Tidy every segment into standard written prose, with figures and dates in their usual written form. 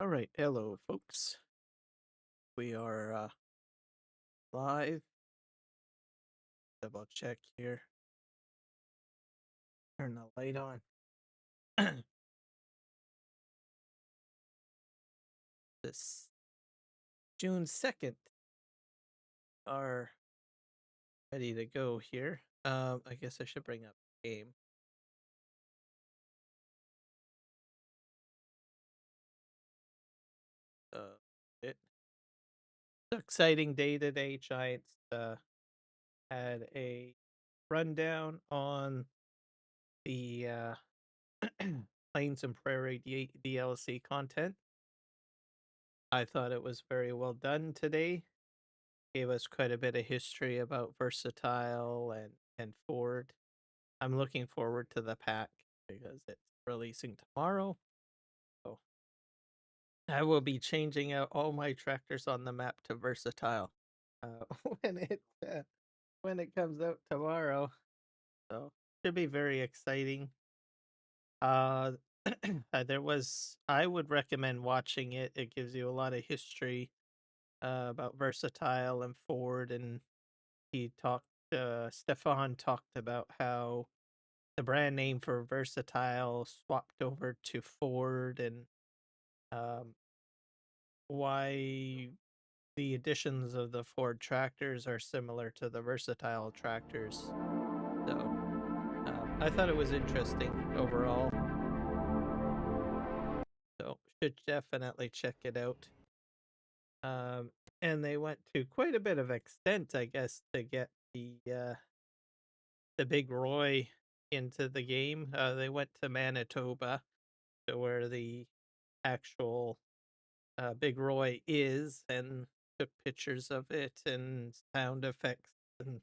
All right, hello, folks. We are live. Double check here. Turn the light on. This June 2nd are ready to go here. I guess I should bring up the game. It's an exciting day today. Giants had a rundown on the Plains and Prairie DLC content. I thought it was very well done today. Gave us quite a bit of history about Versatile and Ford. I'm looking forward to the pack because it's releasing tomorrow. So I will be changing out all my tractors on the map to Versatile uh, when it uh, when it comes out tomorrow. So should be very exciting. Uh, I would recommend watching it. It gives you a lot of history about Versatile and Ford, and Stefan talked about how the brand name for Versatile swapped over to Ford, and um, why the additions of the Ford tractors are similar to the Versatile tractors. So I thought it was interesting overall. So should definitely check it out. Um, and they went to quite a bit of extent, I guess, to get the Big Roy into the game. They went to Manitoba, to where the actual Big Roy is, and took pictures of it and sound effects and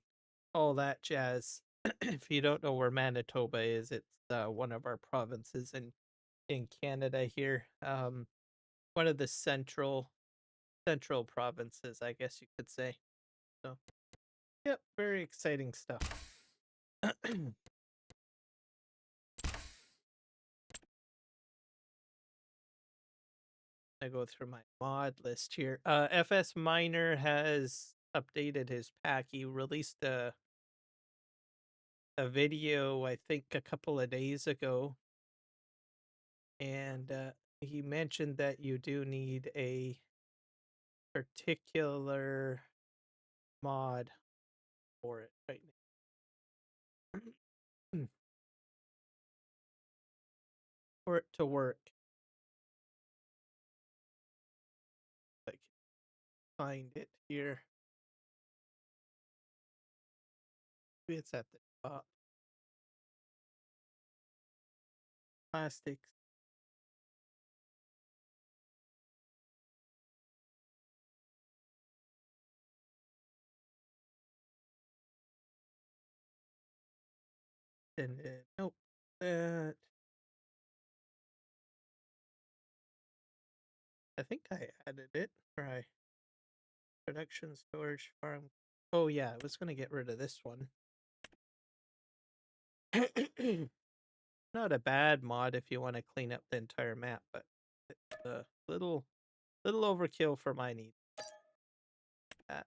all that jazz. If you don't know where Manitoba is, it's one of our provinces in Canada here. One of the central provinces, I guess you could say. So, yep, very exciting stuff. I go through my mod list here. FS Miner has updated his pack. He released a video, I think, a couple of days ago, and he mentioned that you do need a particular mod for it right now for it to work. I can find it here. Maybe it's at the top. Plastics. And nope. That I think I added it. Right. Production storage farm. Oh yeah, I was gonna get rid of this one. Not a bad mod if you want to clean up the entire map, but it's a little overkill for my needs. That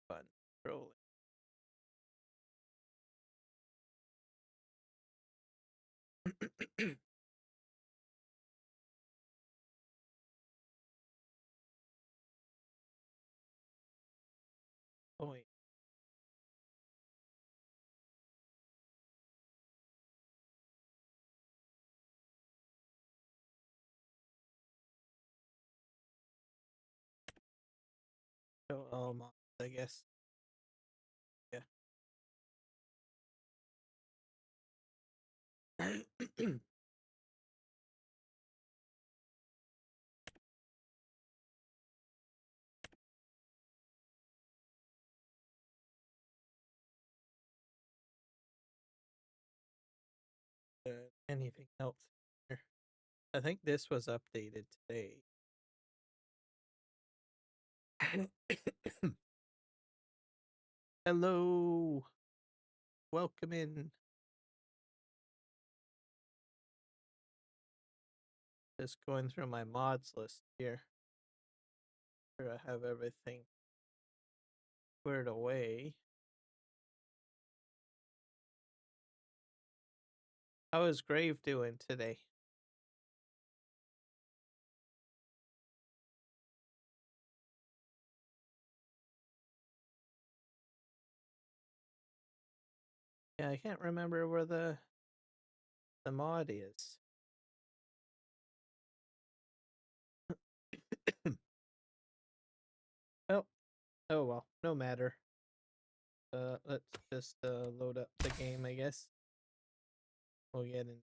fun rolling. Oh wait. So all mods, I guess. Yeah. Anything else here? I think this was updated today. Hello. Welcome in. Just going through my mods list here. Sure I have everything squared away. How is Grave doing today? Yeah, I can't remember where the mod is. Oh, oh well, no matter. Let's just load up the game, I guess. We'll get in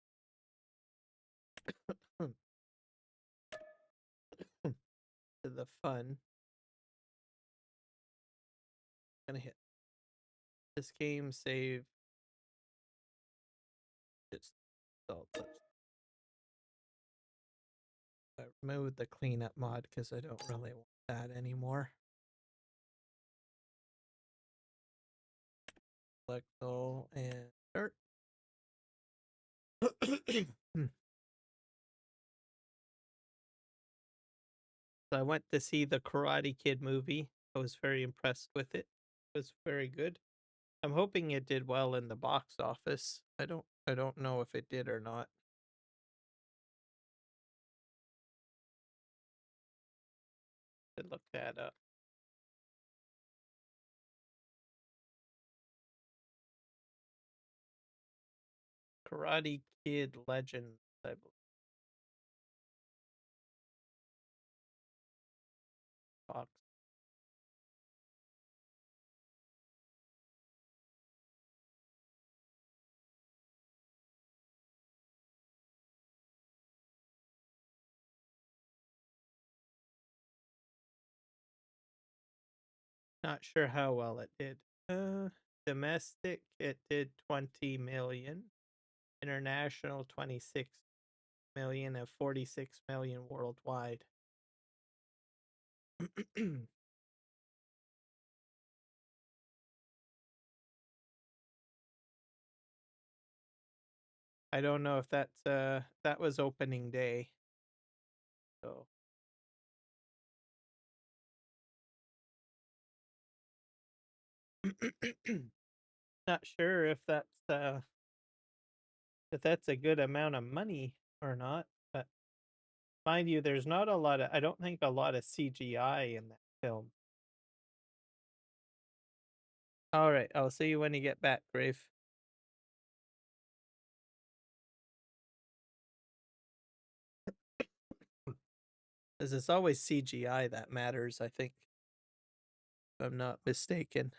to the fun. Gonna hit this game save. Just remove the cleanup mod because I don't really want that anymore. Select all and start. So I went to see the Karate Kid movie. I was very impressed with it. It was very good. I'm hoping it did well in the box office. I don't know if it did or not. Should look that up. Karate Kid Legends, I believe. Box. Not sure how well it did. Domestic, it did 20 million. International, 26 million, and 46 million worldwide. I don't know if that's that was opening day. So not sure if that's a good amount of money or not, but mind you, there's not a lot of I don't think a lot of CGI in that film. All right, I'll see you when you get back, Grave. Because it's always CGI that matters, I think. If I'm not mistaken.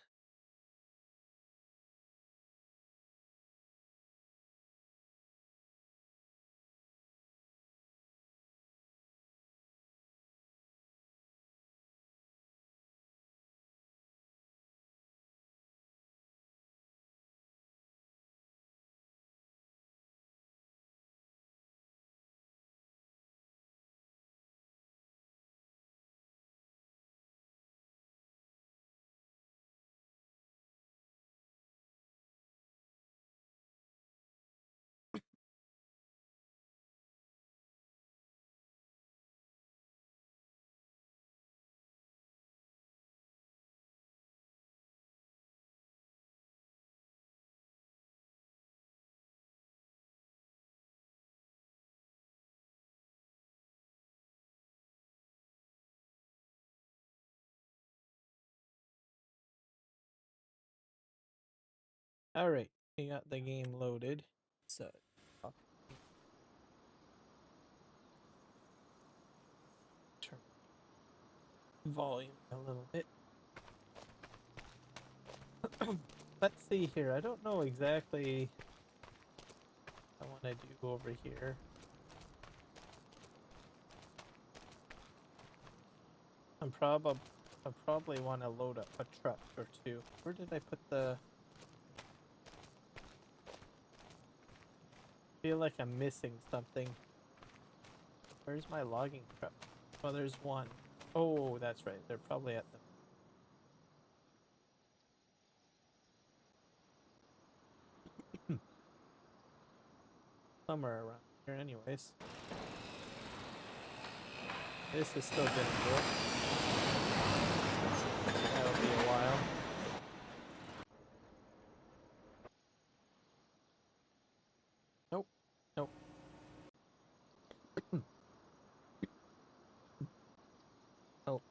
All right, we got the game loaded. So turn volume a little bit. Let's see here. I don't know exactly what I want to do over here. I probably want to load up a truck or two. Where did I put the? I feel like I'm missing something. Where's my logging truck? Oh, there's one. Oh, that's right. They're probably at the. somewhere around here anyways. This is still getting cool. That'll be a while. Nope. Nope. Nope.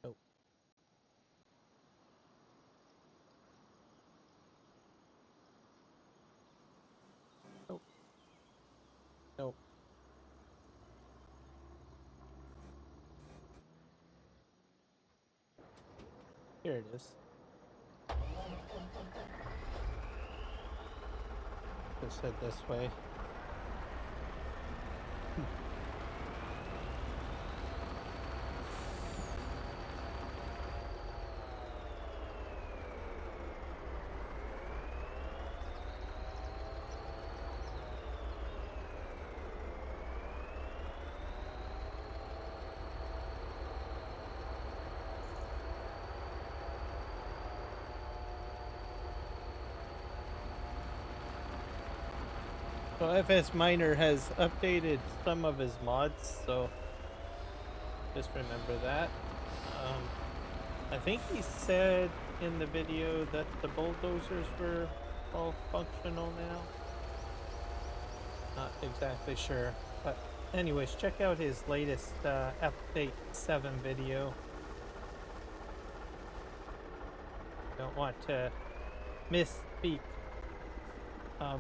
Nope. Nope. Nope. Here it is. Just head this way. So FS Miner has updated some of his mods, so just remember that. I think he said in the video that the bulldozers were all functional now. Not exactly sure, but anyways, check out his latest update 7 video. Don't want to misspeak.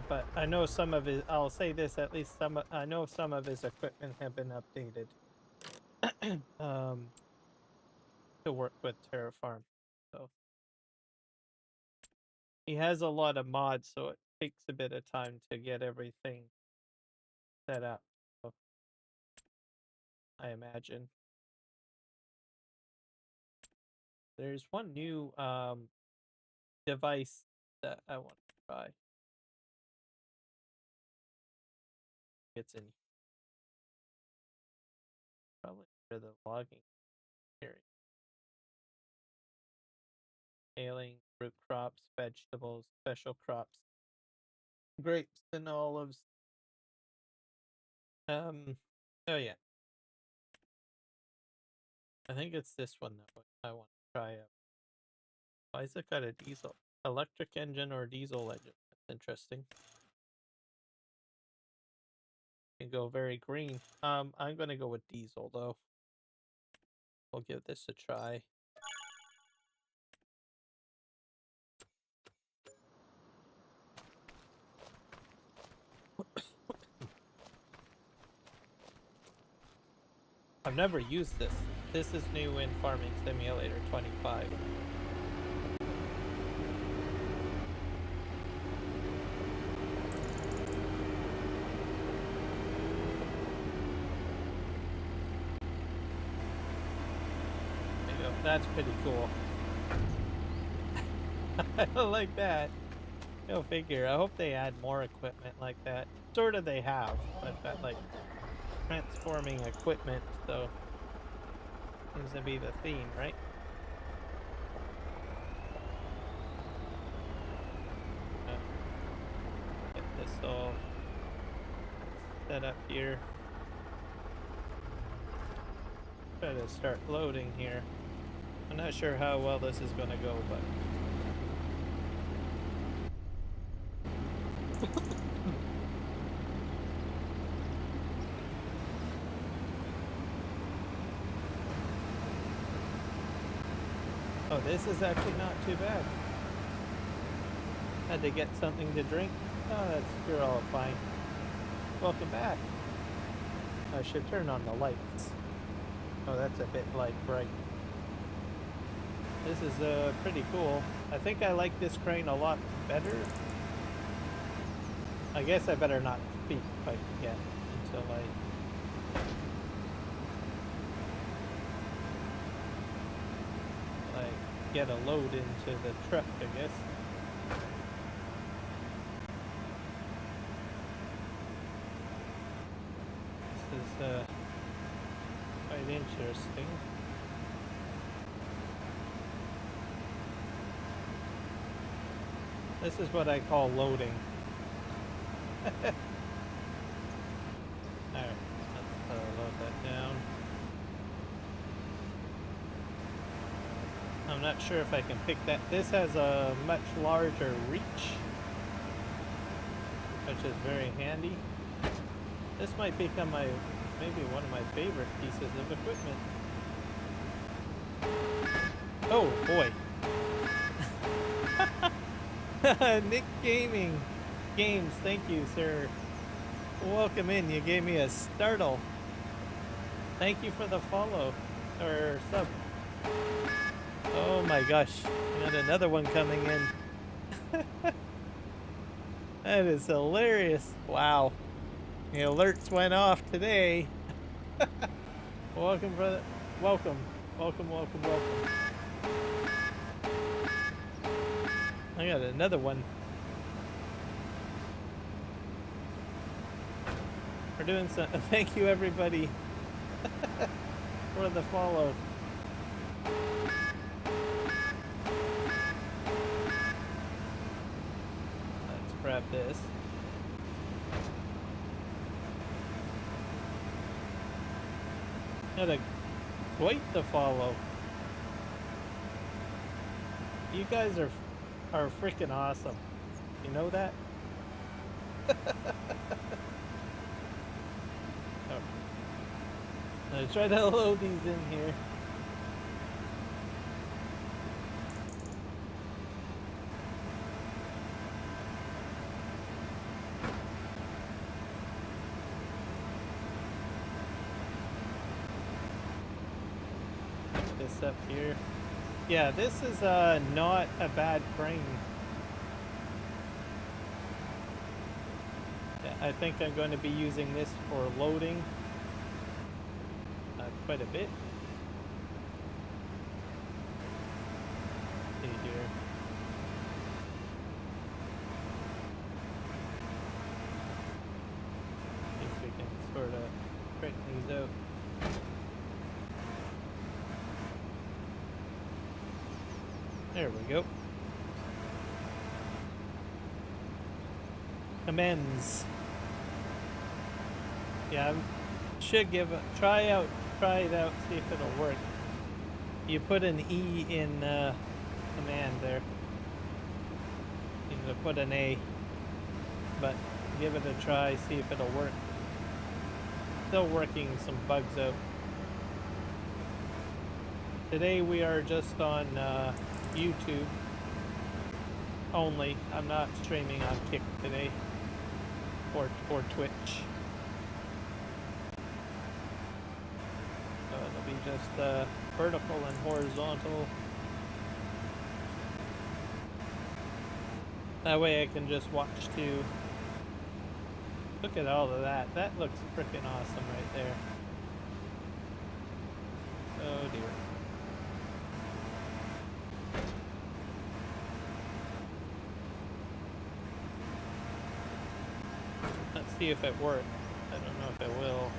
But I know some of his, I'll say this, at least I know some of his equipment have been updated to work with Terra. So he has a lot of mods, so it takes a bit of time to get everything set up, so I imagine. There's one new device that I want to try. It's in probably for the logging area. Baling, root crops, vegetables, special crops, grapes and olives. Oh yeah. I think it's this one that I want to try out. Why is it got a diesel? Electric engine or diesel engine? That's interesting. Can go very green. I'm gonna go with diesel though. We'll give this a try. I've never used this. This is new in Farming Simulator 25. There you go. That's pretty cool. I like that. Go figure. I hope they add more equipment like that. Sort of they have. I've got like transforming equipment, so seems to be the theme, right? Get this all set up here. Try to start loading here. I'm not sure how well this is going to go, but oh, this is actually not too bad. Had to get something to drink. Oh, you're all fine. Welcome back. I should turn on the lights. Oh, that's a bit like bright. This is pretty cool. I think I like this crane a lot better. I guess I better not speak quite yet until I get a load into the truck, I guess. This is quite interesting. This is what I call loading. Alright, let's load that down. I'm not sure if I can pick that. This has a much larger reach, which is very handy. This might become maybe one of my favorite pieces of equipment. Oh boy. Nick Games, thank you, sir. Welcome in. You gave me a startle. Thank you for the follow or sub. Oh my gosh, we got another one coming in. That is hilarious. Wow. The alerts went off today. Welcome, brother. Welcome. Welcome. I got another one. We're doing some. Thank you, everybody, for the follow. Let's grab this. Got a quite the follow. You guys are freaking awesome. You know that? Oh. I try to load these in here. Put this up here. Yeah, this is not a bad crane. Yeah, I think I'm going to be using this for loading quite a bit. Let's see here. See if we can sort of straighten these out. There we go. Amends. Yeah, I should try it out, see if it'll work. You put an E in command there. You need to put an A, but give it a try, see if it'll work. Still working some bugs out. Today we are just on YouTube only. I'm not streaming on Kick today or Twitch. So it'll be just vertical and horizontal. That way I can just watch too. Look at all of that. That looks freaking awesome right there. Oh dear. Let's see if it works. I don't know if it will.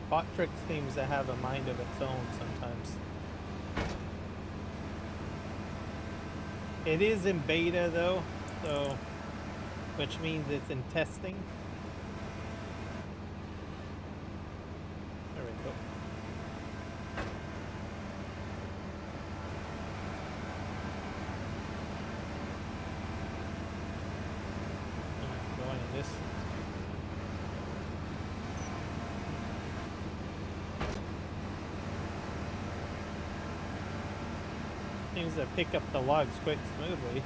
Bottrix seems to have a mind of its own sometimes. It is in beta though, so which means it's in testing. There we go. Going in this. Seems to pick up the logs quite smoothly.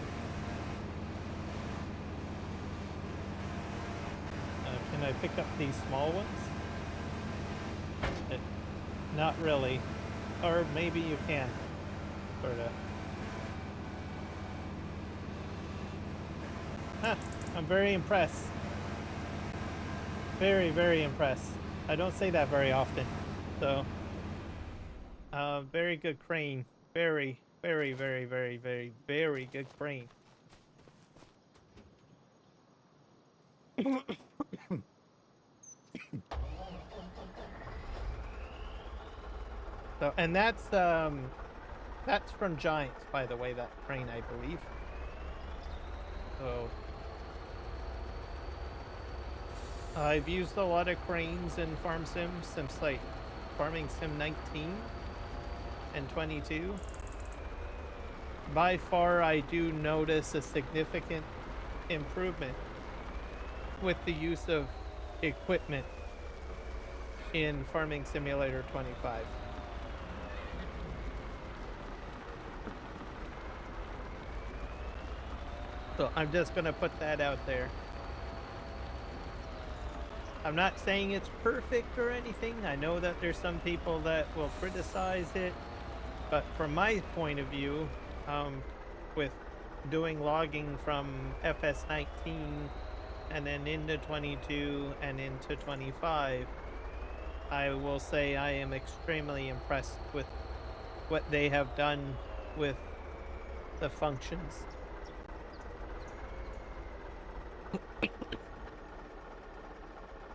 Can I pick up these small ones? Not really. Or maybe you can. Sorta. Huh, I'm very impressed. Very, very impressed. I don't say that very often. So, very good crane. Very, very, very, very, very, very good crane. So, and that's from Giants, by the way, that crane, I believe. So I've used a lot of cranes in Farm Sims since like Farming Sim 19 and 22. By far, I do notice a significant improvement with the use of equipment in Farming Simulator 25. So I'm just going to put that out there. I'm not saying it's perfect or anything. I know that there's some people that will criticize it. But from my point of view, with doing logging from FS19 and then into 22 and into 25, I will say I am extremely impressed with what they have done with the functions.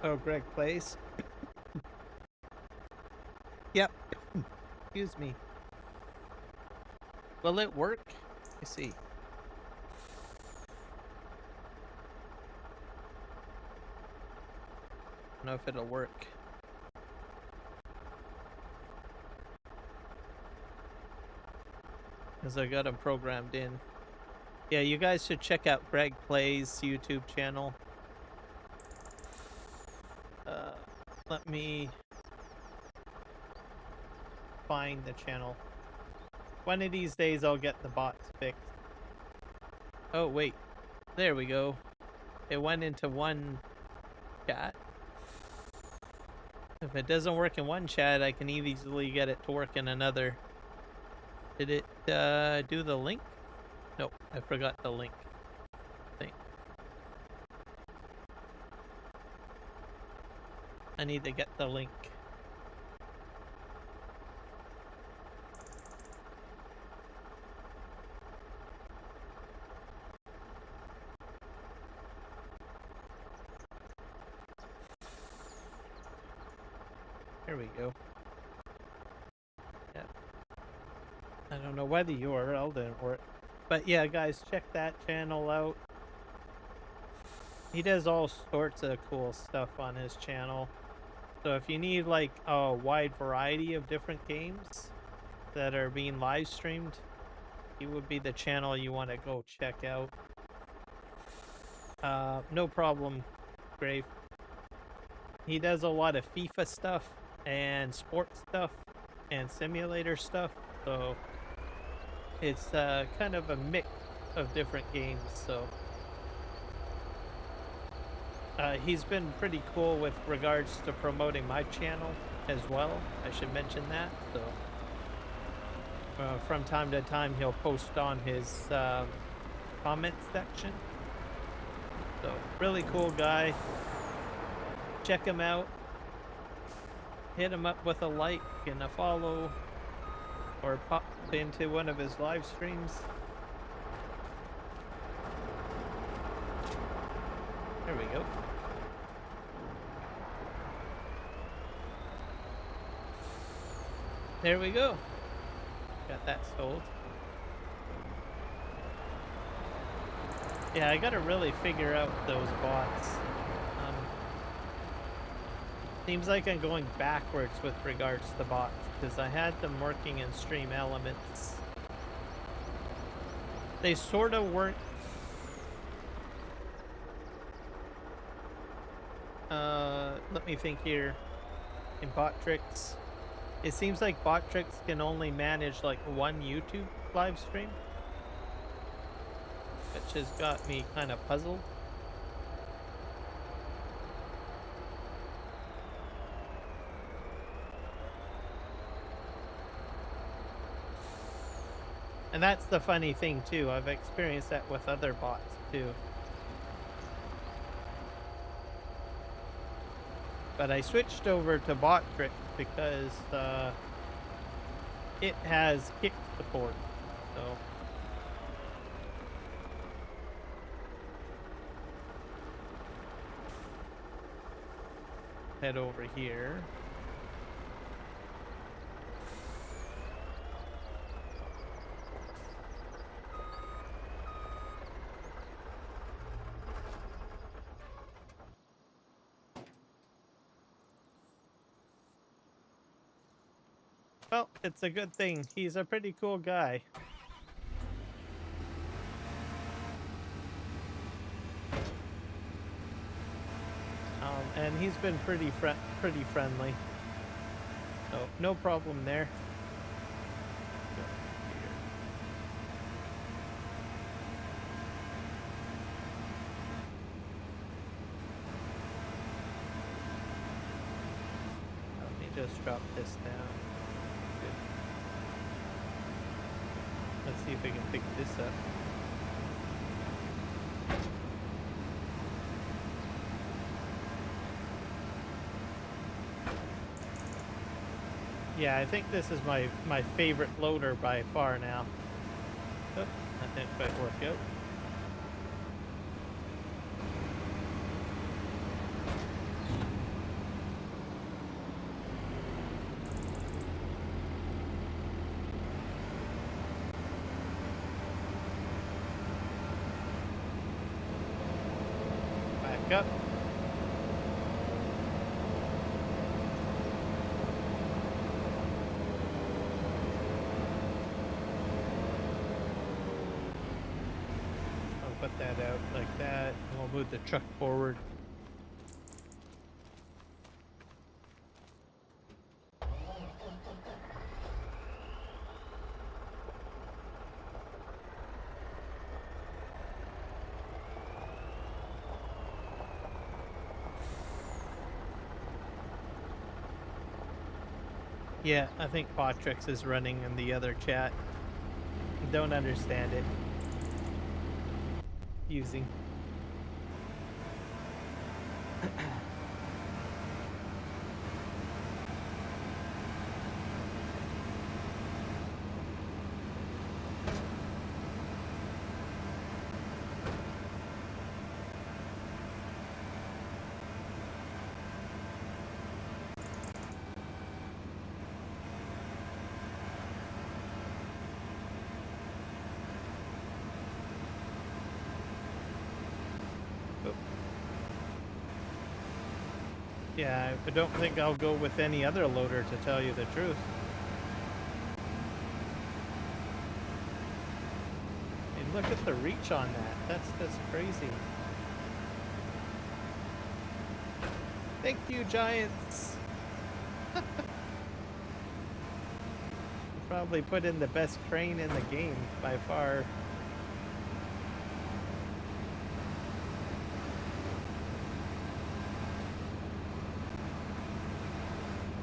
Oh, Greg plays. Yep. Excuse me. Will it work? Let's see. I don't know if it'll work. Because I got them programmed in. Yeah, you guys should check out Greg Plays' YouTube channel. Let me find the channel. One of these days I'll get the bots fixed. Oh, wait. There we go. It went into one chat. If it doesn't work in one chat, I can easily get it to work in another. Did it do the link? Nope, I forgot the link thing. I need to get the link. There we go. Yeah. I don't know why the URL didn't work. But yeah, guys, check that channel out. He does all sorts of cool stuff on his channel. So if you need like a wide variety of different games that are being live streamed, he would be the channel you want to go check out. No problem, Grave. He does a lot of FIFA stuff and sports stuff and simulator stuff, so it's kind of a mix of different games. So he's been pretty cool with regards to promoting my channel as well. I should mention that. So from time to time he'll post on his comment section. So really cool guy. Check him out. Hit him up with a like and a follow, or pop into one of his live streams. There we go. There we go. Got that sold. Yeah, I gotta really figure out those bots. Seems like I'm going backwards with regards to bots, because I had them working in Stream Elements. They sort of work. Let me think here. In Botrix, it seems like Botrix can only manage like one YouTube live stream, which has got me kind of puzzled. And that's the funny thing too. I've experienced that with other bots too. But I switched over to Botrix because it has kick support. So head over here. Well, it's a good thing. He's a pretty cool guy. And he's been pretty friendly. So no problem there. Go here. Let me just drop this down. Good. Let's see if we can pick this up. Yeah, I think this is my favorite loader by far now. Oh, that didn't quite work out. Back up. Put that out like that, and we'll move the truck forward. Yeah, I think Potrix is running in the other chat. Don't understand it. Using. Yeah, I don't think I'll go with any other loader, to tell you the truth. And look at the reach on that. That's crazy. Thank you, Giants. Probably put in the best crane in the game by far.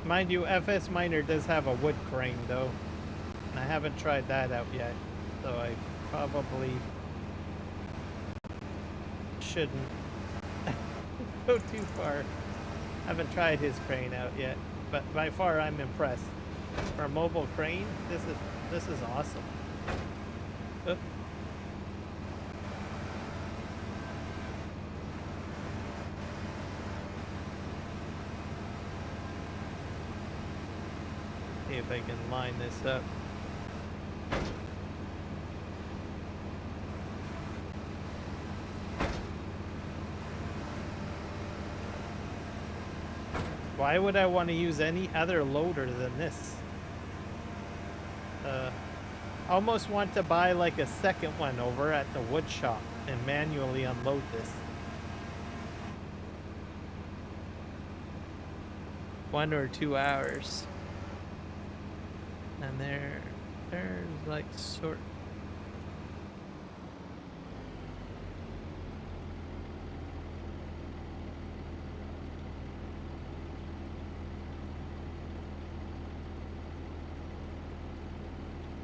Mind you, FS Miner does have a wood crane though, and I haven't tried that out yet, so I probably shouldn't go too far. Haven't tried his crane out yet, but by far I'm impressed. For a mobile crane, this is awesome. Oop. See if I can line this up. Why would I want to use any other loader than this? Almost want to buy like a second one over at the wood shop and manually unload this. 1 or 2 hours. And there's like sort.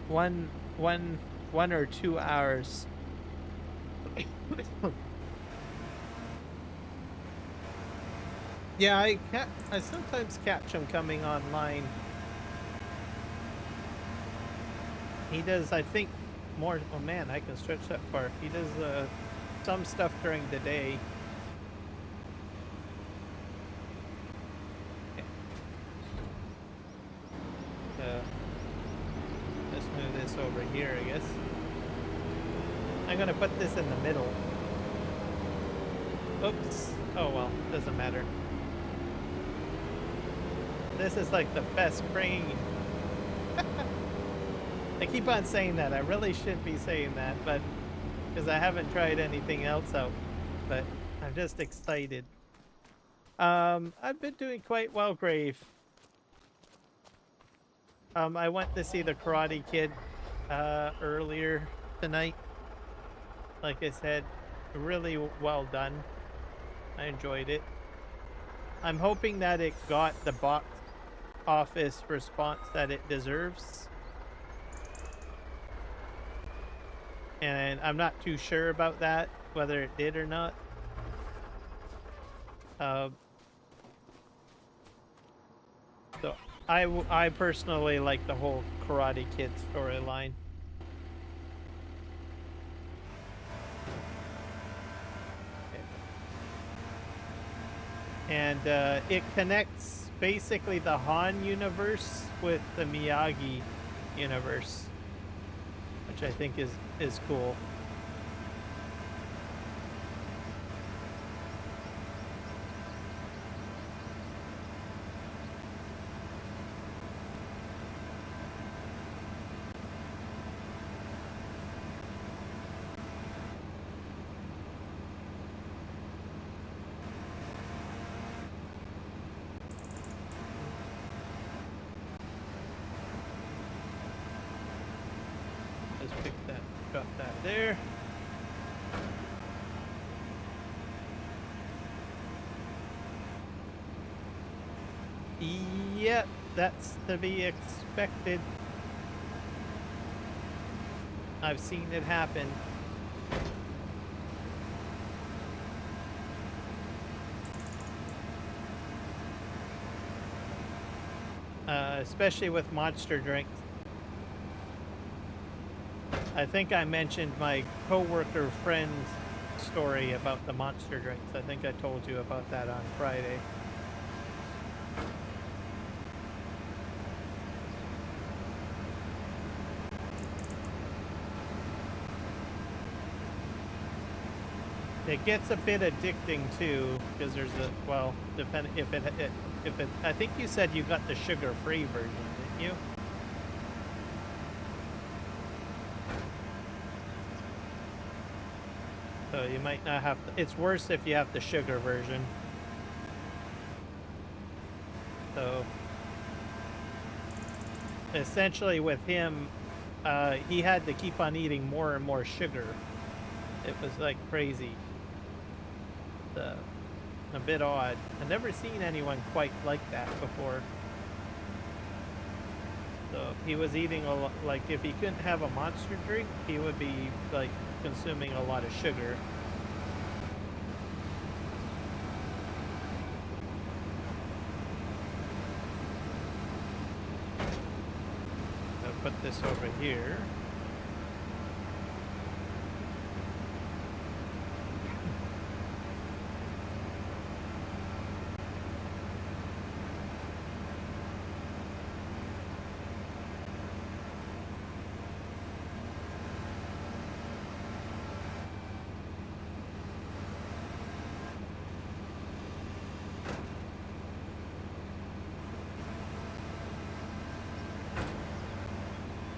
One or 2 hours. Yeah, I sometimes catch him coming online. He does, I think, more. Oh man, I can stretch that far. He does some stuff during the day. Let's move this over here, I guess. I'm gonna put this in the middle. Oops. Oh well, doesn't matter. This is like the best crane I keep on saying that. I really shouldn't be saying that, but because I haven't tried anything else out, but I'm just excited. I've been doing quite well, Grave. I went to see the Karate Kid earlier tonight. Like I said, really well done. I enjoyed it. I'm hoping that it got the box office response that it deserves. And I'm not too sure about that, whether it did or not. Uh, so I personally like the whole Karate Kid storyline. And it connects basically the Han universe with the Miyagi universe, which I think is cool. Just pick that, drop that there. Yep, that's to be expected. I've seen it happen. Especially with monster drinks. I think I mentioned my coworker friend's story about the monster drinks. I think I told you about that on Friday. It gets a bit addicting too, because there's a, well, depending if it I think you said you got the sugar-free version, didn't you? So you might not have to, it's worse if you have the sugar version. So essentially with him, he had to keep on eating more and more sugar. It was like crazy. A bit odd. I've never seen anyone quite like that before. So he was eating a lot, like if he couldn't have a monster drink, he would be like consuming a lot of sugar. I'll put this over here.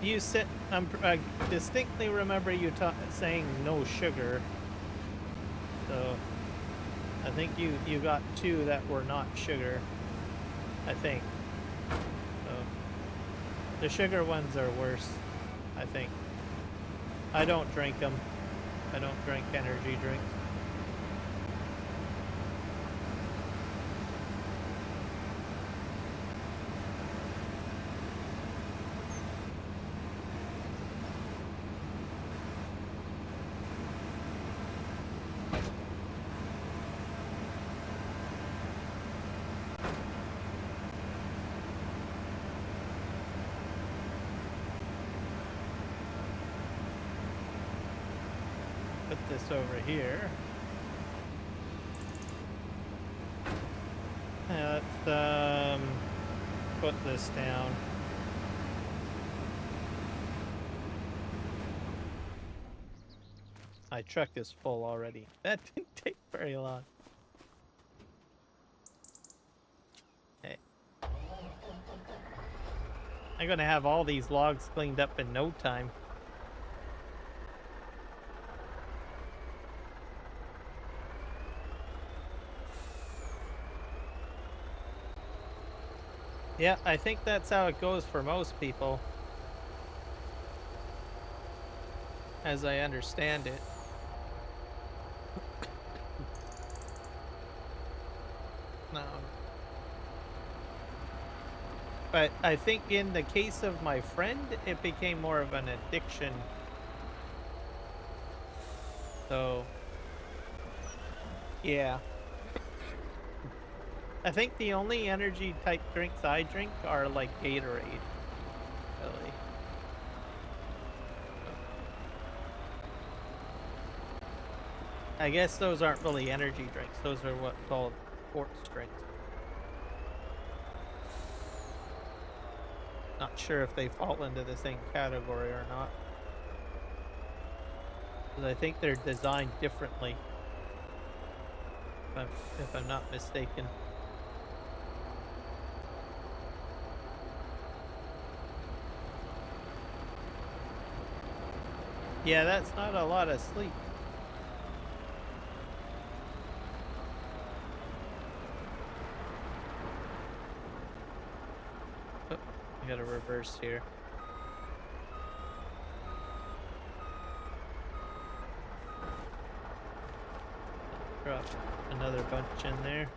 You said, I distinctly remember you saying no sugar. So I think you got two that were not sugar. I think. So the sugar ones are worse, I think. I don't drink them. I don't drink energy drinks. Put this over here. Let's put this down. My truck is full already. That didn't take very long. Hey. I'm gonna have all these logs cleaned up in no time. Yeah, I think that's how it goes for most people, as I understand it. Um, but I think in the case of my friend, it became more of an addiction. So, yeah. I think the only energy type drinks I drink are like Gatorade, really. So, I guess those aren't really energy drinks. Those are what called sports drinks. Not sure if they fall into the same category or not. 'Cause I think they're designed differently, if I'm not mistaken. Yeah, that's not a lot of sleep. Oh, I gotta reverse here. Drop another bunch in there.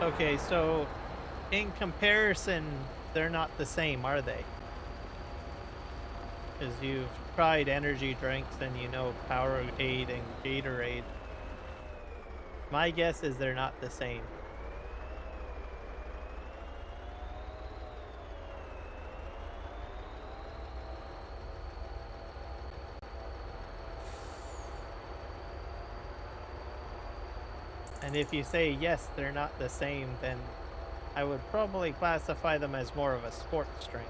Okay, so in comparison, they're not the same, are they? Because you've tried energy drinks and you know Powerade and Gatorade. My guess is they're not the same. And if you say yes, they're not the same, then I would probably classify them as more of a sports drink.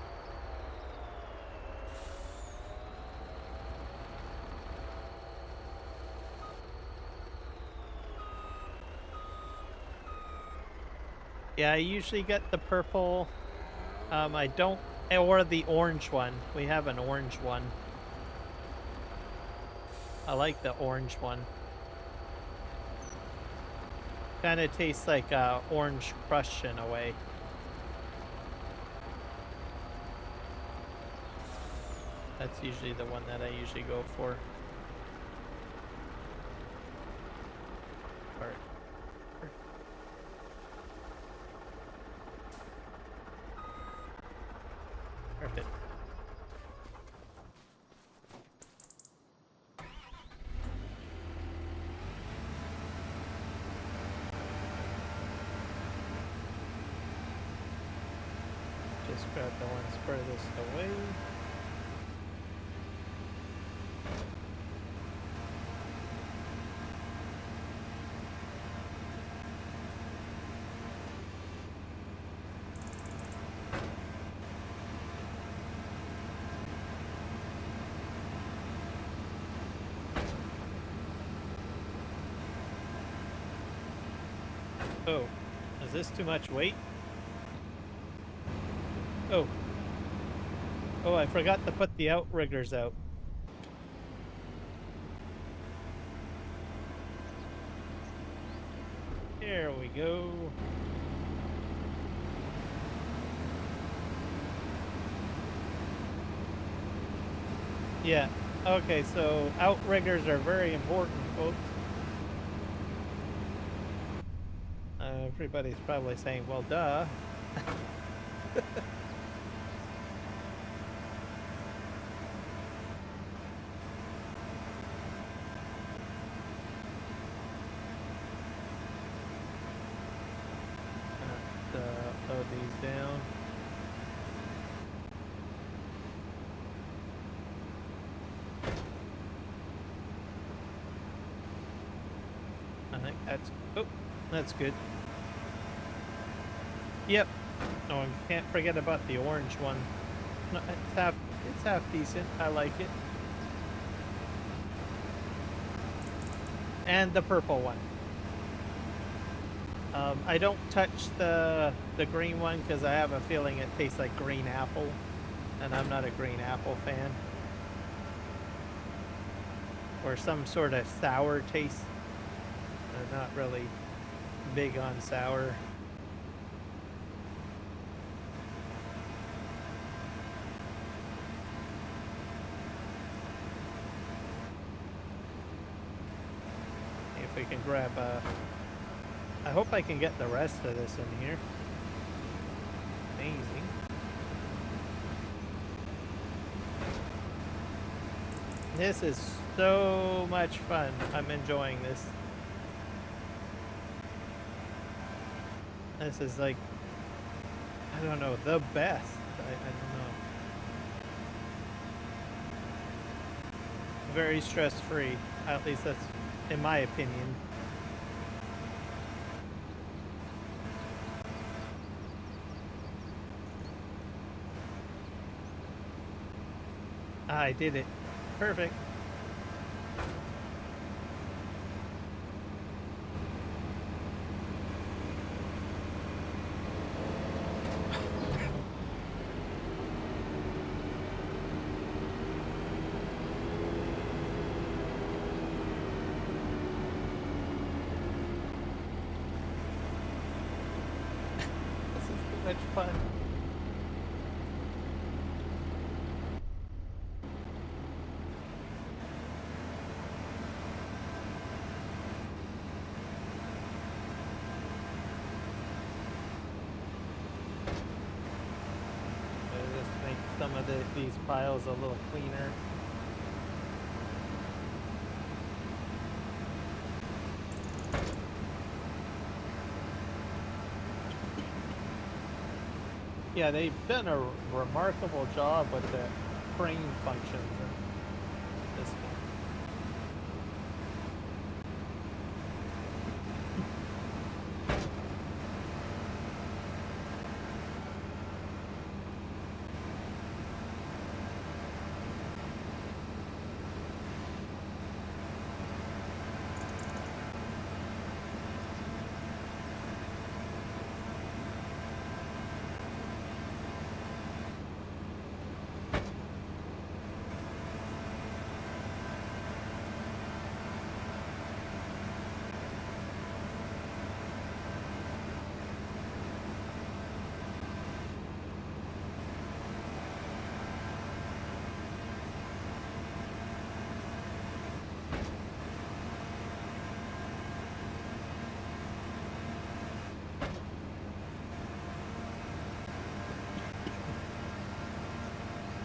Yeah, I usually get the purple. I don't, or the orange one. We have an orange one. I like the orange one. Kind of tastes like orange crush in a way. That's usually the one that I usually go for. Or, perfect. Just grab the ones furthest away. Oh, is this too much weight? Oh. Oh, I forgot to put the outriggers out. There we go. Yeah. Okay, so outriggers are very important, folks. Everybody's probably saying, well, duh. Load these down. I think that's good. Yep. Oh, and can't forget about the orange one. It's half decent. I like it. And the purple one. I don't touch the green one because I have a feeling it tastes like green apple, and I'm not a green apple fan. Or some sort of sour taste. I'm not really big on sour. If we can grab I hope I can get the rest of this in here. Amazing. This is so much fun. I'm enjoying this. This is like, I don't know, the best. I don't know. Very stress-free. At least that's in my opinion. I did it. Perfect. This is too much fun. Some of these piles a little cleaner. Yeah, they've done a remarkable job with the crane functions in this game.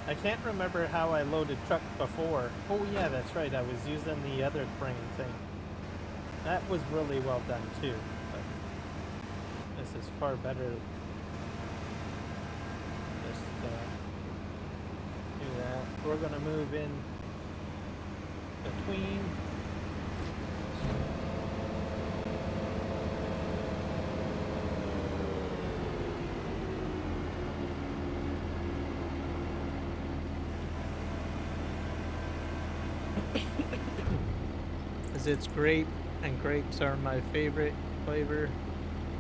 I can't remember how I loaded truck before. Oh yeah, that's right. I was using the other crane thing. That was really well done too. But this is far better. Just do that. We're gonna move in between. It's grape, and grapes are my favorite flavor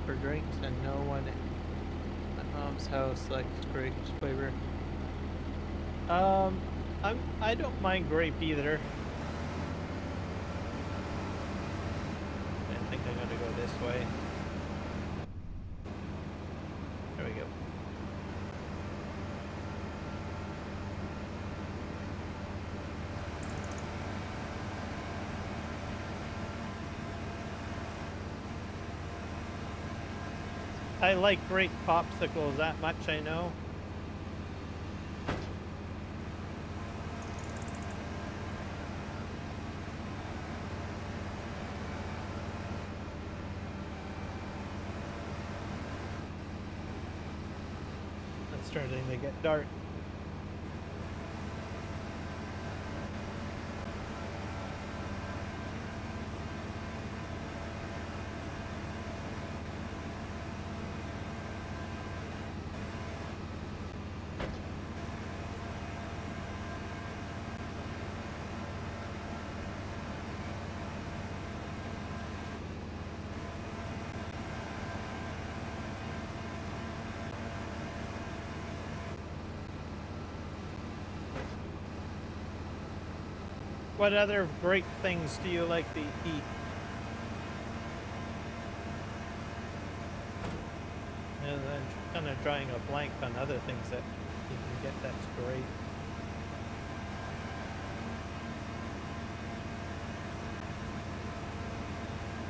for drinks, and no one at my mom's house likes grapes flavor. I don't mind grape either. I think I'm gonna go this way. There we go. I like grape popsicles that much, I know. It's starting to get dark. What other great things do you like to eat? And then kind of drawing a blank on other things that you can get that's great.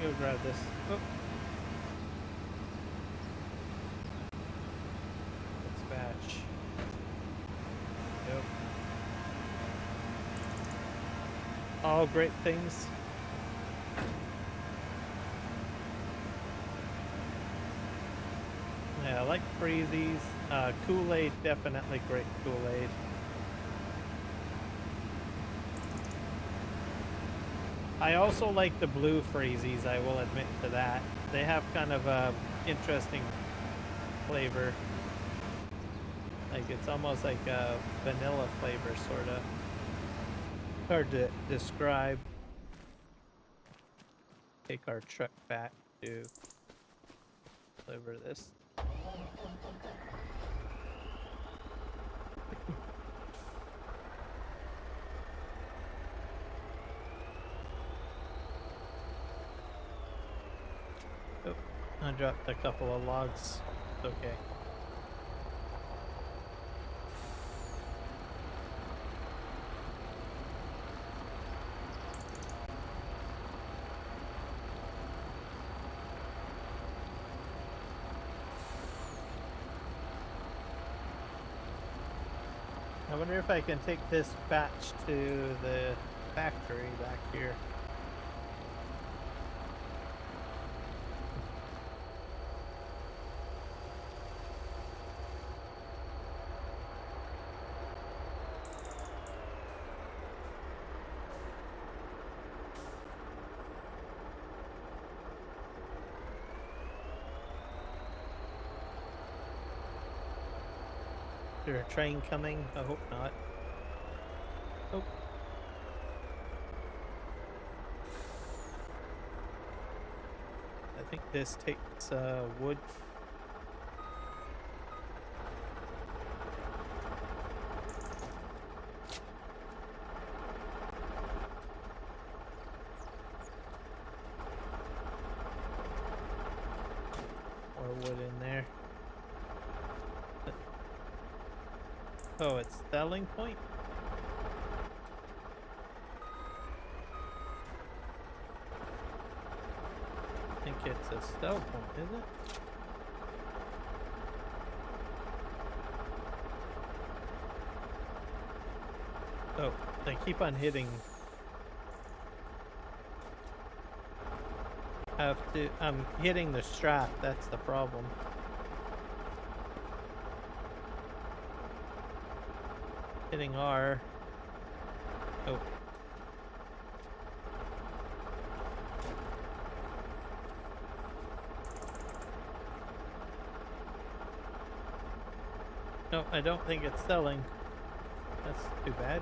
Go grab this. Oh. Let's batch. Yep. All great things. Yeah, I like freezies. Kool-Aid, definitely great Kool-Aid. I also like the blue freezies, I will admit to that. They have kind of a interesting flavor. Like, it's almost like a vanilla flavor, sort of. Hard to describe. Take our truck back to deliver this. Oh, I dropped a couple of logs. It's okay. I wonder if I can take this batch to the factory back here. Is there a train coming? I hope not. Oh. I think this takes wood. More wood in there. Oh, it's selling point? I think it's a sell point, is it? Oh, they keep on hitting. I'm hitting the strap, that's the problem. Hitting R. Oh. No, I don't think it's selling. That's too bad.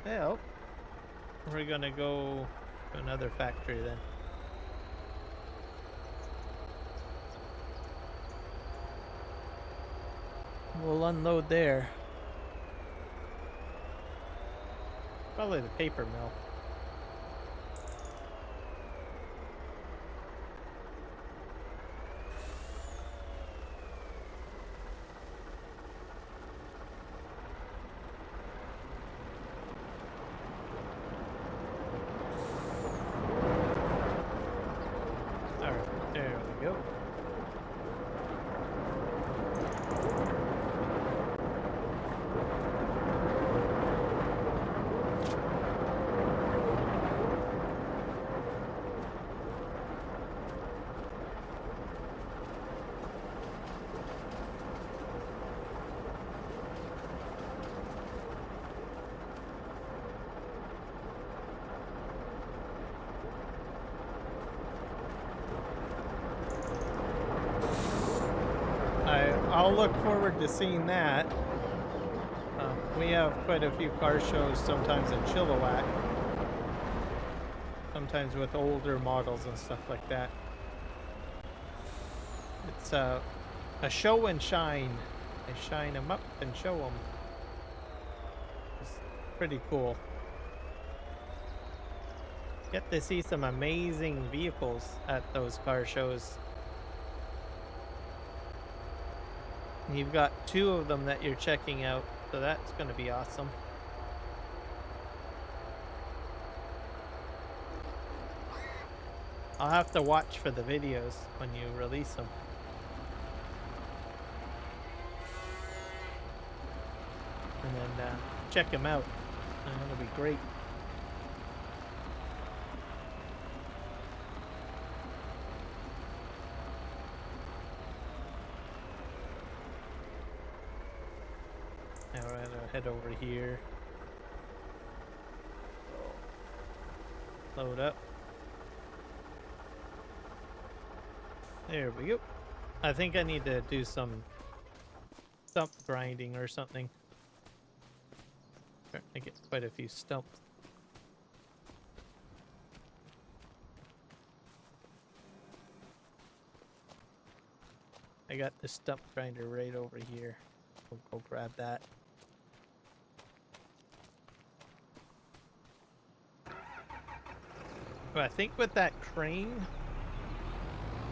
Well, we're gonna go to another factory then. We'll unload there. Probably the paper mill. Alright, there we go. I'll look forward to seeing that. We have quite a few car shows sometimes in Chilliwack. Sometimes with older models and stuff like that. It's a show and shine. They shine them up and show them. pretty cool. Get to see some amazing vehicles at those car shows. You've got 2 of them that you're checking out, so that's going to be awesome. I'll have to watch for the videos when you release them. And then check them out. That'll be great. Alright, I'll head over here. Load up. There we go. I think I need to do some stump grinding or something. Starting to get quite a few stumps. I got the stump grinder right over here. We'll go grab that. But I think with that crane,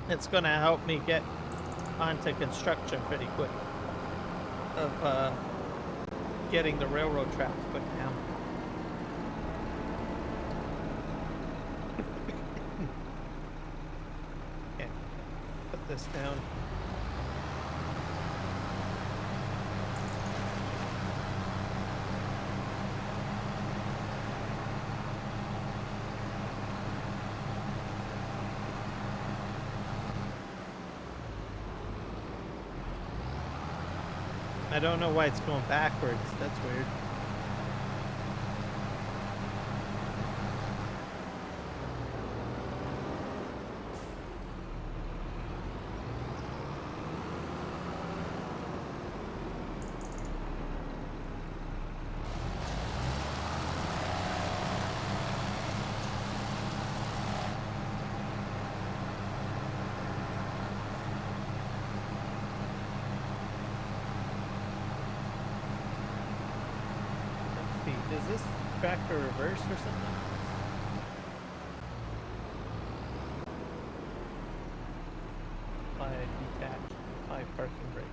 it's gonna help me get onto construction pretty quick of getting the railroad tracks put down. Okay, put this down. I don't know why it's going backwards. That's weird. Is this tractor reverse or something? Apply detach, apply parking brake.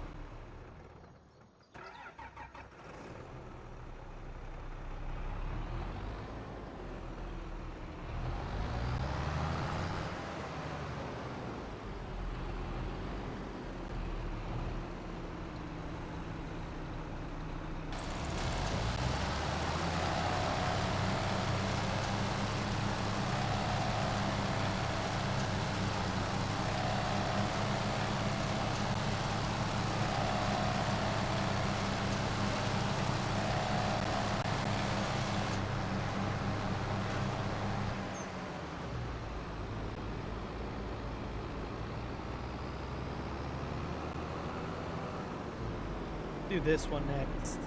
Do this one next.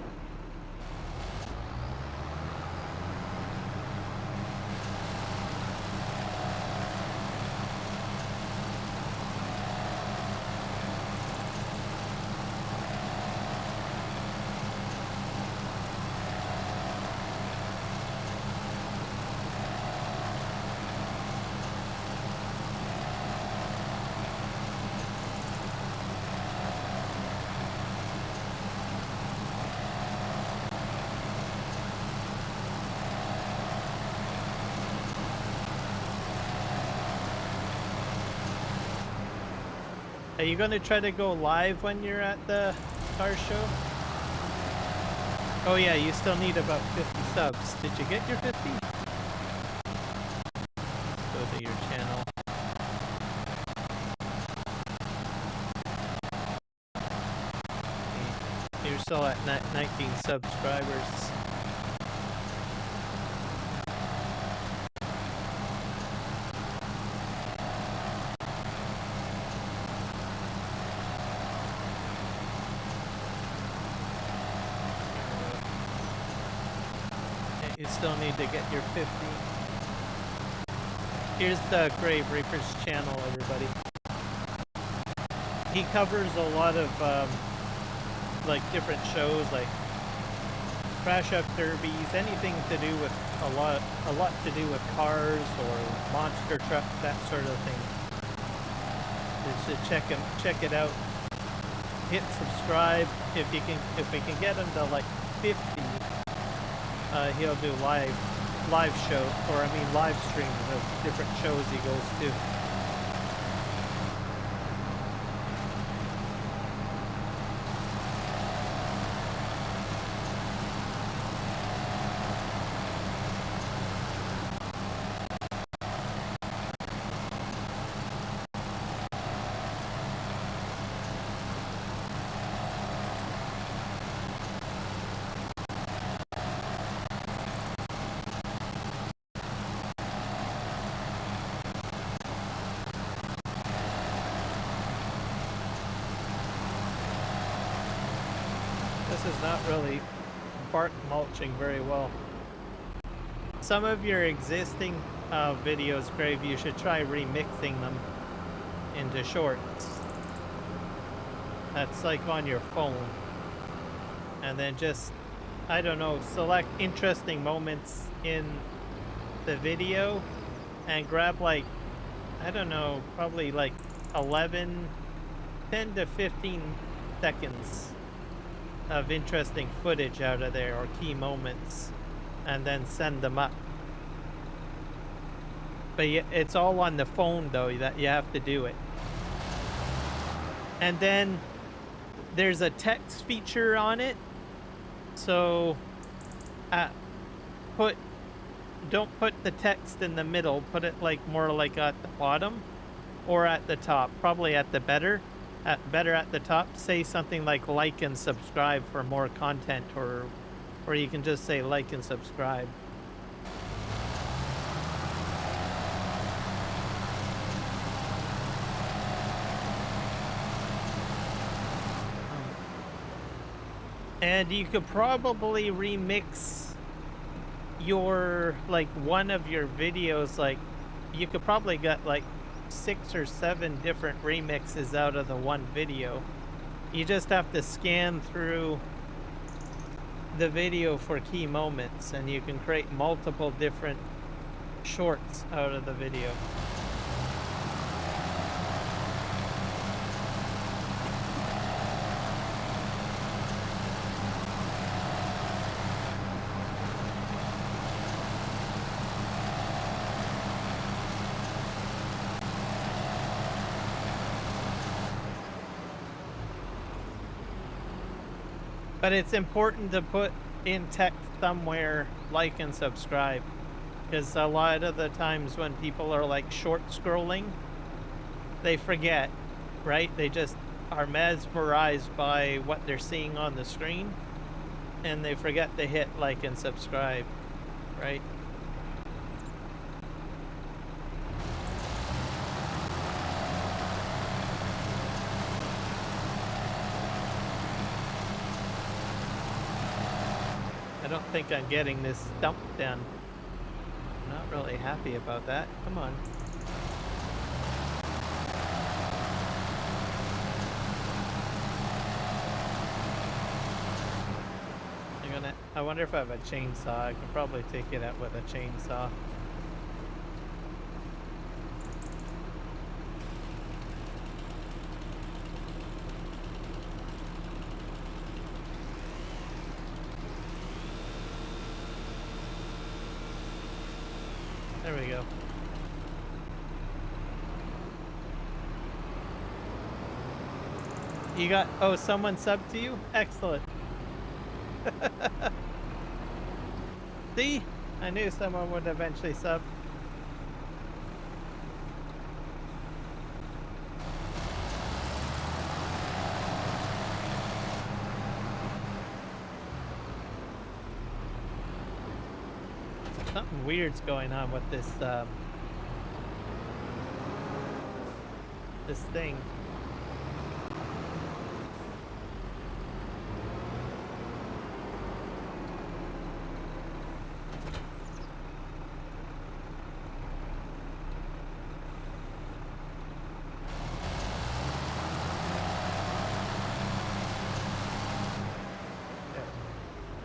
Are you going to try to go live when you're at the car show? Oh yeah, you still need about 50 subs. Did you get your 50? Let's go to your channel. You're still at 19 subscribers. You still need to get your 50. Here's the Grave Reaper's channel, everybody. He covers a lot of like different shows, like crash out derbies, anything to do with a lot to do with cars or monster trucks, that sort of thing. You should check it out. Hit subscribe if we can get him to like 50. He'll do live show, or I mean live streams of different shows he goes to. This is not really bark mulching very well. Some of your existing videos, Grave, you should try remixing them into shorts. That's like on your phone. And then just, I don't know, select interesting moments in the video and grab like, I don't know, probably like 10 to 15 seconds of interesting footage out of there, or key moments, and then send them up. But it's all on the phone though, that you have to do it. And then there's a text feature on it, so don't put the text in the middle, put it like more like at the bottom or at the top, probably at the better at the top. Say something like and subscribe for more content, or you can just say like and subscribe. And you could probably remix your, like, one of your videos, like, you could probably get like 6 or 7 different remixes out of the one video. You just have to scan through the video for key moments, and you can create multiple different shorts out of the video. But it's important to put in text somewhere like and subscribe, because a lot of the times when people are like short scrolling, they forget, right? They just are mesmerized by what they're seeing on the screen, and they forget to hit like and subscribe, right? I don't think I'm getting this stump done. I'm not really happy about that. Come on. I wonder if I have a chainsaw. I can probably take it out with a chainsaw. There we go. You got, oh, someone subbed to you? Excellent. See? I knew someone would eventually sub. Something weird's going on with this this thing.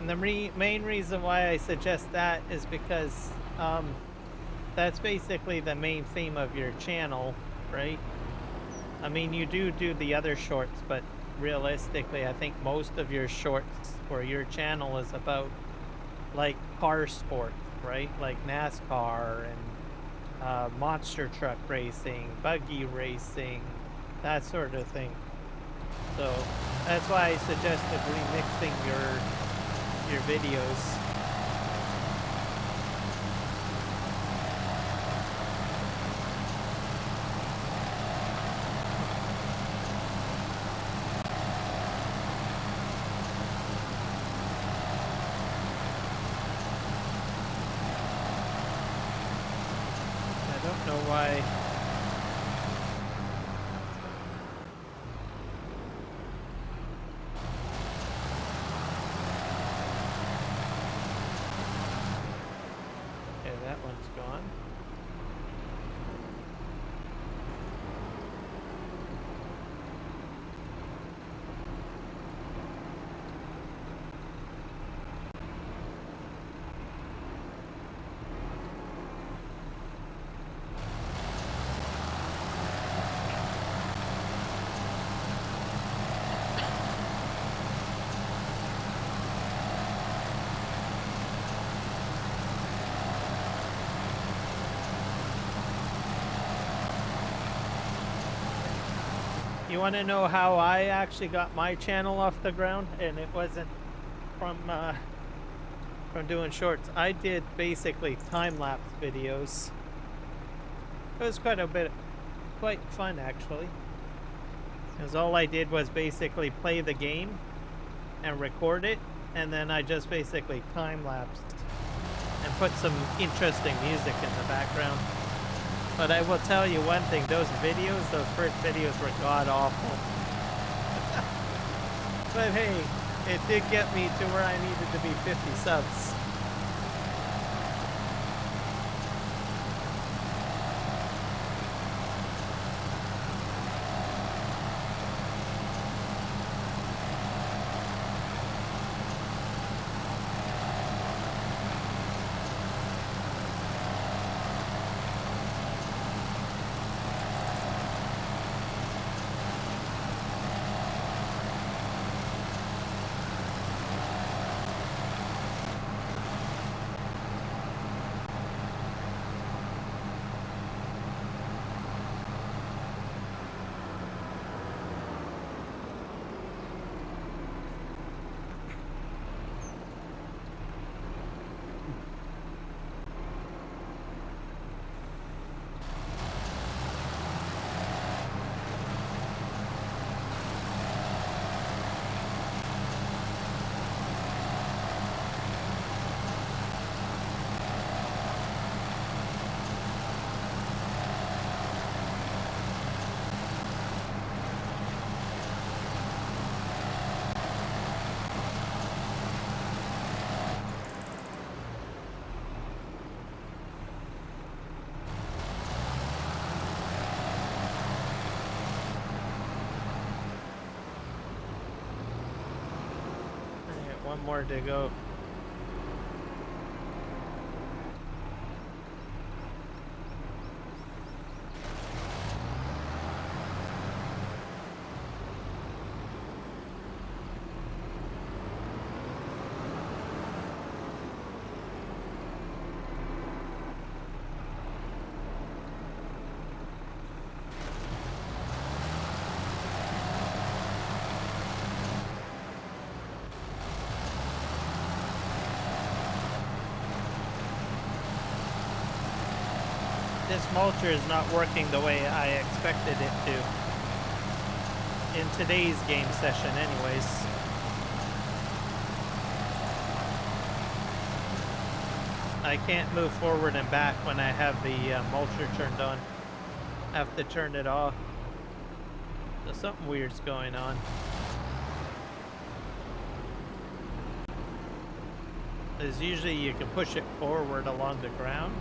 And the main reason why I suggest that is because that's basically the main theme of your channel, right? I mean, you do the other shorts, but realistically, I think most of your shorts or your channel is about like car sports, right? Like NASCAR and monster truck racing, buggy racing, that sort of thing. So that's why I suggested remixing your videos. I don't know why. Okay, that one's gone. You want to know how I actually got my channel off the ground? And it wasn't from doing shorts. I did basically time-lapse videos. It was quite fun actually. Because all I did was basically play the game and record it, and then I just basically time-lapsed and put some interesting music in the background. But I will tell you one thing, those first videos were god-awful. But hey, it did get me to where I needed to be 50 subs. One more to go. This mulcher is not working the way I expected it to. In today's game session anyways. I can't move forward and back when I have the mulcher turned on. I have to turn it off. So something weird's going on. Because usually you can push it forward along the ground.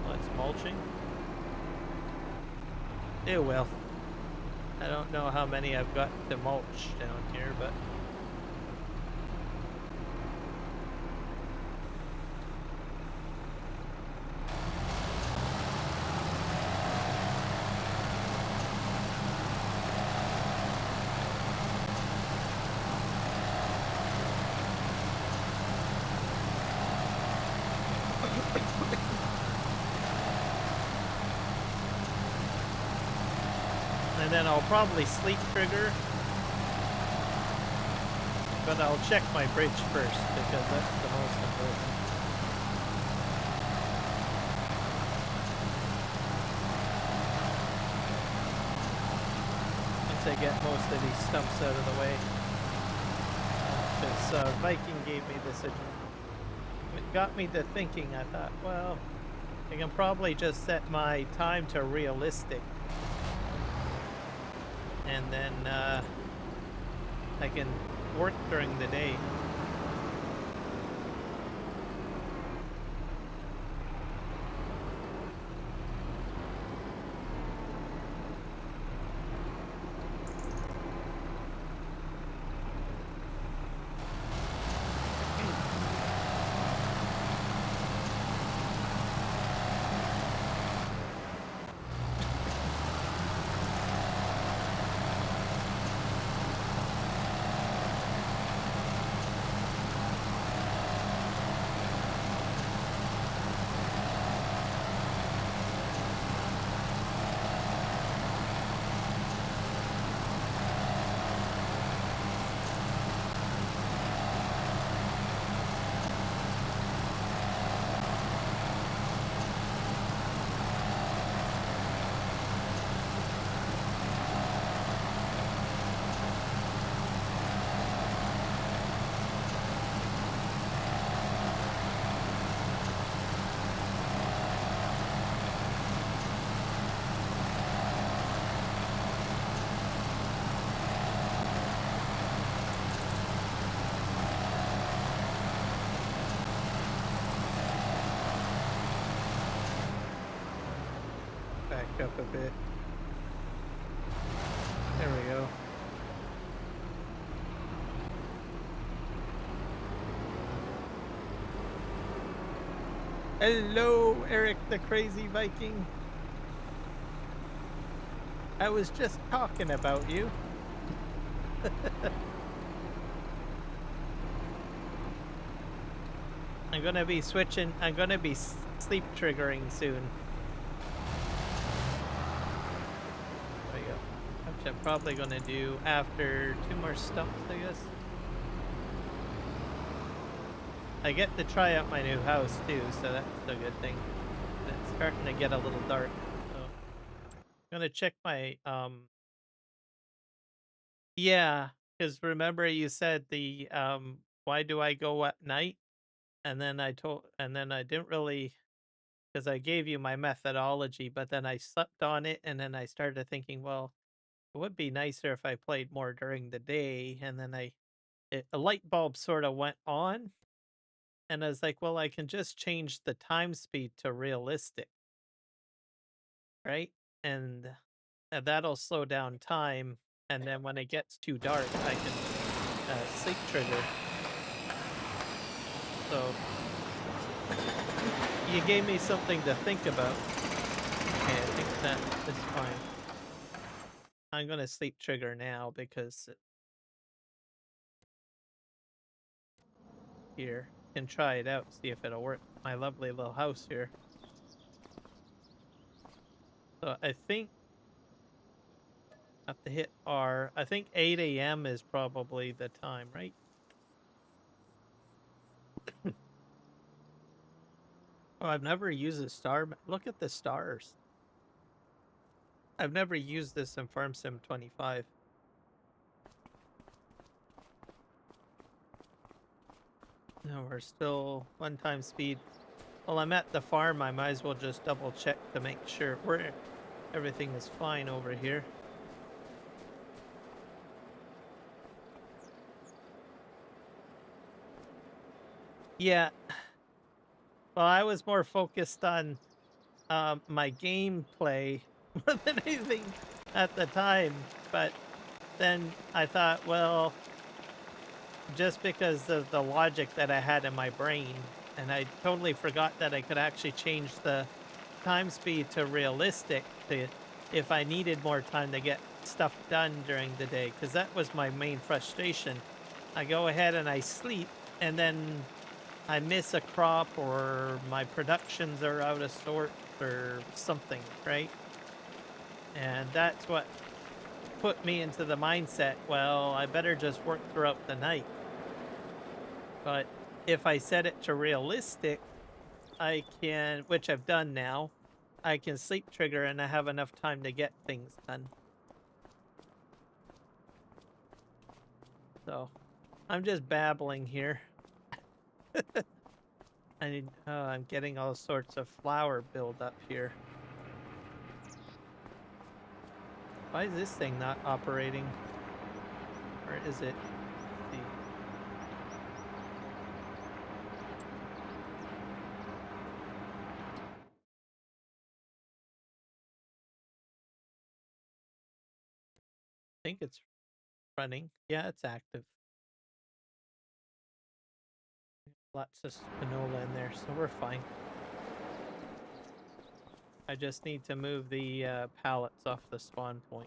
Well, it's mulching. It will. I don't know how many I've got to mulch down here, but then I'll probably sleep trigger. But I'll check my bridge first because that's the most important. Once I get most of these stumps out of the way. This Viking gave me this. It got me to thinking. I thought, well, I can probably just set my time to realistic. And then I can work during the day. Back up a bit. There we go. Hello, Eric the Crazy Viking. I was just talking about you. I'm gonna be switching. I'm gonna be sleep triggering soon. There we go. Which I'm probably gonna do after 2 more stumps, I guess. I get to try out my new house too, so that's a good thing. It's starting to get a little dark, so I'm gonna check my yeah, because remember you said the why do I go at night? And then I didn't really, because I gave you my methodology, but then I slept on it and then I started thinking, well, it would be nicer if I played more during the day, and then a light bulb sort of went on. And I was like, well, I can just change the time speed to realistic, right? And that'll slow down time. And then when it gets too dark, I can sleep trigger. So you gave me something to think about. Okay, I think that is fine. I'm going to sleep trigger now because here, can try it out, see if it'll work. My lovely little house here. So I think I have to hit R. I think 8 a.m. is probably the time, right? Oh, I've never used a star. Look at the stars. I've never used this in Farm Sim 25. No, we're still 1 time speed. Well, I'm at the farm. I might as well just double check to make sure everything is fine over here. Yeah. Well, I was more focused on my gameplay more than anything at the time, but then I thought, well, just because of the logic that I had in my brain, and I totally forgot that I could actually change the time speed to realistic if I needed more time to get stuff done during the day, because that was my main frustration. I go ahead and I sleep, and then I miss a crop, or my productions are out of sort or something, right? And that's what put me into the mindset, well, I better just work throughout the night. But if I set it to realistic, I can, which I've done now, I can sleep trigger and I have enough time to get things done. So I'm just babbling here. I'm getting all sorts of flour build up here. Why is this thing not operating? Or is it? I think it's running. Yeah, it's active. Lots of canola in there, so we're fine. I just need to move the pallets off the spawn point.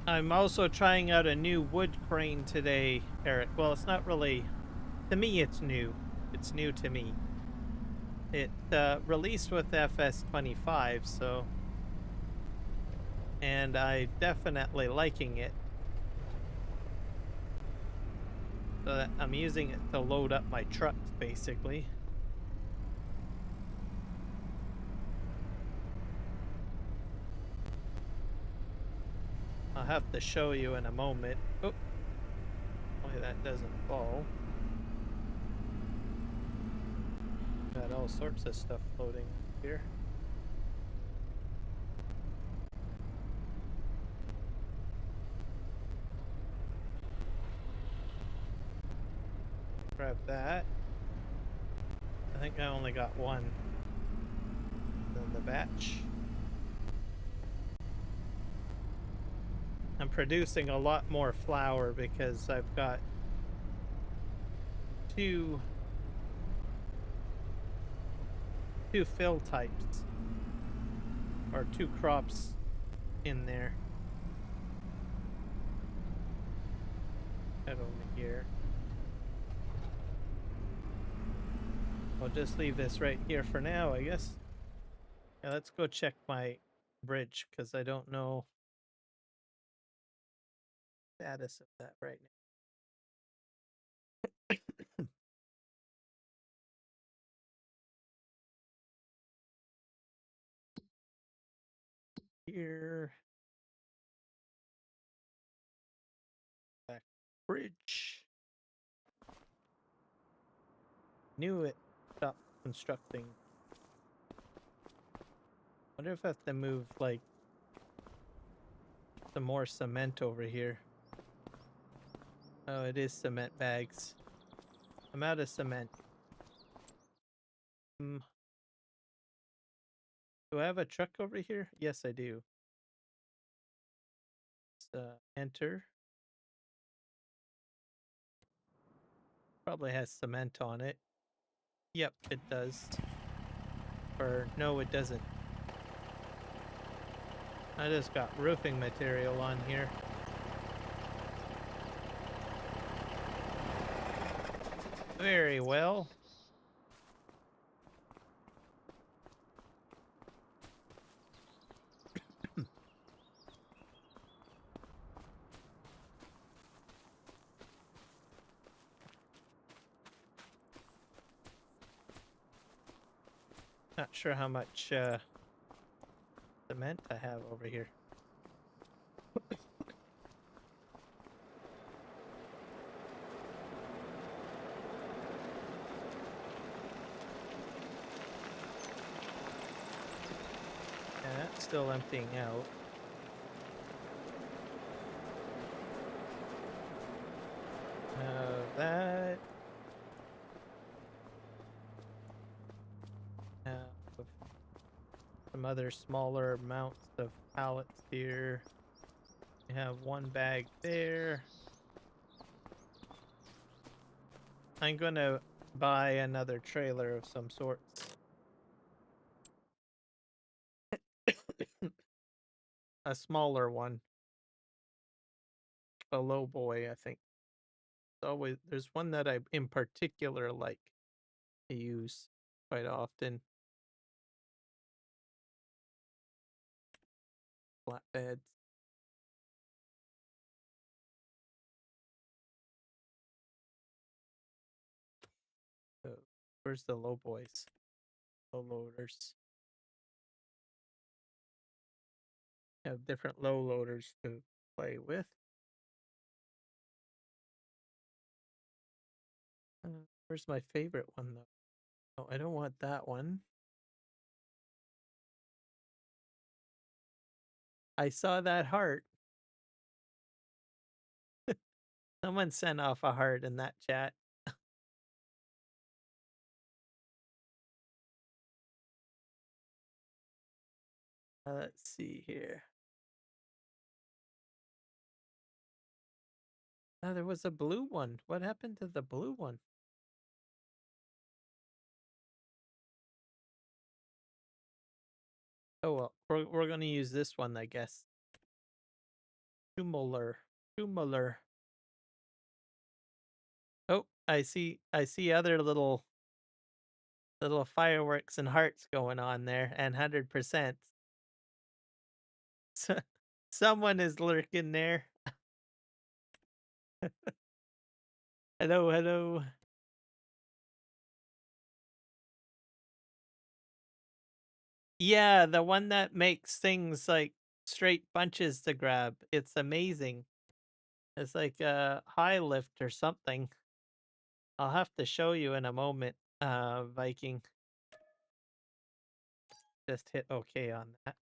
I'm also trying out a new wood crane today, Eric. Well, it's not really... To me, it's new. It's new to me. It released with FS25, so... And I'm definitely liking it. So that I'm using it to load up my trucks, basically. I'll have to show you in a moment. Oh, hopefully that doesn't fall. Got all sorts of stuff floating here. Grab that. I think I only got one. Then the batch. I'm producing a lot more flour because I've got two fill types or two crops in there. Head over here. I'll just leave this right here for now, I guess. Yeah, let's go check my bridge because I don't know the status of that right now. Here. Back bridge. Knew it. Stop constructing. Wonder if I have to move like some more cement over here. Oh, it is cement bags. I'm out of cement. Do I have a truck over here? Yes, I do. Let's enter. Probably has cement on it. Yep, it does. Or no, it doesn't. I just got roofing material on here. Very well. Not sure how much cement I have over here. Yeah, that's still emptying out. That. some other smaller amounts of pallets here. We have one bag there. I'm gonna buy another trailer of some sorts. A smaller one. A low boy, I think. There's one that I in particular like to use quite often. Flatbeds. So where's the low boys? Low loaders. Have different low loaders to play with. Where's my favorite one though? Oh, I don't want that one. I saw that heart. Someone sent off a heart in that chat. Let's see here. Oh, there was a blue one. What happened to the blue one? Oh well, we're gonna use this one, I guess. Tumular. Oh, I see other little fireworks and hearts going on there, and 100%. So, someone is lurking there. Hello, hello. Yeah, the one that makes things like straight bunches to grab. It's amazing. It's like a high lift or something. I'll have to show you in a moment, Viking. Just hit OK on that.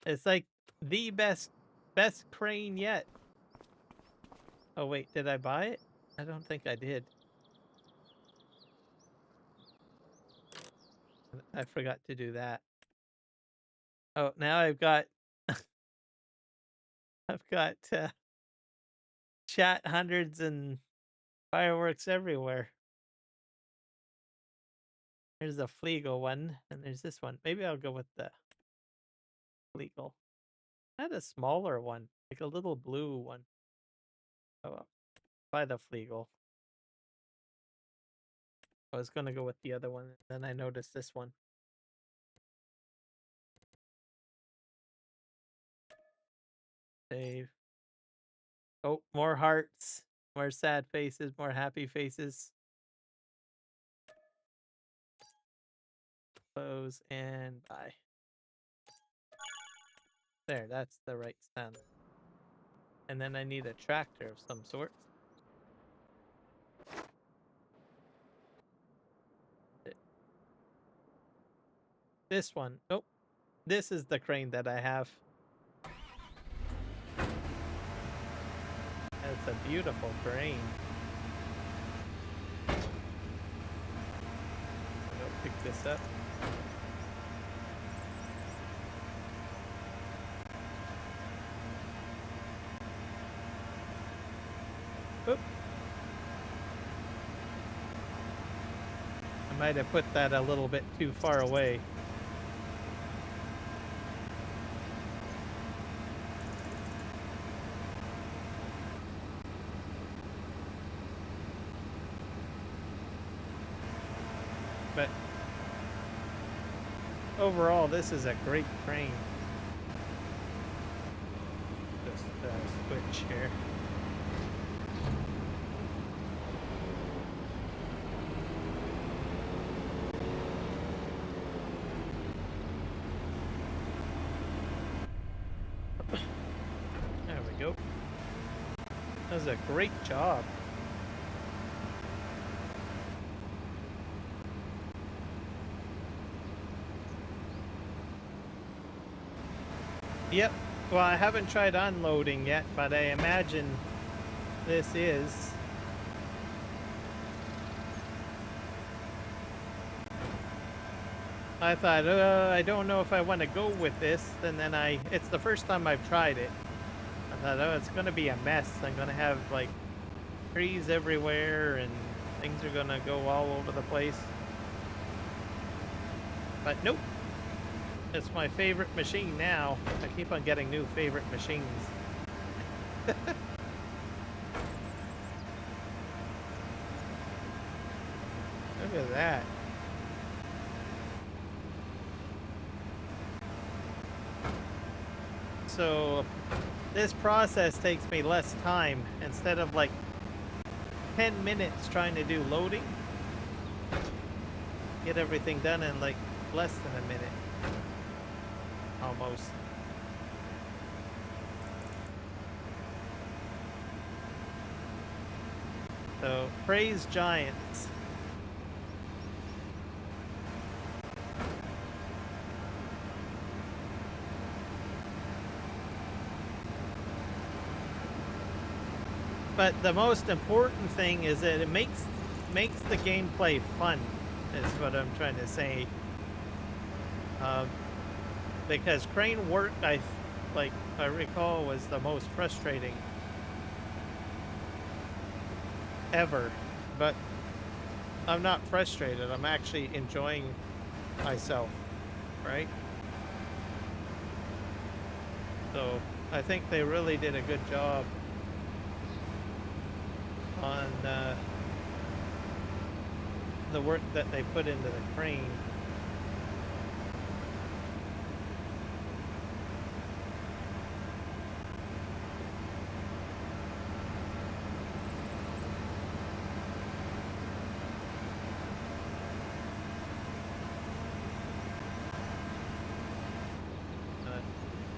It's like the best crane yet. Oh wait, did I buy it? I don't think I did. I forgot to do that. Oh, now I've got chat hundreds and fireworks everywhere. There's a Fleagle one, and there's this one. Maybe I'll go with the Fleagle. I had a smaller one, like a little blue one. Oh well, buy the Fleagle. I was gonna go with the other one, then I noticed this one. Save. Oh, more hearts, more sad faces, more happy faces. Close and buy. There, that's the right stand. And then I need a tractor of some sort. This one. Oh, this is the crane that I have. It's a beautiful crane. I'll pick this up. Oop. I might have put that a little bit too far away. But overall, this is a great crane. Just switch here. There we go. That was a great job. Yep. Well, I haven't tried unloading yet, but I imagine this is. I thought, I don't know if I want to go with this. And then it's the first time I've tried it. I thought, oh, it's going to be a mess. I'm going to have like trees everywhere and things are going to go all over the place. But nope. It's my favorite machine now. I keep on getting new favorite machines. Look at that. So this process takes me less time. Instead of like 10 minutes trying to do loading, get everything done in like less than a minute. Almost. So praise giants. But the most important thing is that it makes the gameplay fun, is what I'm trying to say. Because crane work, I recall, was the most frustrating ever. But I'm not frustrated. I'm actually enjoying myself, right? So I think they really did a good job on the work that they put into the crane.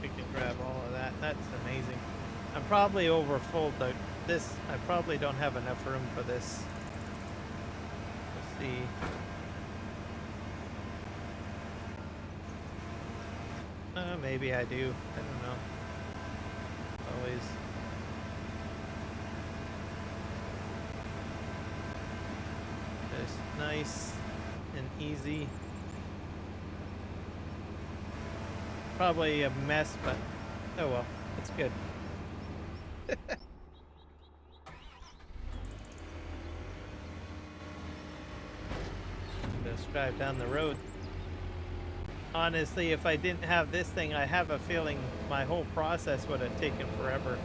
We can grab all of that. That's amazing. I'm probably over full though. This, I probably don't have enough room for this. Let's see. Maybe I do. I don't know. Always. Just nice and easy. Probably a mess, but oh well. It's good. Just drive down the road. Honestly, if I didn't have this thing, I have a feeling my whole process would have taken forever.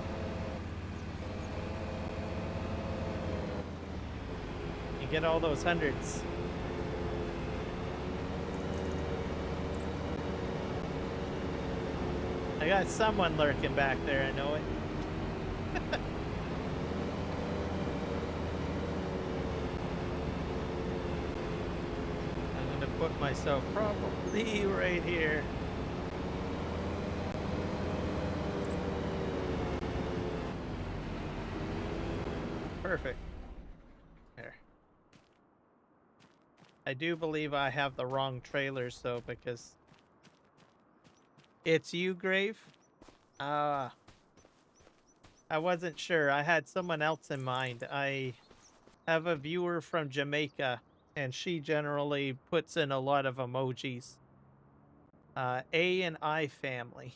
You get all those hundreds. I got someone lurking back there, I know it. Put myself probably right here. Perfect. There. I do believe I have the wrong trailers though, because it's you, Grave. I wasn't sure. I had someone else in mind. I have a viewer from Jamaica, and she generally puts in a lot of emojis. A and I family.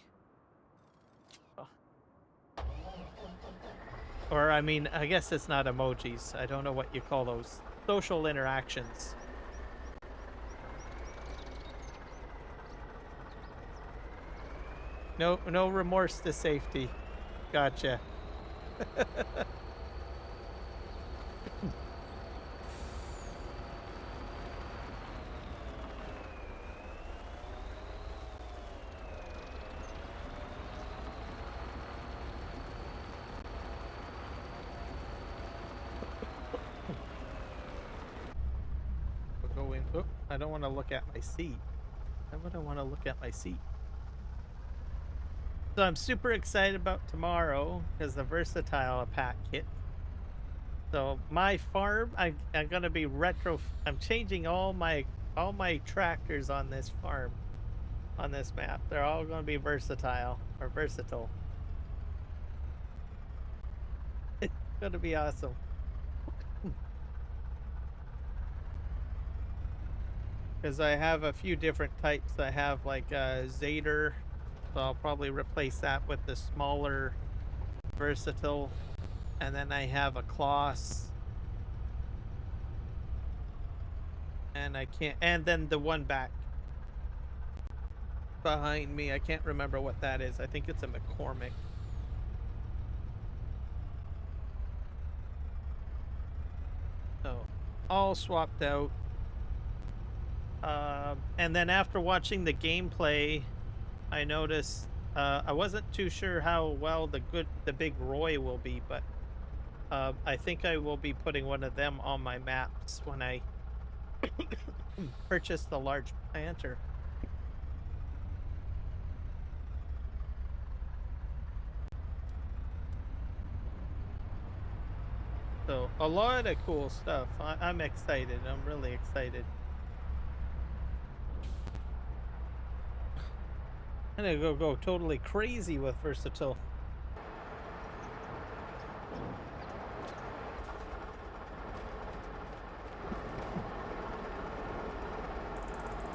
Or, I mean, I guess it's not emojis. I don't know what you call those. Social interactions. No remorse to safety. Gotcha. We'll go in. Oh, I don't want to look at my seat. Why would I want to look at my seat? So I'm super excited about tomorrow because the versatile pack kit. So my farm, I'm gonna be I'm changing all my tractors on this farm, on this map. They're all gonna be versatile or versatile. It's gonna be awesome. because I have a few different types. I have like a Zader, so I'll probably replace that with the smaller versatile, and then I have a Kloss, and I can't, and then the one back behind me, I can't remember what that is. I think it's a McCormick. So all swapped out. And then after watching the gameplay, I noticed I wasn't too sure how well the big Roy will be, but I think I will be putting one of them on my maps when I purchase the large planter. So a lot of cool stuff. I'm excited. I'm really excited. I'm gonna go totally crazy with versatile.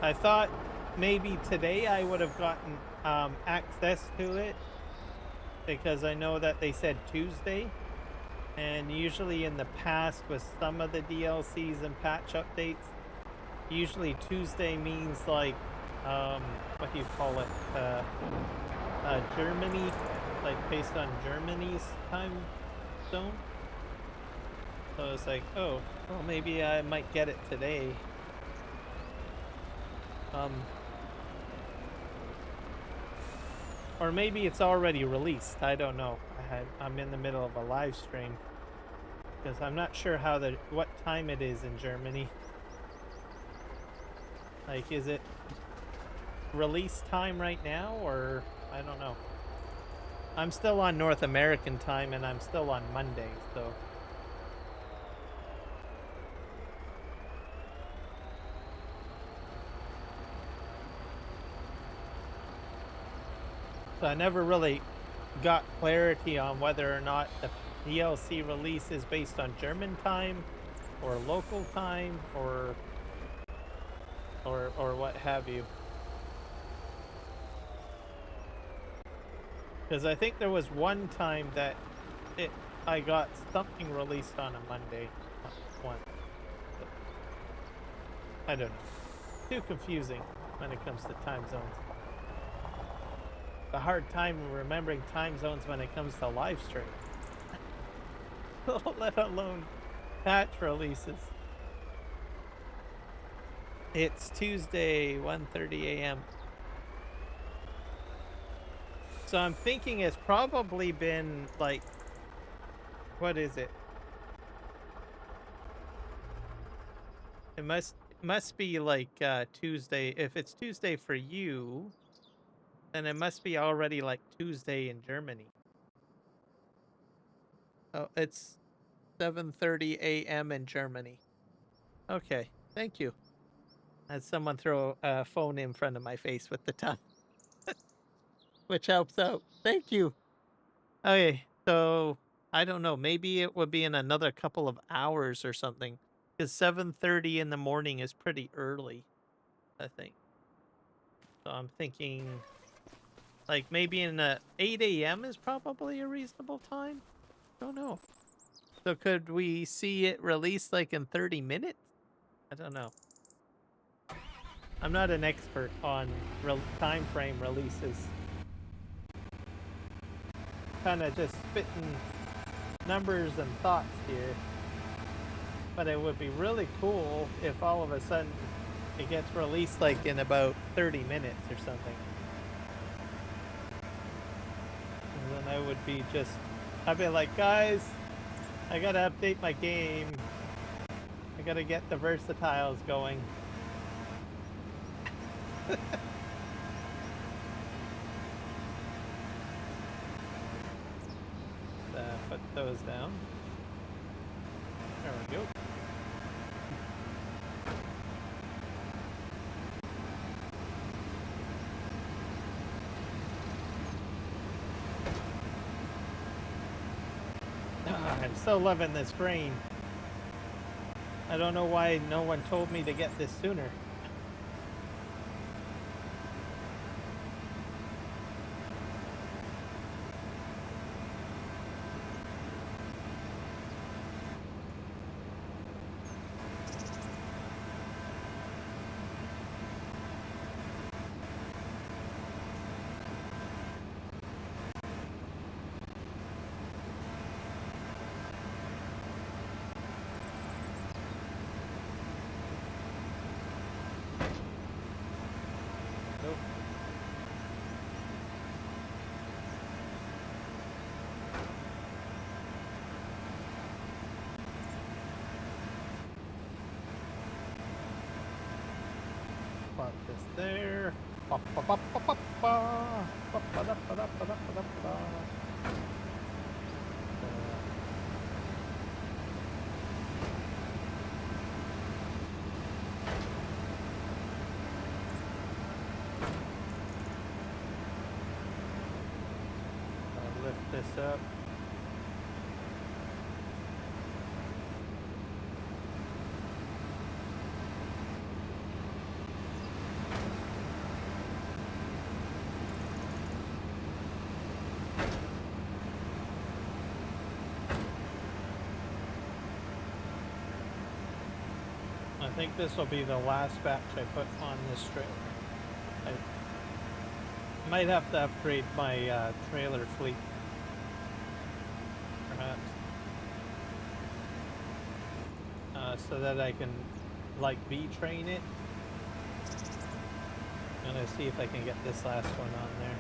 I thought maybe today I would have gotten access to it, because I know that they said Tuesday, and usually in the past with some of the DLCs and patch updates, usually Tuesday means like what do you call it, Germany, like based on Germany's time zone. So I was like, oh well, maybe I might get it today. Or maybe it's already released. I don't know. I'm in the middle of a live stream, because I'm not sure what time it is in Germany. Like, is it release time right now, or I don't know. I'm still on North American time, and I'm still on Monday, so. So I never really got clarity on whether or not the DLC release is based on German time or local time or what have you. Because I think there was one time that I got something released on a Monday once. I don't know. Too confusing when it comes to time zones. A hard time remembering time zones when it comes to live stream. Let alone patch releases. It's Tuesday, 1:30 a.m. So I'm thinking it's probably been like, what is it? It must be like Tuesday. If it's Tuesday for you, then it must be already like Tuesday in Germany. Oh, it's 7:30 a.m. in Germany. Okay, thank you. Had someone throw a phone in front of my face with the time, which helps out. Thank you. Okay, so I don't know. Maybe it would be in another couple of hours or something, because 7:30 in the morning is pretty early, I think. So I'm thinking like maybe in 8 a.m. is probably a reasonable time. Don't know. So could we see it released like in 30 minutes? I don't know. I'm not an expert on time frame releases. Kind of just spitting numbers and thoughts here. But it would be really cool if all of a sudden it gets released like in about 30 minutes or something. And then I would be I'd be like, guys, I gotta update my game. I gotta get the versatiles going. Put those down. There we go. I'm so loving this grain. I don't know why no one told me to get this sooner. Plot this there. Ba, ba, ba, ba, ba, ba. Ba, ba, da, ba, da, ba, da, ba, da, ba. I'll lift this up. I think this will be the last batch I put on this trailer. I might have to upgrade my trailer fleet, perhaps, so that I can, like, V-train it. I'm gonna see if I can get this last one on there,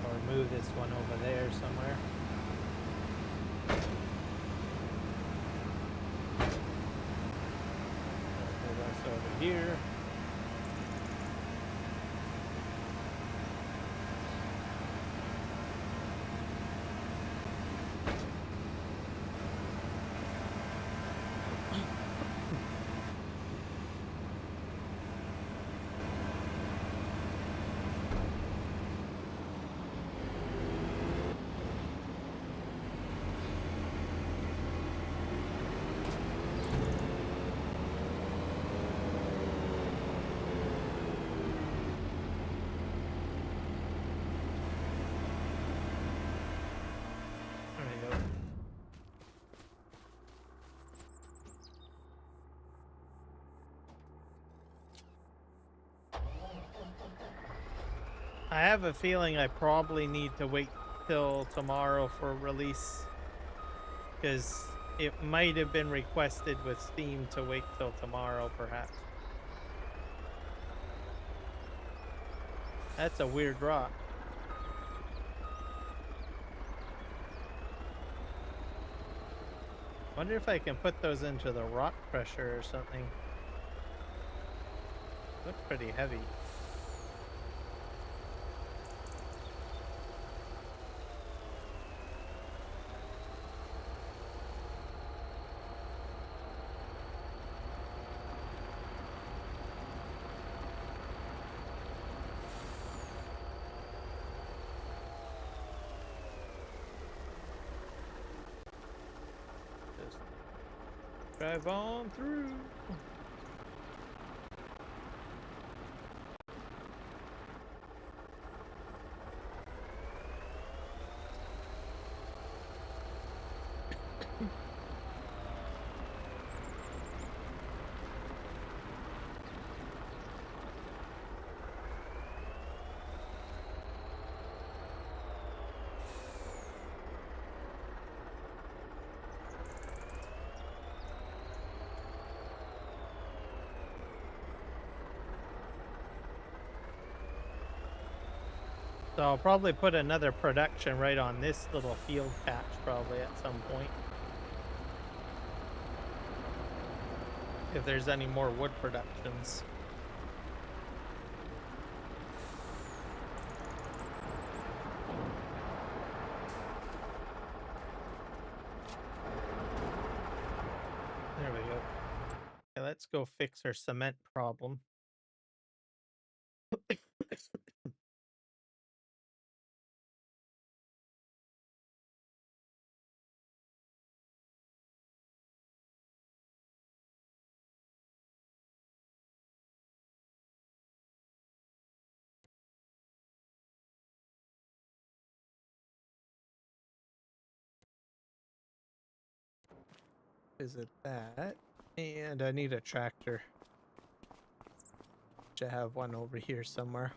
or move this one over there somewhere. Over here. I have a feeling I probably need to wait till tomorrow for release, because it might have been requested with Steam to wait till tomorrow, perhaps. That's a weird rock. Wonder if I can put those into the rock crusher or something. Look pretty heavy. Drive on through. So I'll probably put another production right on this little field patch probably at some point. If there's any more wood productions. There we go. Okay, let's go fix our cement problem. Visit that. And I need a tractor. Should have one over here somewhere.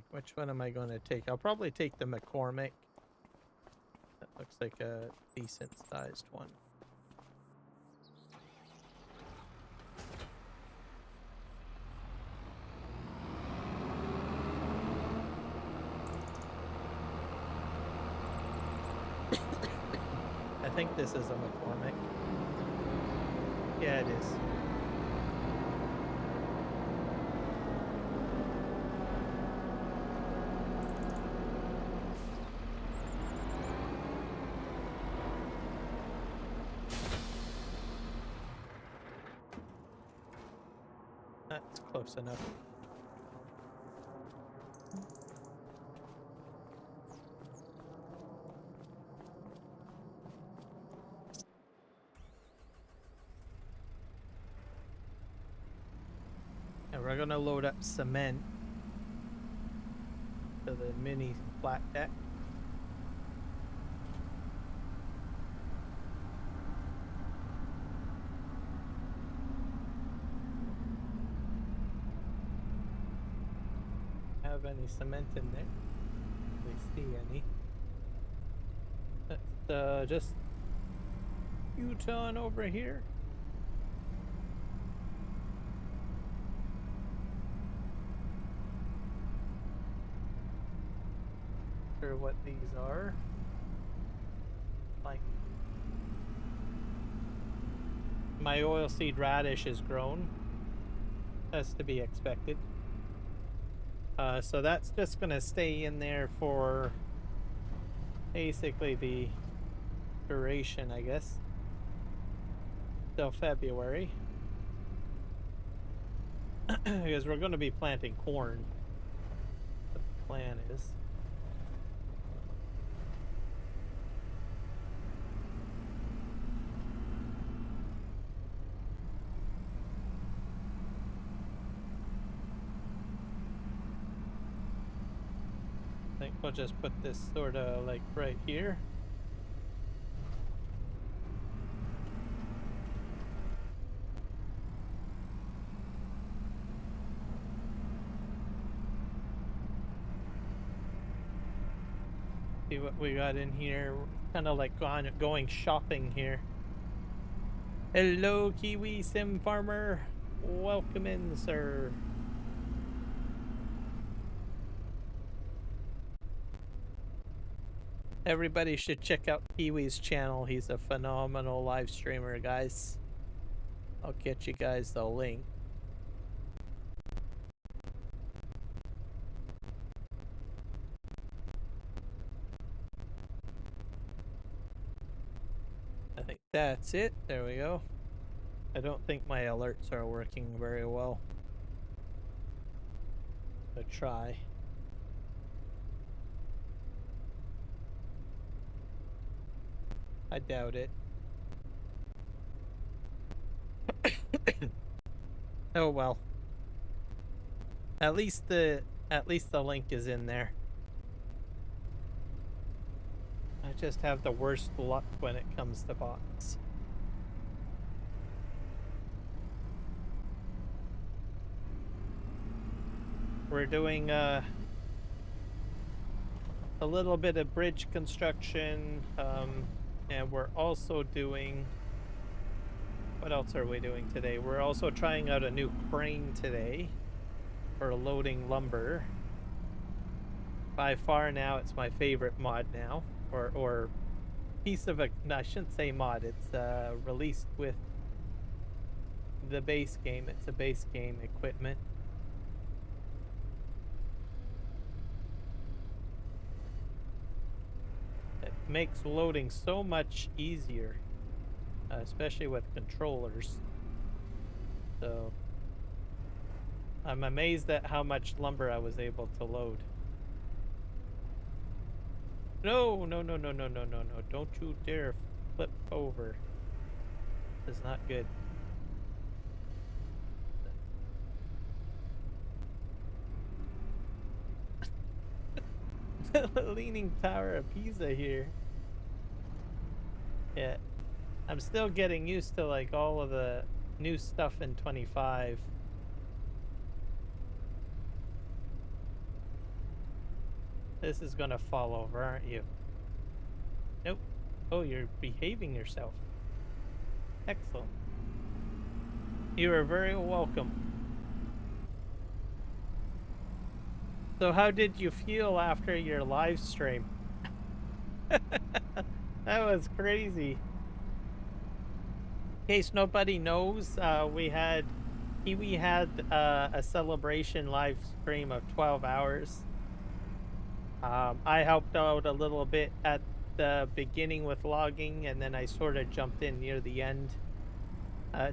Which one am I going to take? I'll probably take the McCormick. That looks like a decent sized one. I think this is a McCormick. Yeah, it is. That's close enough. And we're gonna load up cement to the mini flat deck. Have any cement in there? We see any? Let's just U-turn over here. Sure what these are. Like my oilseed radish is grown. That's to be expected. So that's just gonna stay in there for basically the duration, I guess, till February. Because we're gonna be planting corn. The plan is. I think we'll just put this sort of like right here. See what we got in here. Kind of like going shopping here. Hello, Kiwi Sim Farmer. Welcome in, sir. Everybody should check out Kiwi's channel. He's a phenomenal live streamer, guys. I'll get you guys the link. I think that's it. There we go. I don't think my alerts are working very well. So try. I doubt it. Oh well. At least the link is in there. I just have the worst luck when it comes to bots. We're doing a little bit of bridge construction, and we're also doing, what else are we doing today? We're also trying out a new crane today for loading lumber. By far now, it's my favorite mod now, or piece of no, I shouldn't say mod. It's released with the base game. It's a base game equipment. It makes loading so much easier, especially with controllers. So I'm amazed at how much lumber I was able to load. No, no, no, no, no, no, no, no. Don't you dare flip over. It's not good. The Leaning Tower of Pisa here. Yeah. I'm still getting used to like all of the new stuff in 25. This is gonna fall over, aren't you? Nope. Oh, you're behaving yourself. Excellent. You are very welcome. So how did you feel after your live stream? That was crazy. In case nobody knows, we had a celebration live stream of 12 hours. I helped out a little bit at the beginning with logging, and then I sort of jumped in near the end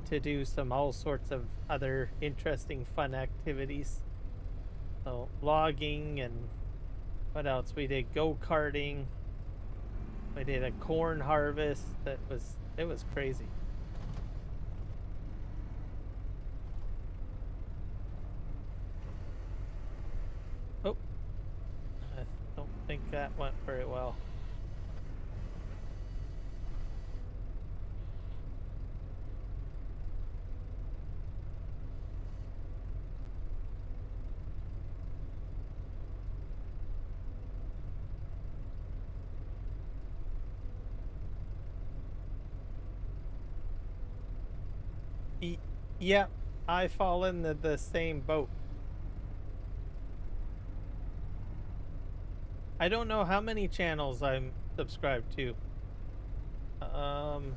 to do some all sorts of other interesting, fun activities. So logging and what else? We did go-karting. We did a corn harvest. It was crazy. Oh, I don't think that went very well. Yep, I fall in the same boat. I don't know how many channels I'm subscribed to. I'm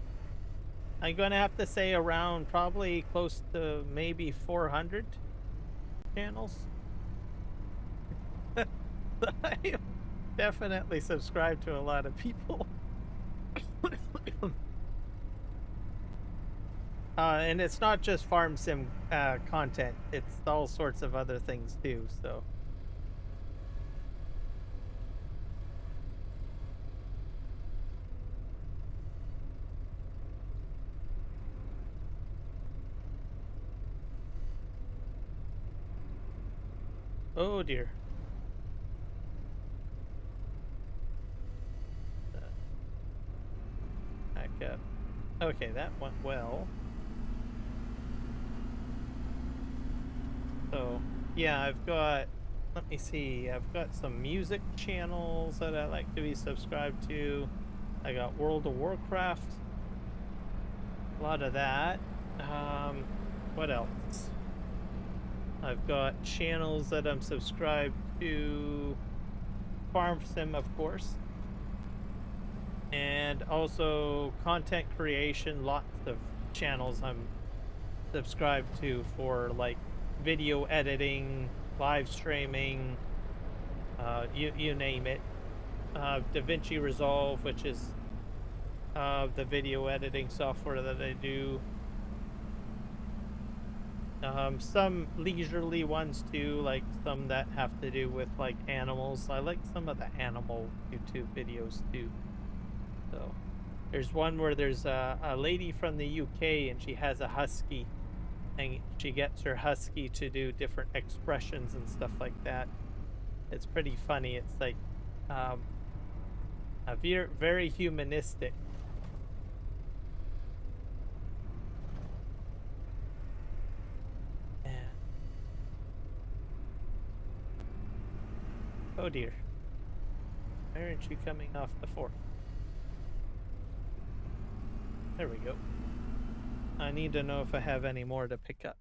gonna have to say around probably close to maybe 400 channels. I am definitely subscribed to a lot of people. And it's not just farm sim content, it's all sorts of other things too, so. Oh dear. Back up. Okay, that went well. So, yeah, let me see, I've got some music channels that I like to be subscribed to. I got World of Warcraft, a lot of that. What else? I've got channels that I'm subscribed to. Farm Sim, of course. And also content creation, lots of channels I'm subscribed to for like video editing, live streaming, you name it. DaVinci Resolve, which is the video editing software that I do. Some leisurely ones too, like some that have to do with like animals. I like some of the animal YouTube videos too. So there's one where there's a lady from the UK and she has a husky, and she gets her husky to do different expressions and stuff like that. It's pretty funny. It's like a very humanistic. And oh dear, why aren't you coming off the fork? There we go. I need to know if I have any more to pick up.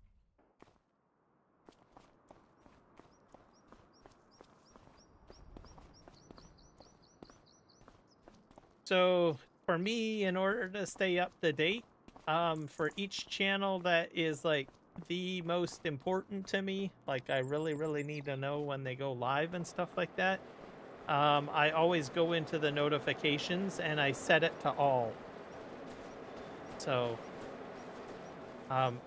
So for me, in order to stay up to date, for each channel that is like the most important to me, like I really need to know when they go live and stuff like that, I always go into the notifications and I set it to all. So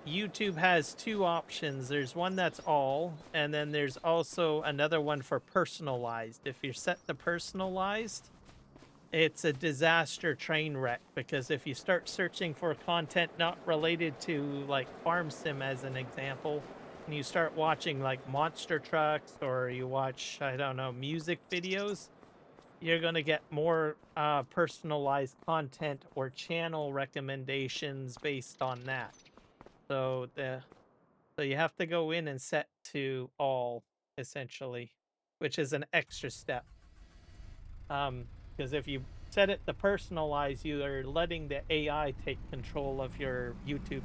YouTube has two options. There's one that's all, and then there's also another one for personalized. If you're set to personalized, it's a disaster train wreck, because if you start searching for content not related to like farm sim as an example, and you start watching like monster trucks, or you watch, I don't know, music videos, you're going to get more personalized content or channel recommendations based on that. So you have to go in and set to all, essentially, which is an extra step. Because if you set it to personalize, you are letting the AI take control of your YouTube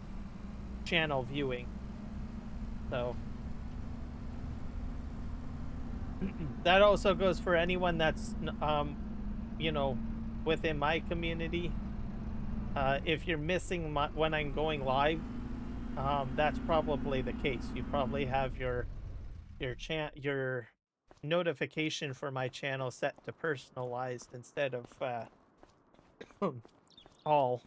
channel viewing. So that also goes for anyone that's, you know, within my community, if you're missing when I'm going live, that's probably the case. You probably have your notification for my channel set to personalized instead of all.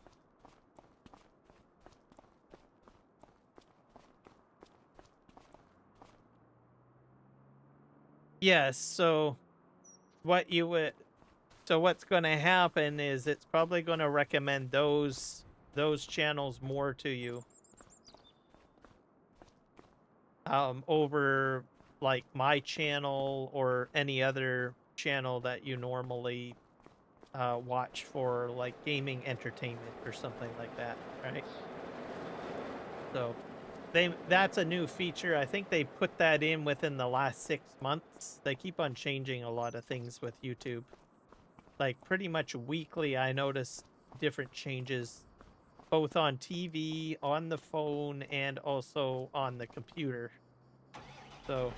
Yes, so what you would so what's going to happen is it's probably going to recommend those channels more to you over like my channel or any other channel that you normally watch for like gaming entertainment or something like that, right? So that's a new feature. I think they put that in within the last 6 months. They keep on changing a lot of things with YouTube. Like pretty much weekly I notice different changes both on TV, on the phone, and also on the computer. So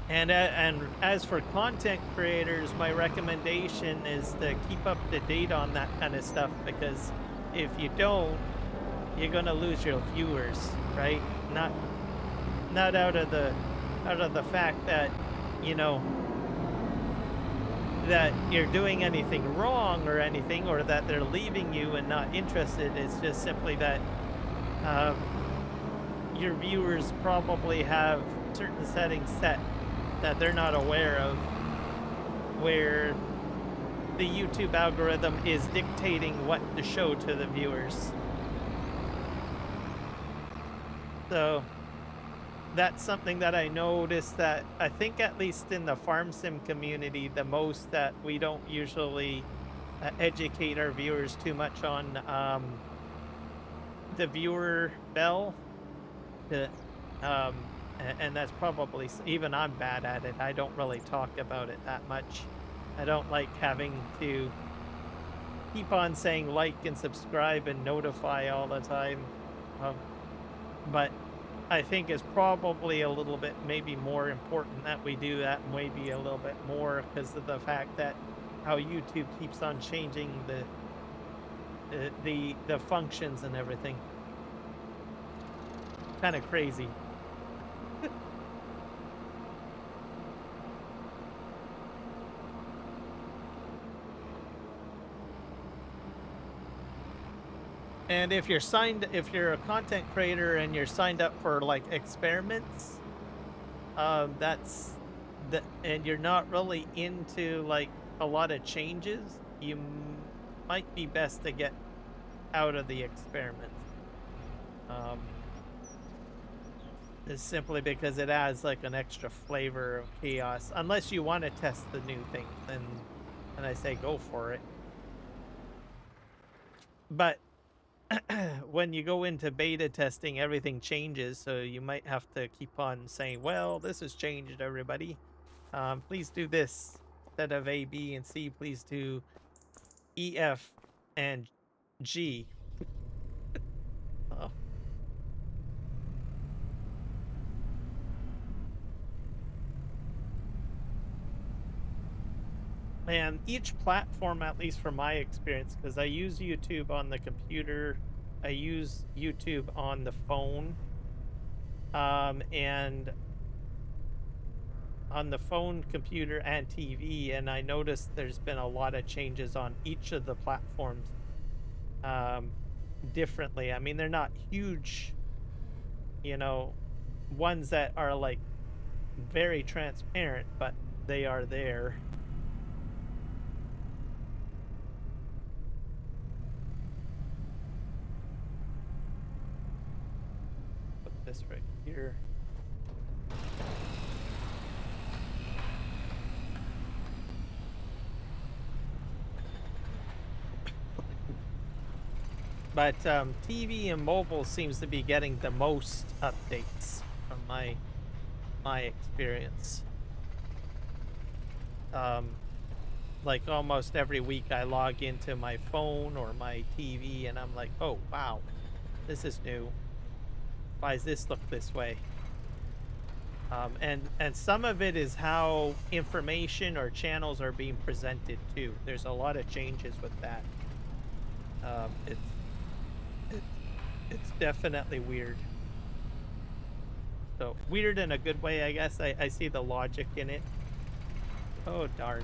and as for content creators, my recommendation is to keep up to date on that kind of stuff, because if you don't, you're gonna lose your viewers, right? Not out of the fact that, you know, that you're doing anything wrong or anything, or that they're leaving you and not interested. It's just simply that your viewers probably have certain settings set that they're not aware of, where the YouTube algorithm is dictating what to show to the viewers. So that's something that I noticed, that I think at least in the farm sim community, the most that we don't usually educate our viewers too much on the viewer bell. And that's probably, even I'm bad at it. I don't really talk about it that much. I don't like having to keep on saying like and subscribe and notify all the time. But I think it's probably a little bit maybe more important that we do that, maybe a little bit more, because of the fact that how YouTube keeps on changing the functions and everything. Kind of crazy. And if you're a content creator and you're signed up for like experiments, and you're not really into like a lot of changes, you might be best to get out of the experiments. Is simply because it adds like an extra flavor of chaos. Unless you want to test the new thing, then I say go for it. But when you go into beta testing, everything changes, so you might have to keep on saying, well, this has changed, everybody. Please do this instead of A, B, and C. Please do E, F, and G. Oh. And each platform, at least from my experience, because I use YouTube on the computer, I use YouTube on the phone, and on the phone, computer, and TV, and I noticed there's been a lot of changes on each of the platforms differently. I mean, they're not huge, you know, ones that are like very transparent, but they are there. Put this right here. But TV and mobile seems to be getting the most updates from my experience. Like almost every week I log into my phone or my TV and I'm like, oh wow, this is new. Why does this look this way? And some of it is how information or channels are being presented too. There's a lot of changes with that. It's it's it's definitely weird. So weird in a good way, I guess. I see the logic in it. Oh darn.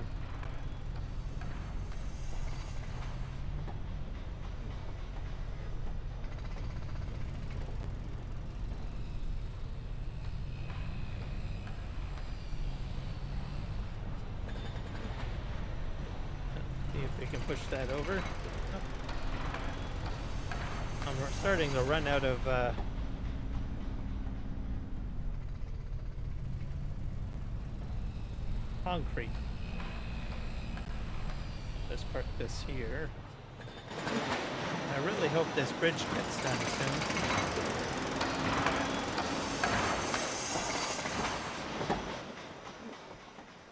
See if we can push that over. Oh, I'm starting to run out of concrete. Let's park this here. I really hope this bridge gets done soon.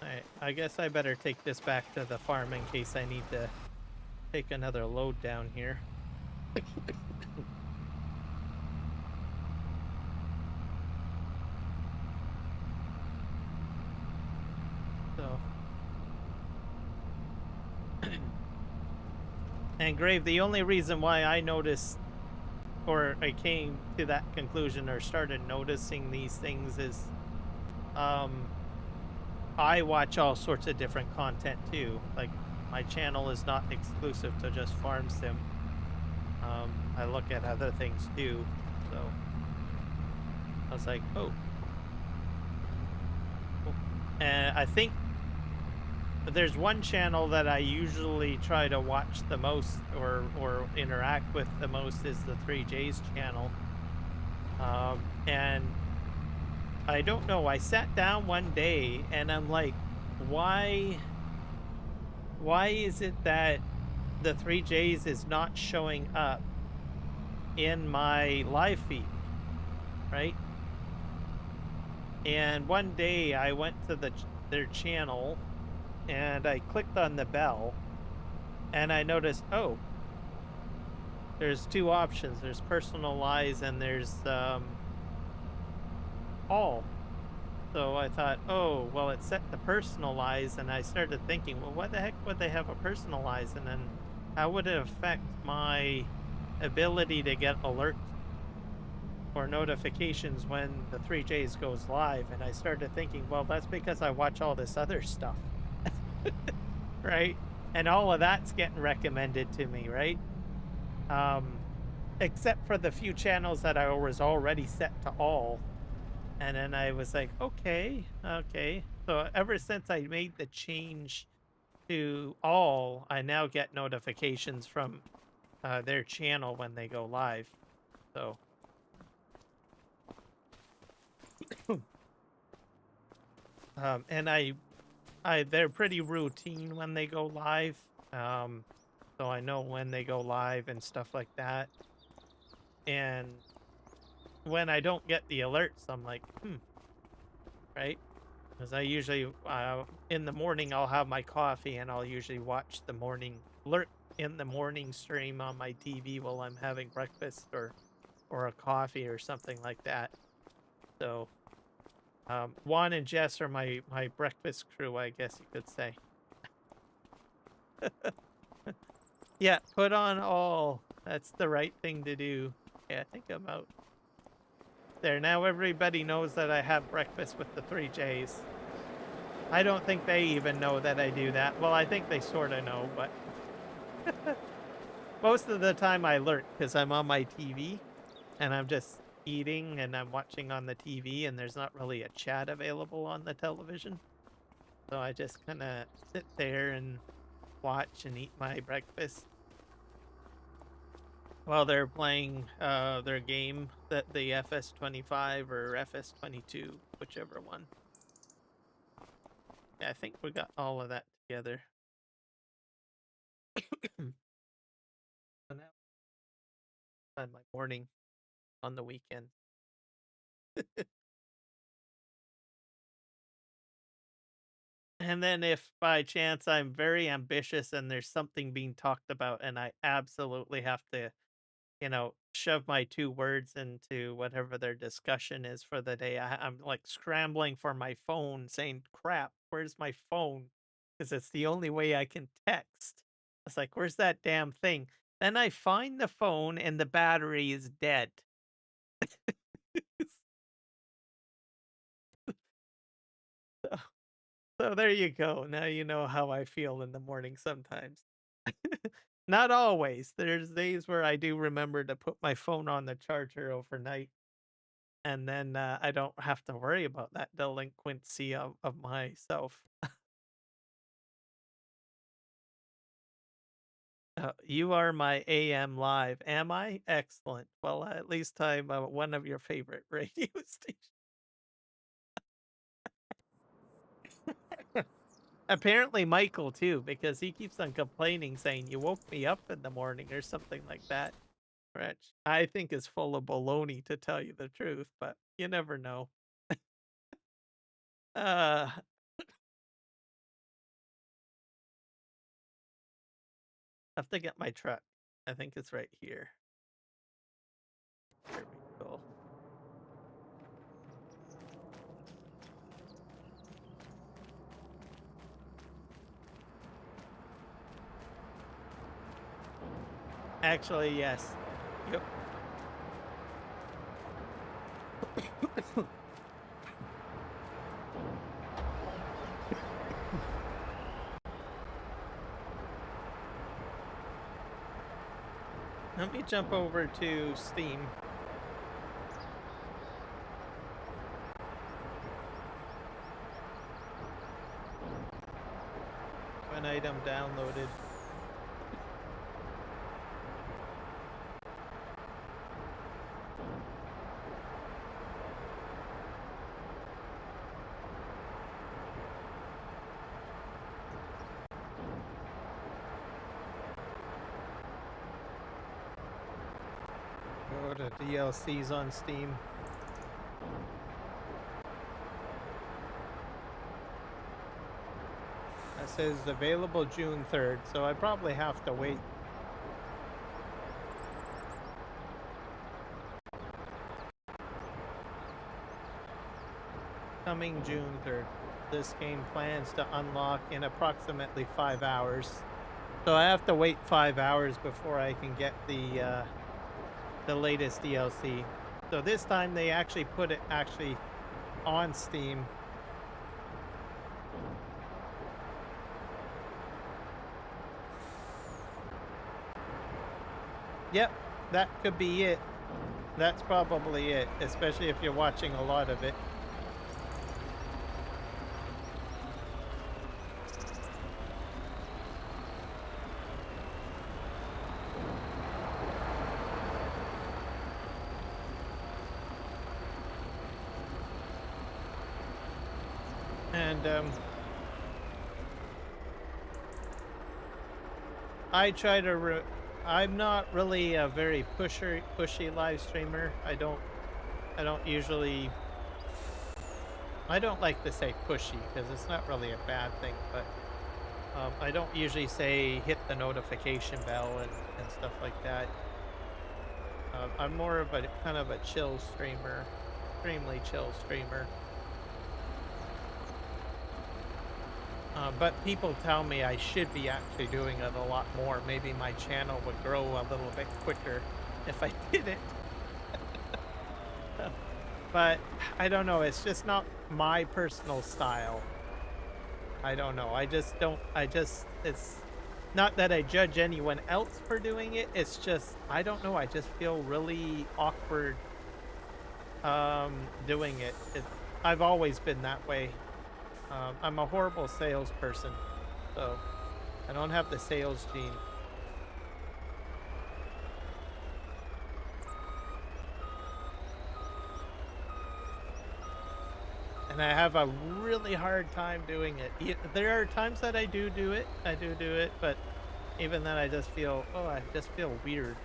Alright, I guess I better take this back to the farm in case I need to take another load down here. So, and Grave, the only reason why I noticed or I came to that conclusion or started noticing these things is um I watch all sorts of different content too. Like my channel is not exclusive to just farm sim. I look at other things too. So I was like, oh. And I think there's one channel that I usually try to watch the most or interact with the most is the 3J's channel. And I don't know, I sat down one day and I'm like, why is it that the 3J's is not showing up in my live feed, right? And one day I went to their channel and I clicked on the bell and I noticed, oh, there's two options. There's personalize and there's all. So I thought, oh, well, it's set to personalize, and I started thinking, well, what the heck would they have a personalize, and then how would it affect my ability to get alerts or notifications when the 3Js goes live? And I started thinking, well, that's because I watch all this other stuff, right? And all of that's getting recommended to me, right? Um, except for the few channels that I was already set to all. And then I was like, okay, okay. So ever since I made the change to all, I now get notifications from their channel when they go live. So, and they're pretty routine when they go live. Um, so I know when they go live and stuff like that. And when I don't get the alerts, I'm like, right? Because I usually, in the morning, I'll have my coffee and I'll usually watch the morning lurk in the morning stream on my TV while I'm having breakfast or a coffee or something like that. So, Juan and Jess are my breakfast crew, I guess you could say. Yeah, put on all. That's the right thing to do. Yeah, I think I'm out. There, now everybody knows that I have breakfast with the 3Js. I don't think they even know that I do that. Well, I think they sort of know, but most of the time I lurk because I'm on my TV and I'm just eating and I'm watching on the TV and there's not really a chat available on the television. So I just kind of sit there and watch and eat my breakfast while they're playing their game, that the FS25 or FS22, whichever one. Yeah, I think we got all of that together. So now on my morning on the weekend. And then if by chance I'm very ambitious and there's something being talked about and I absolutely have to you know, shove my 2 words into whatever their discussion is for the day. I'm like scrambling for my phone saying, "Crap, where's my phone?" Because it's the only way I can text. It's like, "Where's that damn thing?" Then I find the phone and the battery is dead. So so there you go. Now you know how I feel in the morning sometimes. Not always. There's days where I do remember to put my phone on the charger overnight, and then, I don't have to worry about that delinquency of myself. You are my AM live. Am I? Excellent. Well, at least I'm, one of your favorite radio stations. Apparently Michael too, because he keeps on complaining saying, "You woke me up in the morning," or something like that, which I think is full of baloney to tell you the truth, but you never know. Uh, I have to get my truck. I think it's right here. There we go. Actually, yes. Yep. Let me jump over to Steam. An item downloaded. Go to DLCs on Steam. That says available June 3rd, so I probably have to wait. Coming June 3rd. This game plans to unlock in approximately 5 hours. So I have to wait 5 hours before I can get the latest DLC. So this time they actually put it on Steam. Yep, that could be it. That's probably it, especially if you're watching a lot of it. And I try to I'm not really a very pushy live streamer. I don't usually, I don't like to say pushy because it's not really a bad thing, but I don't usually say hit the notification bell and stuff like that. I'm more of a kind of a chill streamer, extremely chill streamer. But people tell me I should be actually doing it a lot more. Maybe my channel would grow a little bit quicker if I did it. But I don't know. It's just not my personal style. I don't know. I just don't. It's not that I judge anyone else for doing it. It's just, I don't know. I just feel really awkward doing it. I've always been that way. I'm a horrible salesperson, so I don't have the sales gene. And I have a really hard time doing it. There are times that I do it. I do it, but even then I just feel, oh, I just feel weird.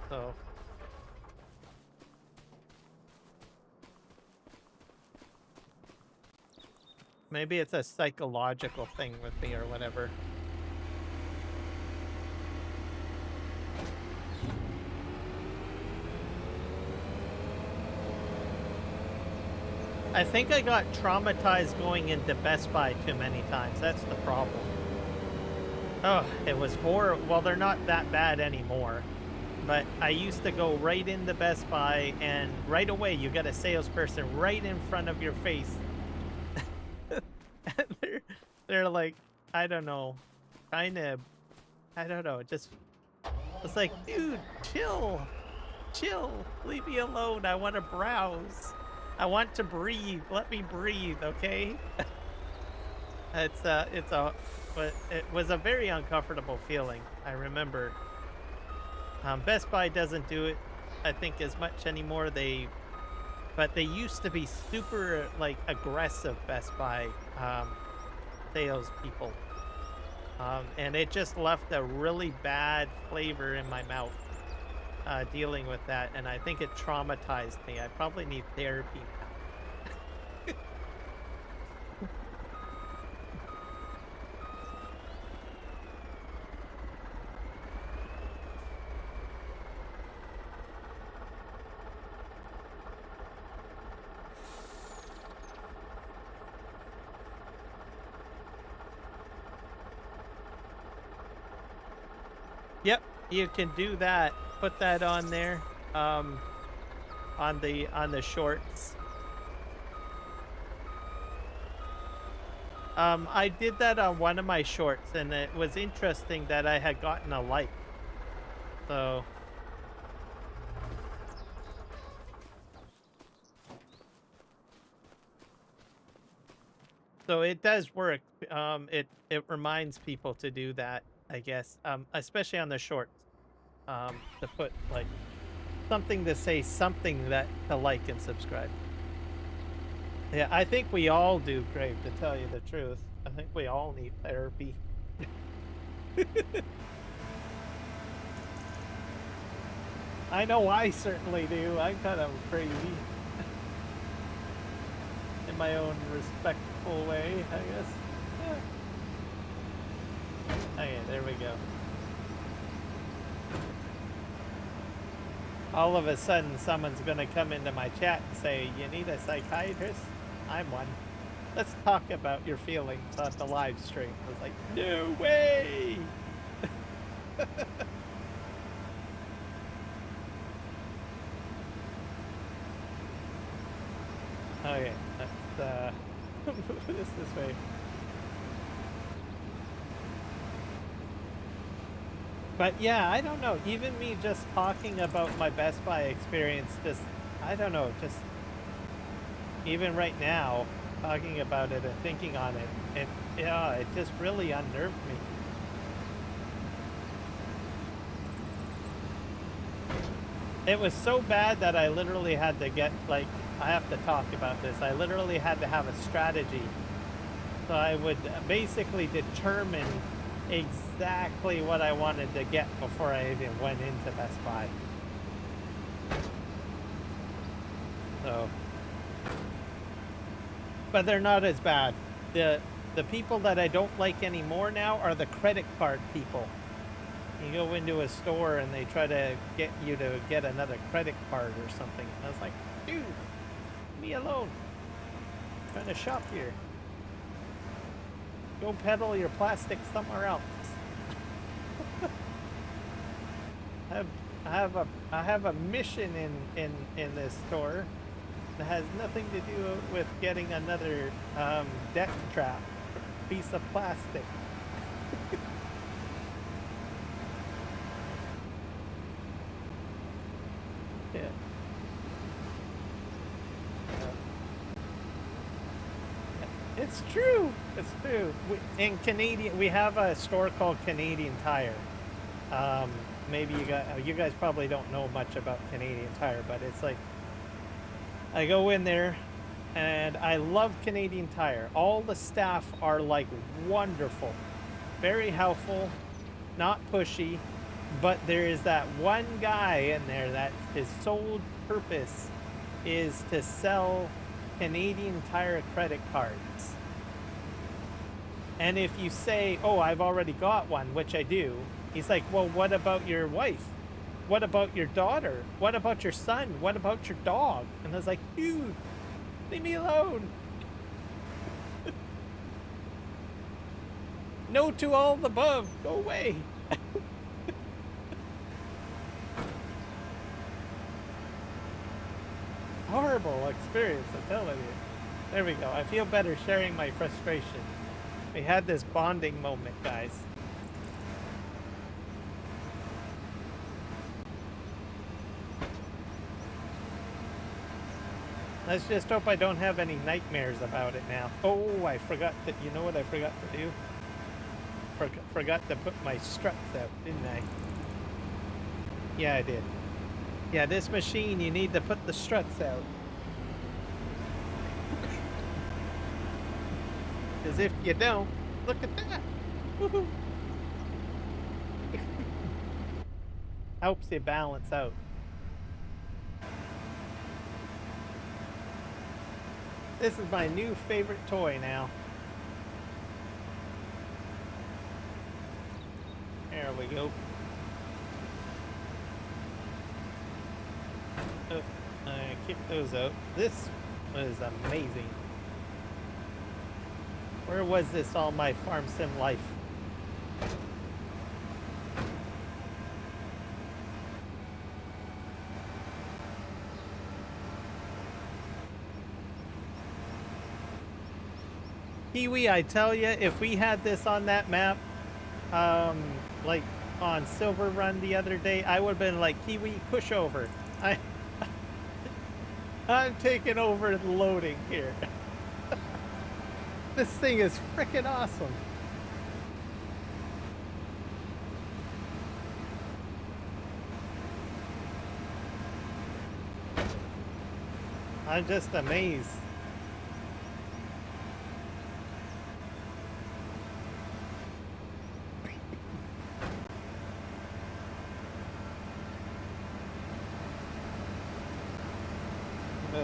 So maybe it's a psychological thing with me or whatever. I think I got traumatized going into Best Buy too many times. That's the problem. Oh, it was horrible. Well, they're not that bad anymore. But I used to go right into Best Buy, and right away you got a salesperson right in front of your face. And they're like, I don't know, kind of, I don't know, just it's like, dude, chill, chill, leave me alone. I want to browse. I want to breathe. Let me breathe, okay? But it was a very uncomfortable feeling. I remember. Best Buy doesn't do it, I think, as much anymore. But they used to be super like aggressive Best Buy salespeople, and it just left a really bad flavor in my mouth dealing with that, and I think it traumatized me. I probably need therapy now. Yep, you can do that. Put that on there. On the shorts. I did that on one of my shorts, and it was interesting that I had gotten a like. So it does work. It reminds people to do that, I guess. Especially on the shorts. To put like something to say something that to like and subscribe. Yeah, I think we all do, Grave, to tell you the truth. I think we all need therapy. I know I certainly do. I'm kind of crazy. In my own respectful way, I guess. Yeah. Okay, there we go. All of a sudden, someone's gonna come into my chat and say, "You need a psychiatrist?" I'm one. Let's talk about your feelings on the live stream. I was like, no way! Okay, let's move this way. But yeah, I don't know. Even me just talking about my Best Buy experience, just, I don't know, just even right now, talking about it and thinking on it, yeah, it just really unnerved me. It was so bad that I literally had to get, like, I have to talk about this. I literally had to have a strategy. So I would basically determine exactly what I wanted to get before I even went into Best Buy. So, but they're not as bad. The people that I don't like anymore now are the credit card people. You go into a store and they try to get you to get another credit card or something. I was like, dude, leave me alone. I'm trying to shop here. Go peddle your plastic somewhere else. I have a mission in this store that has nothing to do with getting another deck trap piece of plastic. Yeah. It's true. It's true. In Canadian, we have a store called Canadian Tire. Maybe you guys probably don't know much about Canadian Tire, but it's like I go in there, and I love Canadian Tire. All the staff are like wonderful, very helpful, not pushy, but there is that one guy in there that his sole purpose is to sell Canadian Tire credit cards. And if you say, oh, I've already got one, which I do, he's like, well, what about your wife? What about your daughter? What about your son? What about your dog? And I was like, dude, Leave me alone. No to all the above. Go away. Horrible experience, I'm telling you. There we go. I feel better sharing my frustration. We had this bonding moment, guys. Let's just hope I don't have any nightmares about it now. Oh, I forgot that. You know what I forgot to do? Forgot to put my struts out, didn't I? Yeah, I did. Yeah, this machine, you need to put the struts out. Because if you don't, look at that. Woohoo. Helps you balance out. This is my new favorite toy now. There we go. Oh, I kicked those out. This was amazing. Where was this all my farm sim life? Kiwi, I tell you, if we had this on that map, like on Silver Run the other day, I would have been like, Kiwi, push over. I'm taking over the loading here. This thing is freaking awesome. I'm just amazed.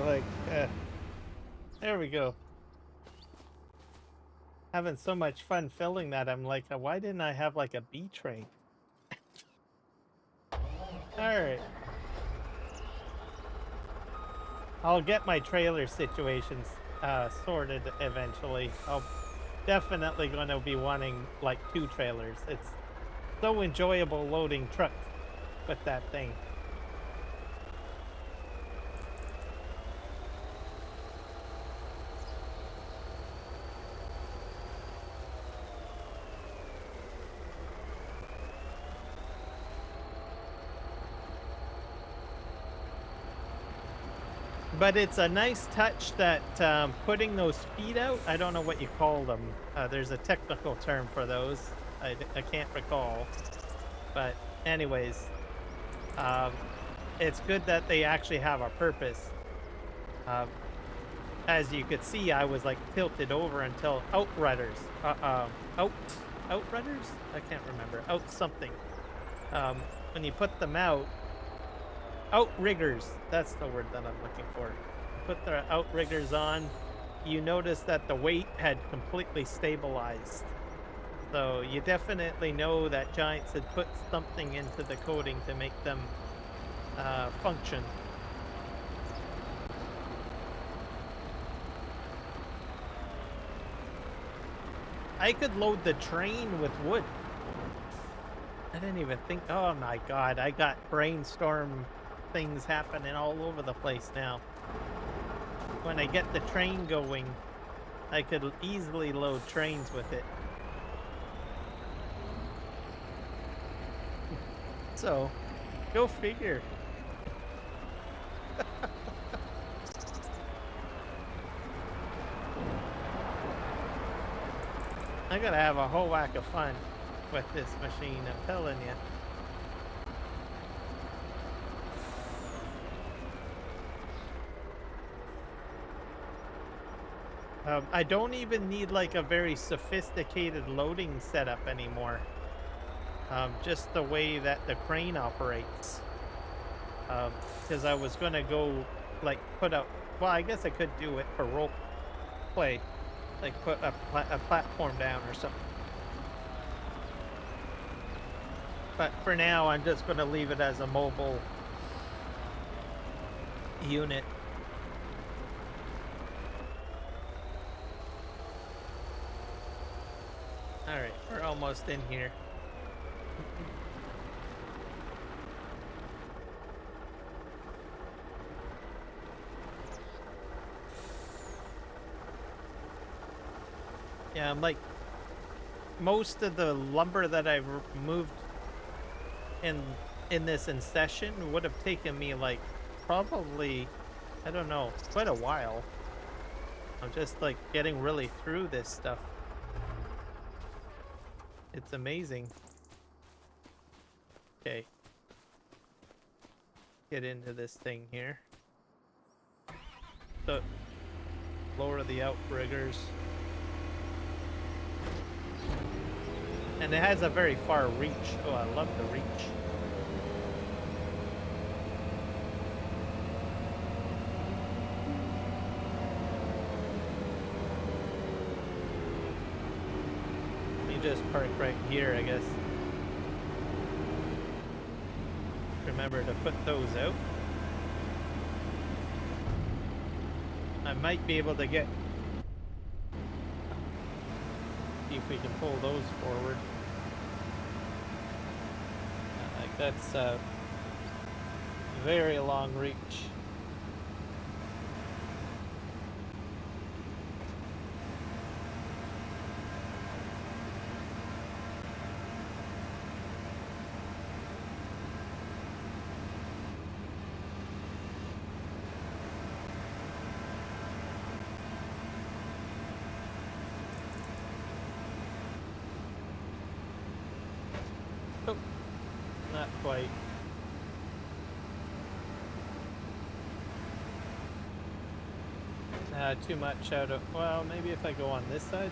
Like, there we go. Having so much fun filling that, I'm like, why didn't I have like a B train? Alright. I'll get my trailer situations sorted eventually. I'll definitely going to be wanting like 2 trailers. It's so enjoyable loading trucks with that thing. But it's a nice touch that putting those feet out, I don't know what you call them. There's a technical term for those. I can't recall. But anyways, it's good that they actually have a purpose. As you could see, I was like tilted over until outrunners. Outrunners? I can't remember. Out something. When you put them out, outriggers, that's the word that I'm looking for. Put the outriggers on, you notice that the weight had completely stabilized. So you definitely know that Giants had put something into the coating to make them function. I could load the train with wood. I didn't even think, oh my god, I got brainstorm things happening all over the place now. When I get the train going, I could easily load trains with it. So, go figure. I'm gonna have a whole whack of fun with this machine, I'm telling you. I don't even need like a very sophisticated loading setup anymore. Just the way that the crane operates. Because I was gonna go like put up, well, I guess I could do it for role play, like put a platform down or something. But for now, I'm just gonna leave it as a mobile unit. Alright, we're almost in here. Yeah, I'm like, most of the lumber that I've moved in this in session would have taken me like probably, I don't know, quite a while. I'm just like getting really through this stuff. It's amazing. Okay. Get into this thing here. So lower the outriggers. And it has a very far reach. Oh, I love the reach. Let me just park right here, I guess. Remember to put those out. I might be able to get... See if we can pull those forward. Like that's a very long reach. Oh, not quite. Too much out of... Well, maybe if I go on this side?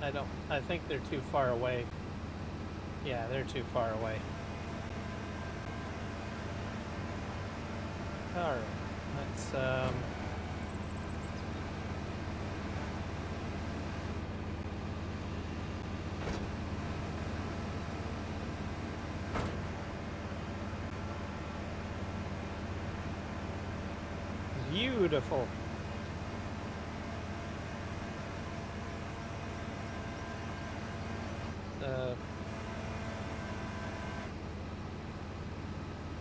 I think they're too far away. Yeah, they're too far away. Alright, let's, beautiful.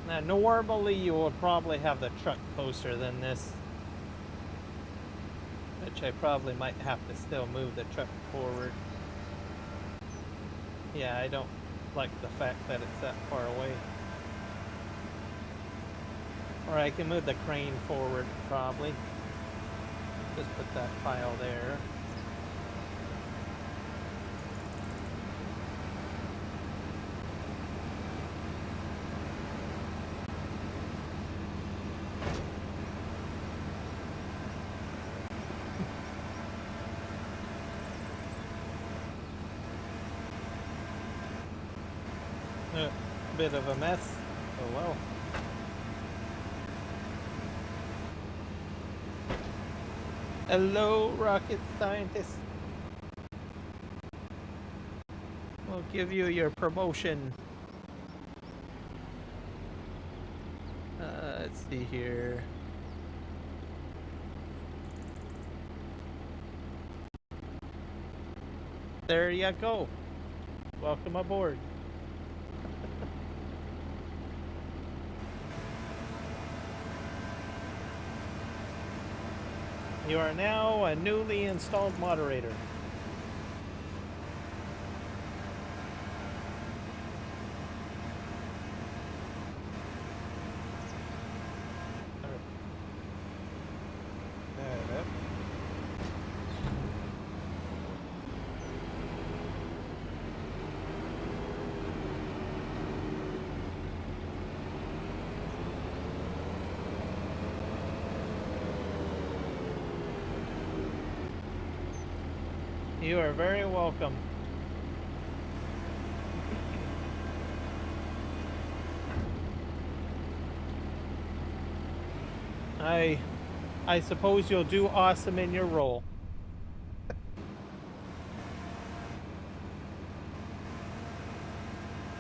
Now, normally you would probably have the truck closer than this, which I probably might have to still move the truck forward. Yeah, I don't like the fact that it's that far away. Or I can move the crane forward, probably. Just put that pile there. A bit of a mess. Oh well. Hello, rocket scientist. We'll give you your promotion. Let's see here. There you go. Welcome aboard. You are now a newly installed moderator. You are very welcome. I suppose you'll do awesome in your role.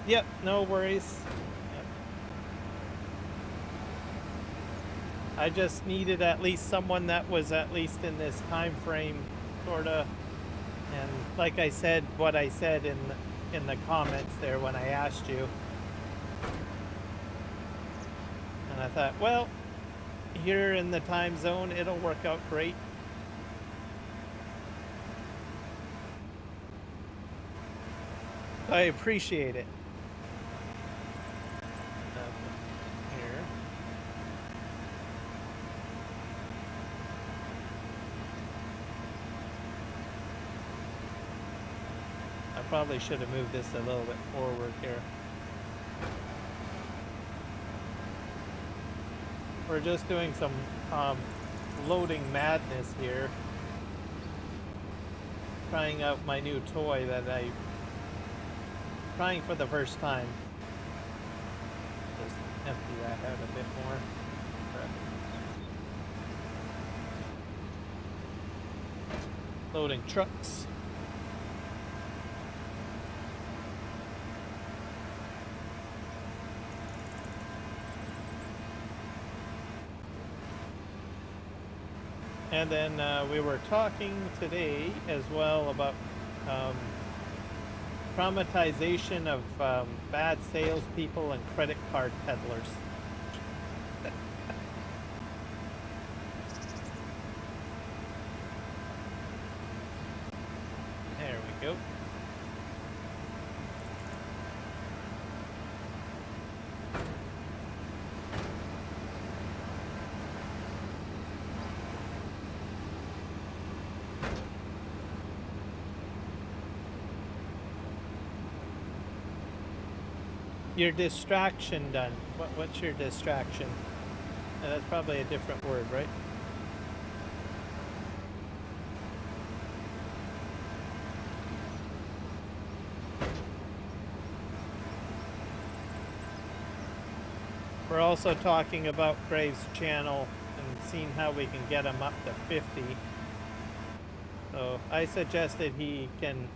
Yep, no worries. Yep. I just needed at least someone that was at least in this time frame, sorta, and like I said, what I said in the comments there when I asked you, and I thought, well, here in the time zone, it'll work out great. I appreciate it. Here. I probably should have moved this a little bit forward here. We're just doing some loading madness here. Trying out my new toy that I'm trying for the first time. Just empty that out a bit more. Loading trucks. And then we were talking today as well about traumatization of bad salespeople and credit card peddlers. There we go. Your distraction done. What's your distraction? That's probably a different word, right? We're also talking about Graves' channel and seeing how we can get him up to 50. So I suggested he can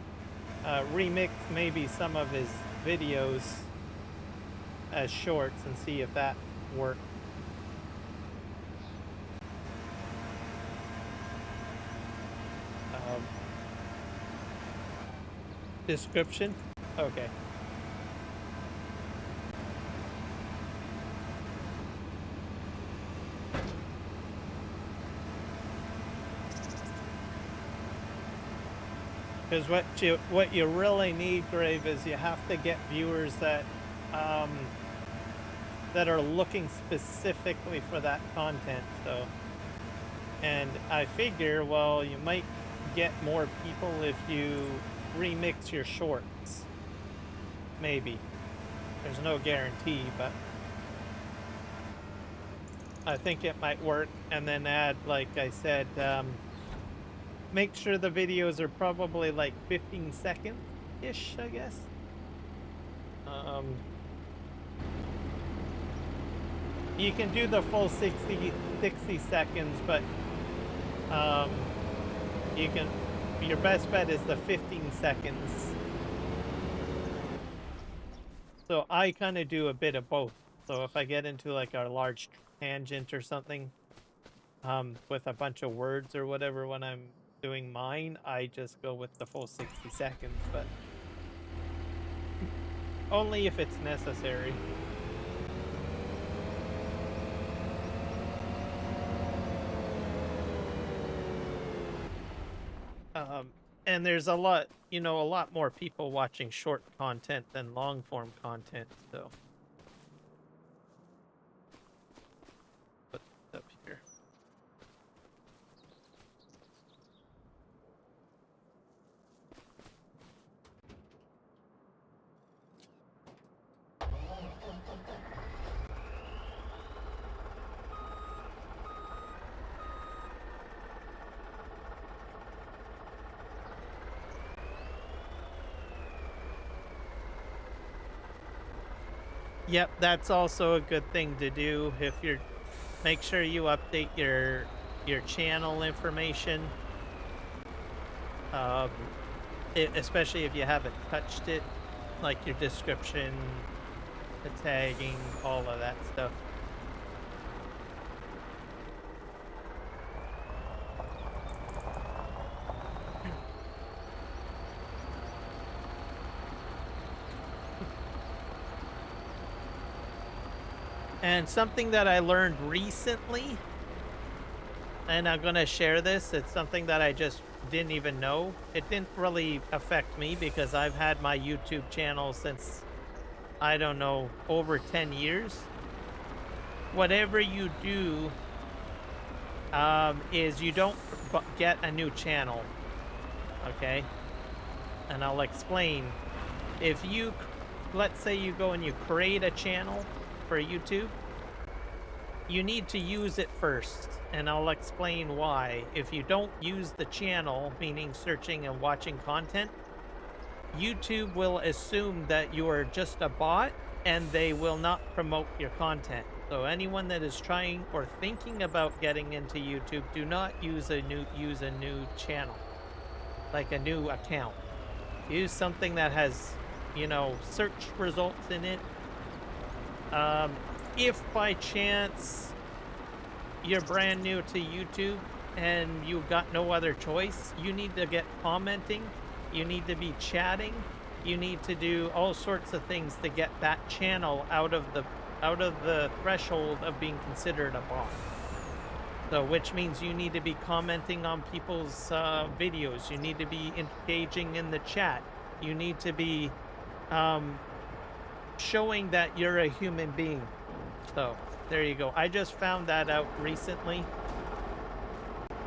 remix maybe some of his videos as shorts and see if that works. Description? Okay. Because what you really need, Grave, is you have to get viewers that that are looking specifically for that content. So, and I figure, well, you might get more people if you remix your shorts. Maybe. There's no guarantee, but I think it might work. And then add, like I said, make sure the videos are probably like 15 seconds-ish, I guess. You can do the full 60 seconds, but your best bet is the 15 seconds. So I kind of do a bit of both. So if I get into like a large tangent or something with a bunch of words or whatever when I'm doing mine, I just go with the full 60 seconds, but only if it's necessary. And there's a lot more people watching short content than long form content, so. Put it up here. Yep, that's also a good thing to do if you're make sure you update your channel information. Especially if you haven't touched it, like your description, the tagging, all of that stuff. And something that I learned recently, and I'm gonna share this, it's something that I just didn't even know. It didn't really affect me because I've had my YouTube channel since, I don't know, over 10 years. Whatever you do, is you don't get a new channel, okay? And I'll explain. If you, let's say you go and you create a channel for YouTube, you need to use it first, and I'll explain why. If you don't use the channel, meaning searching and watching content, YouTube will assume that you are just a bot and they will not promote your content. So anyone that is trying or thinking about getting into YouTube, do not use a new channel, like a new account. Use something that has, you know, search results in it. If by chance you're brand new to YouTube and you've got no other choice, you need to get commenting, you need to be chatting, you need to do all sorts of things to get that channel out of the threshold of being considered a bot. So, which means you need to be commenting on people's videos, you need to be engaging in the chat, you need to be showing that you're a human being. So, there you go. I just found that out recently.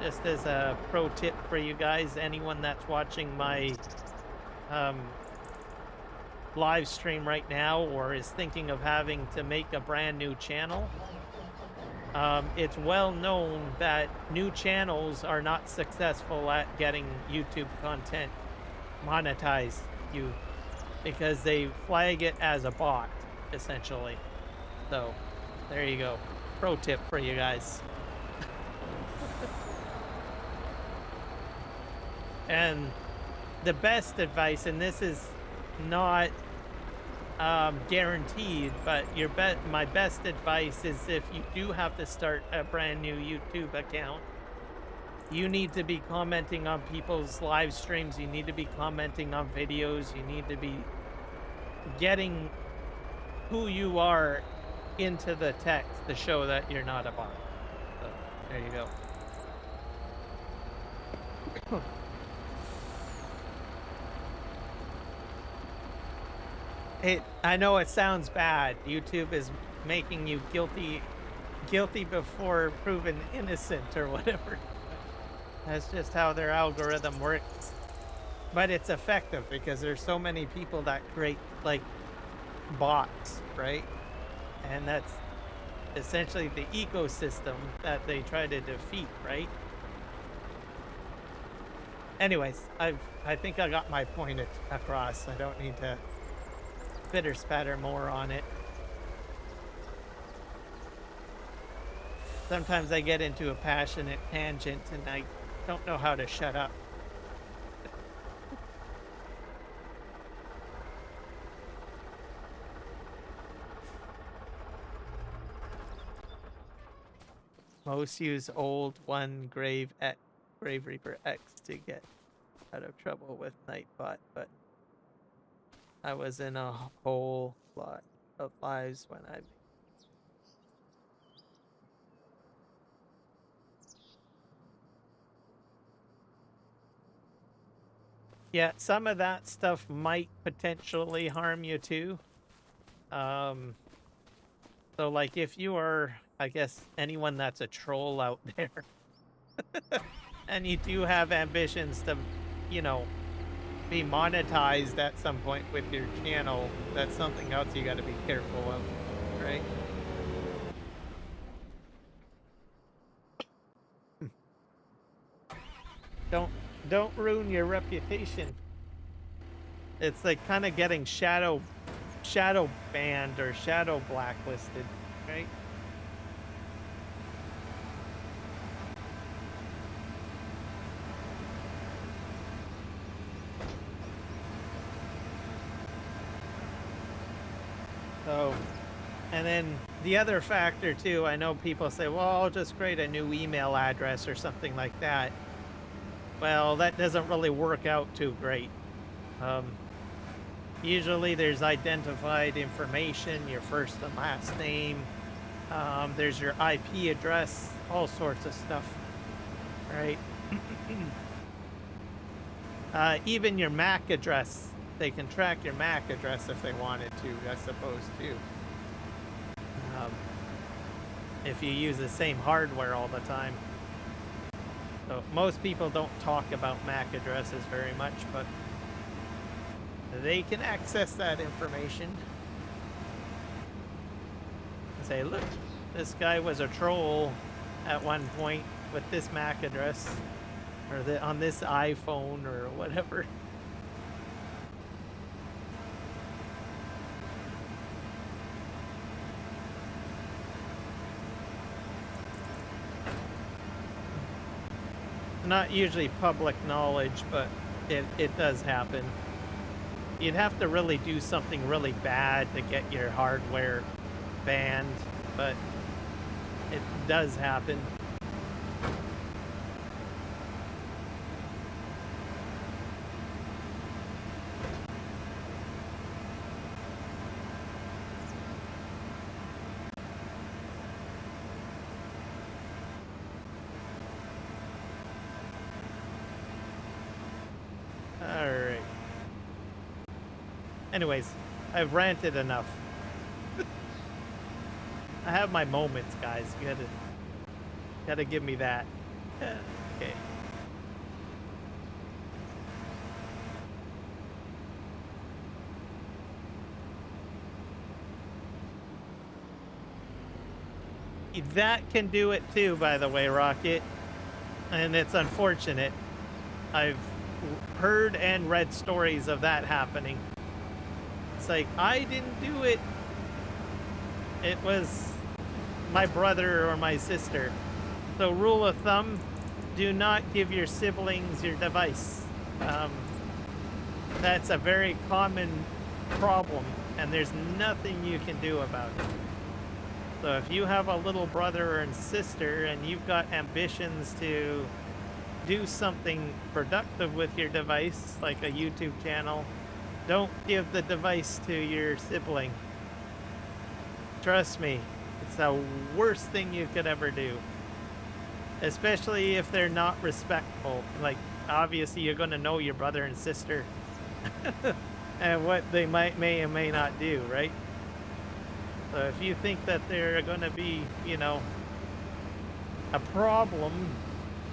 Just as a pro tip for you guys, anyone that's watching my live stream right now or is thinking of having to make a brand new channel, it's well known that new channels are not successful at getting YouTube content monetized because they flag it as a bot, essentially. So, there you go. Pro tip for you guys. And the best advice, and this is not guaranteed, but my best advice is if you do have to start a brand new YouTube account, you need to be commenting on people's live streams, you need to be commenting on videos, you need to be getting who you are into the text to show that you're not a bot. So, there you go. I know it sounds bad. YouTube is making you guilty before proven innocent or whatever. That's just how their algorithm works. But it's effective because there's so many people that create like bots, right? And that's essentially the ecosystem that they try to defeat, right? Anyways, I think I got my point across. I don't need to bitter spatter more on it. Sometimes I get into a passionate tangent and I don't know how to shut up. Most use old one Grave Reaper X to get out of trouble with Nightbot, but I was in a whole lot of lives when I... Yeah, some of that stuff might potentially harm you too. So like if you are, I guess, anyone that's a troll out there, and you do have ambitions to, you know, be monetized at some point with your channel, that's something else you got to be careful of, right? Don't ruin your reputation. It's like kind of getting shadow banned or shadow blacklisted, right? So, and then the other factor too, I know people say, well, I'll just create a new email address or something like that. Well, that doesn't really work out too great. Usually there's identified information, your first and last name, There's your IP address, all sorts of stuff, right? Even your MAC address. They can track your MAC address if they wanted to, I suppose, too. If you use the same hardware all the time. So most people don't talk about MAC addresses very much, but they can access that information. And say, look, this guy was a troll at one point with this MAC address, or on this iPhone, or whatever. Not usually public knowledge, but it does happen. You'd have to really do something really bad to get your hardware banned, but it does happen. Alright. Anyways, I've ranted enough. I have my moments, guys. You gotta give me that. Okay. That can do it too, by the way, Rocket. And it's unfortunate. I've heard and read stories of that happening. It's like, I didn't do it. It was my brother or my sister. So rule of thumb, do not give your siblings your device. That's a very common problem, and there's nothing you can do about it. So if you have a little brother and sister and you've got ambitions to do something productive with your device, like a YouTube channel, don't give the device to your sibling. Trust me, it's the worst thing you could ever do. Especially if they're not respectful. Like, obviously you're going to know your brother and sister and what they may and may not do, right? So if you think that they're going to be, you know, a problem,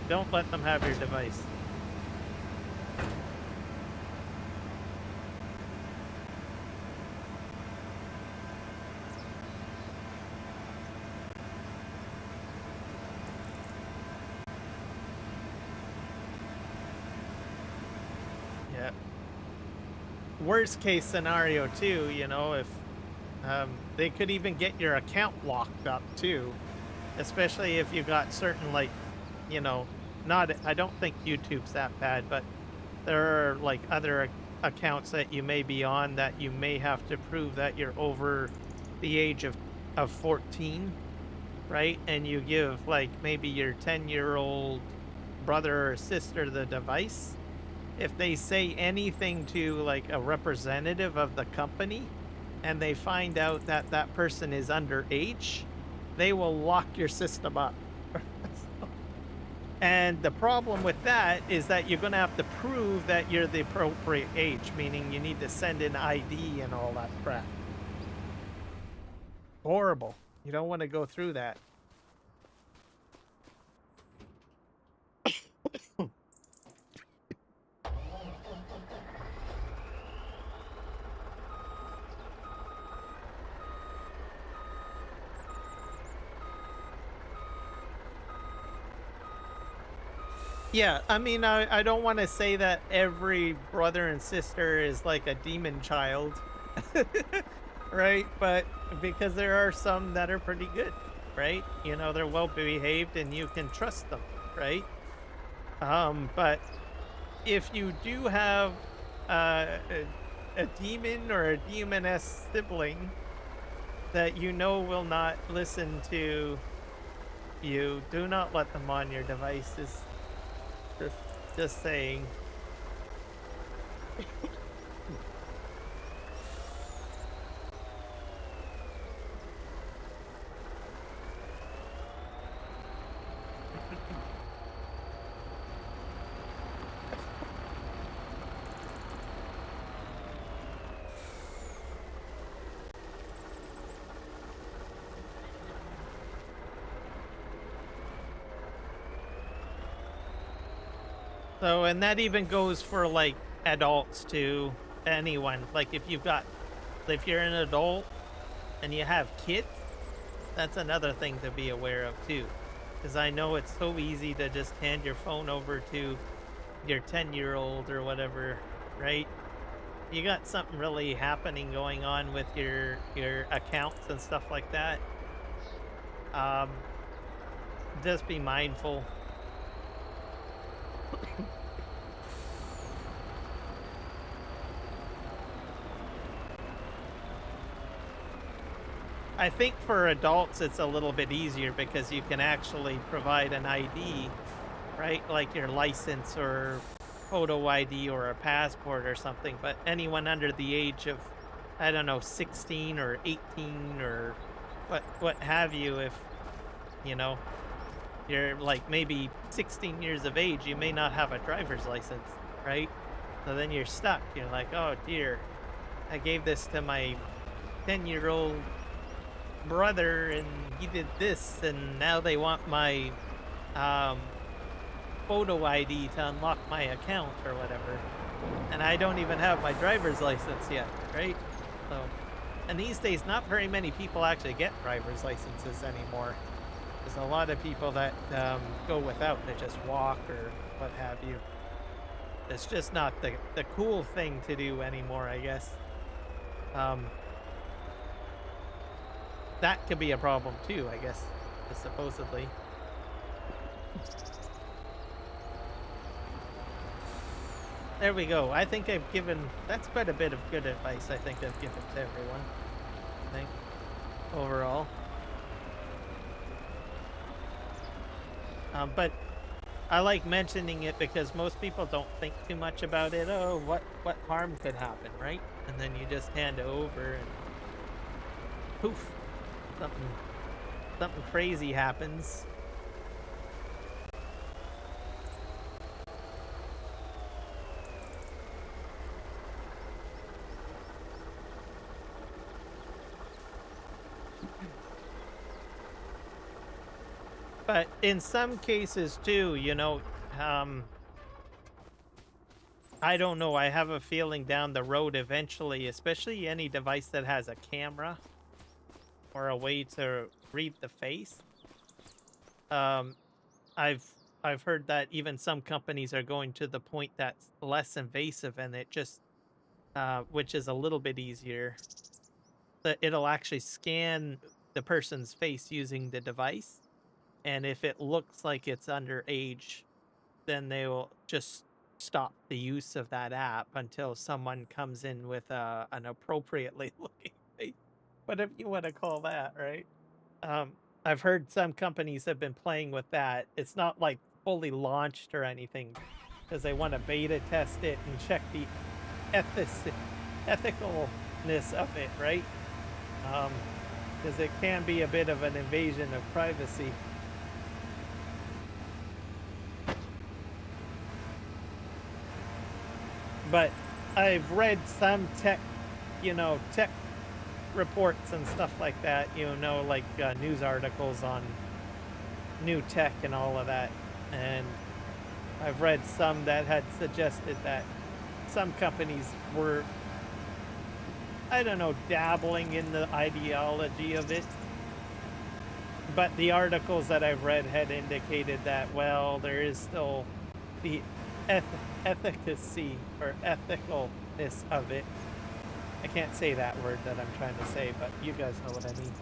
don't let them have your device. Yeah. Worst case scenario too, you know, if they could even get your account locked up too, especially if you got certain, like, you know, I don't think YouTube's that bad, but there are like other accounts that you may be on that you may have to prove that you're over the age of 14, right? And you give like maybe your 10-year-old brother or sister the device. If they say anything to like a representative of the company and they find out that that person is underage, they will lock your system up. And the problem with that is that you're going to have to prove that you're the appropriate age, meaning you need to send in ID and all that crap. Horrible. You don't want to go through that. Yeah, I mean, I don't want to say that every brother and sister is like a demon child, right? But because there are some that are pretty good, right? You know, they're well behaved and you can trust them, right? But if you do have a demon or a demoness sibling that you know will not listen to you, do not let them on your devices. Just saying. So, and that even goes for like adults too. Anyone. Like if you're an adult and you have kids, that's another thing to be aware of too. Because I know it's so easy to just hand your phone over to your 10-year-old or whatever, right? You got something really happening going on with your accounts and stuff like that. Um, just be mindful. I think for adults it's a little bit easier because you can actually provide an ID, right? Like your license or photo ID or a passport or something. But anyone under the age of, I don't know, 16 or 18 or what have you, if you know you're like maybe 16 years of age, you may not have a driver's license, right? So then you're stuck. You're like, oh dear, I gave this to my 10-year-old brother and he did this and now they want my um photo ID to unlock my account or whatever. And I don't even have my driver's license yet, right? So, and these days not very many people actually get driver's licenses anymore. There's a lot of people that go without, they just walk or what have you. It's just not the cool thing to do anymore, I guess. Um that could be a problem too, I guess, supposedly. There we go. I think I've given that's quite a bit of good advice I think I've given to everyone. I think overall. But I like mentioning it because most people don't think too much about it. Oh, what harm could happen, right? And then you just hand it over and poof, something something crazy happens. But in some cases too, I don't know. I have a feeling down the road eventually, especially any device that has a camera or a way to read the face. Um, I've I've heard that even some companies are going to the point that's less invasive and it just which is a little bit easier. That it'll actually scan the person's face using the device, and if it looks like it's underage, then they will just stop the use of that app until someone comes in with an appropriately looking face, whatever you want to call that, right? I've heard some companies have been playing with that. It's not like fully launched or anything because they want to beta test it and check the ethic ethicalness of it, right? Because it can be a bit of an invasion of privacy. But I've read some tech reports and stuff like that, like news articles on new tech and all of that. And I've read some that had suggested that some companies were, I don't know, dabbling in the ideology of it. But the articles that I've read had indicated that, well, there is still the efficacy or ethicalness of it. I can't say that word that I'm trying to say, but you guys know what I mean.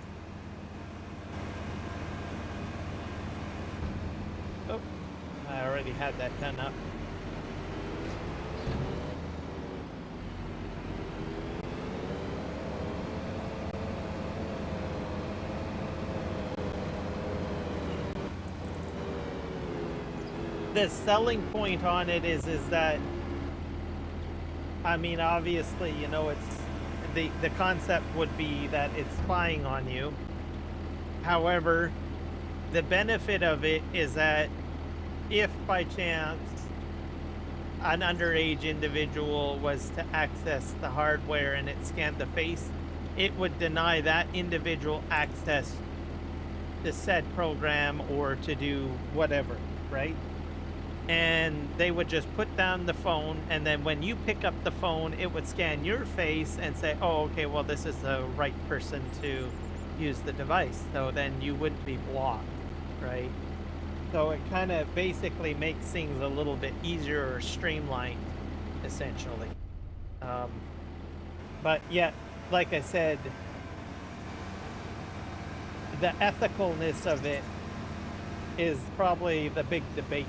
Oh, I already had that done up. The selling point on it is that, I mean, obviously, it's the concept would be that it's spying on you. However, the benefit of it is that if by chance an underage individual was to access the hardware and it scanned the face, it would deny that individual access to said program or to do whatever, right? and they would just put down the phone, and then when you pick up the phone, it would scan your face and say, "Oh, okay, well, this is the right person to use the device." So then you wouldn't be blocked, right? So it kind of basically makes things a little bit easier or streamlined, essentially. Um, but yet, like I said, the ethicalness of it is probably the big debate.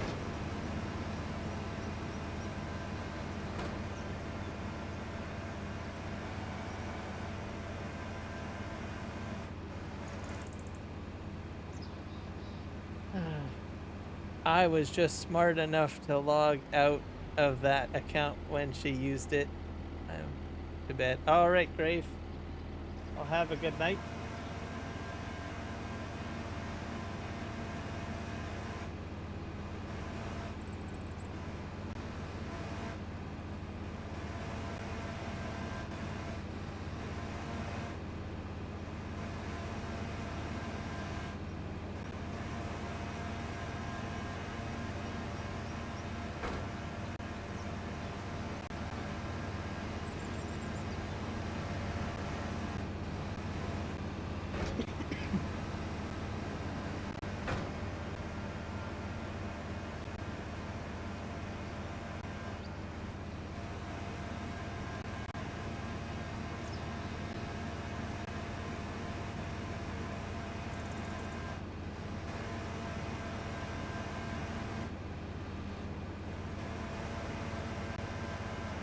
I was just smart enough to log out of that account when she used it. I'm to bed. All right, Grave. I'll have a good night.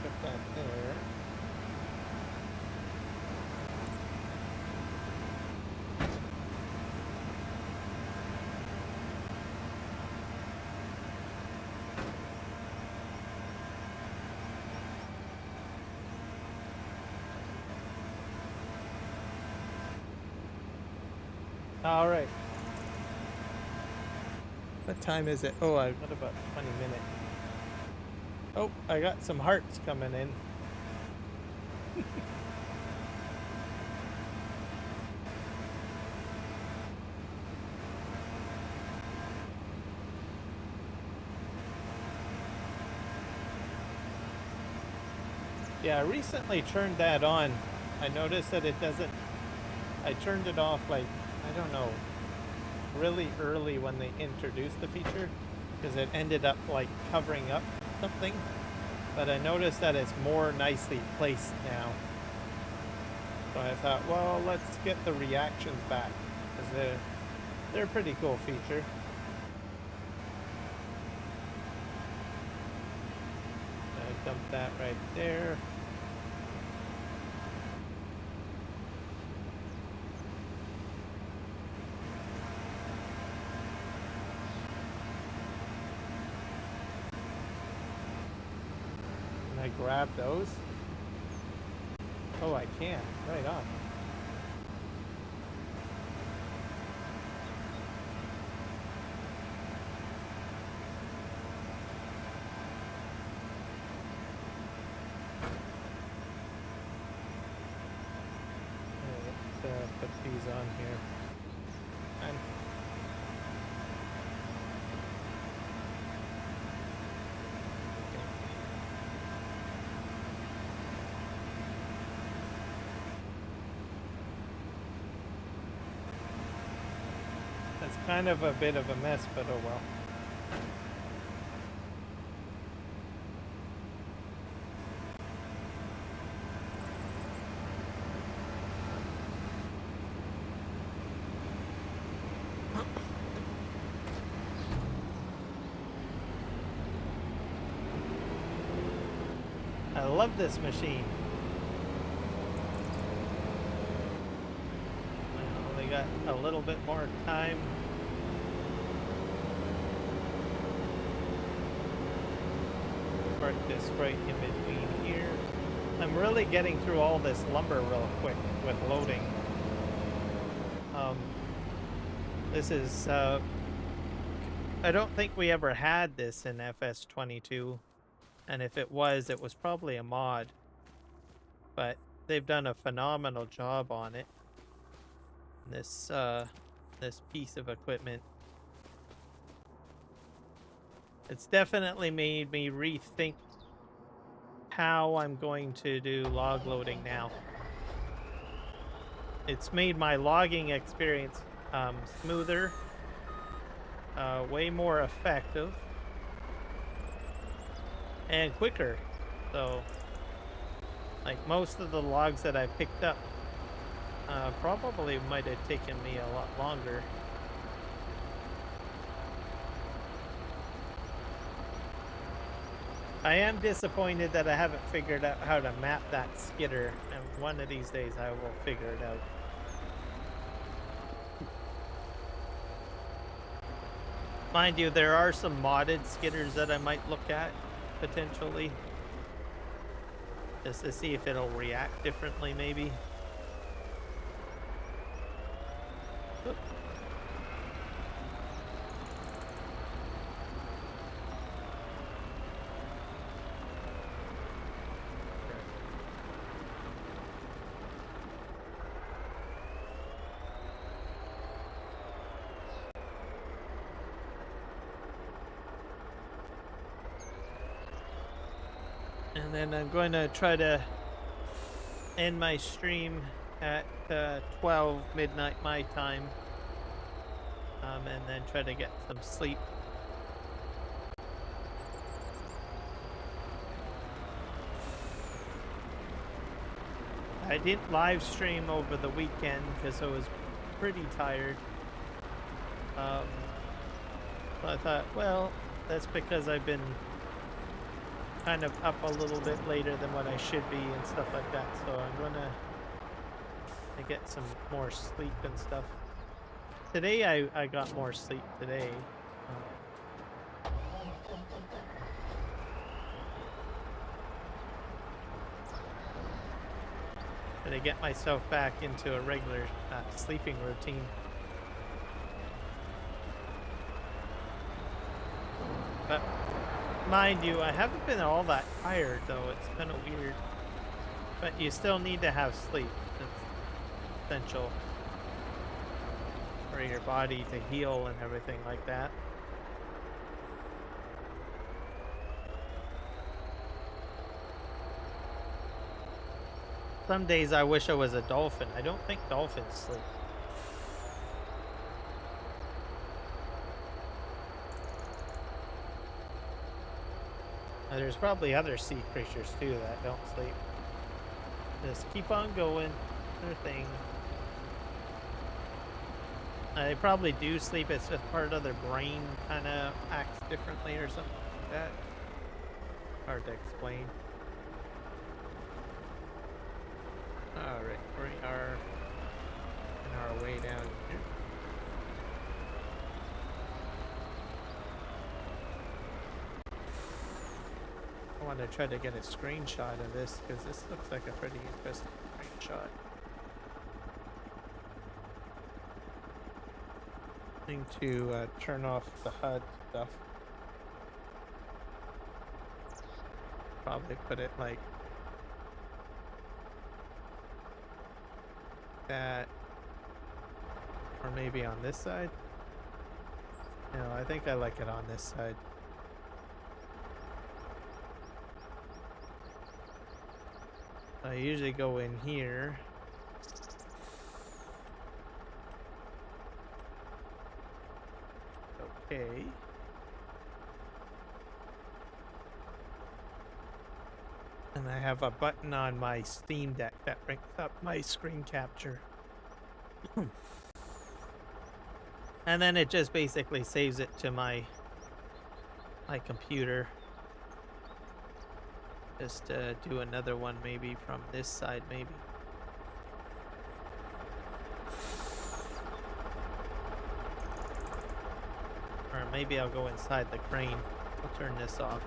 Put that there. All right. What time is it? Oh, I've got about 20 minutes. Oh, I got some hearts coming in. Yeah, I recently turned that on. I noticed that it doesn't. I turned it off like, I don't know, really early when they introduced the feature because it ended up like covering up something. But I noticed that it's more nicely placed now. So I thought, well, let's get the reactions back because they're a pretty cool feature. I dumped that right there. Can I grab those? Oh, I can. Right on. Let's put these on here. And that's kind of a bit of a mess, but oh well. I love this machine. I only got a little bit more time. Park this right in between here. I'm really getting through all this lumber real quick with loading. This is, I don't think we ever had this in FS22. And if it was probably a mod. But they've done a phenomenal job on it. This piece of equipment. It's definitely made me rethink how I'm going to do log loading now. It's made my logging experience smoother, way more effective, and quicker. So, like most of the logs that I picked up, probably might have taken me a lot longer. I am disappointed that I haven't figured out how to map that skidder, and one of these days I will figure it out. Mind you, there are some modded skidders that I might look at, potentially. Just to see if it'll react differently, maybe. Oop. And then I'm going to try to end my stream at 12 midnight my time. And then try to get some sleep. I didn't live stream over the weekend because I was pretty tired. So I thought, well, that's because I've been kind of up a little bit later than what I should be and stuff like that. So I'm gonna get some more sleep and stuff. Today I got more sleep today. To get myself back into a regular sleeping routine. But mind you, I haven't been all that tired though. It's kind of weird. But you still need to have sleep. It's essential for your body to heal and everything like that. Some days I wish I was a dolphin. I don't think dolphins sleep. There's probably other sea creatures too that don't sleep. Just keep on going, their thing. They probably do sleep. It's just part of their brain kind of acts differently or something like that. Hard to explain. Alright, we are on our way down here. I want to try to get a screenshot of this because this looks like a pretty interesting screenshot. Need to turn off the HUD stuff. Probably put it like that, or maybe on this side. No, I think I like it on this side. I usually go in here. Okay. And I have a button on my Steam Deck that brings up my screen capture. And then it just basically saves it to my computer. Just do another one maybe from this side maybe. Or maybe I'll go inside the crane. I'll turn this off.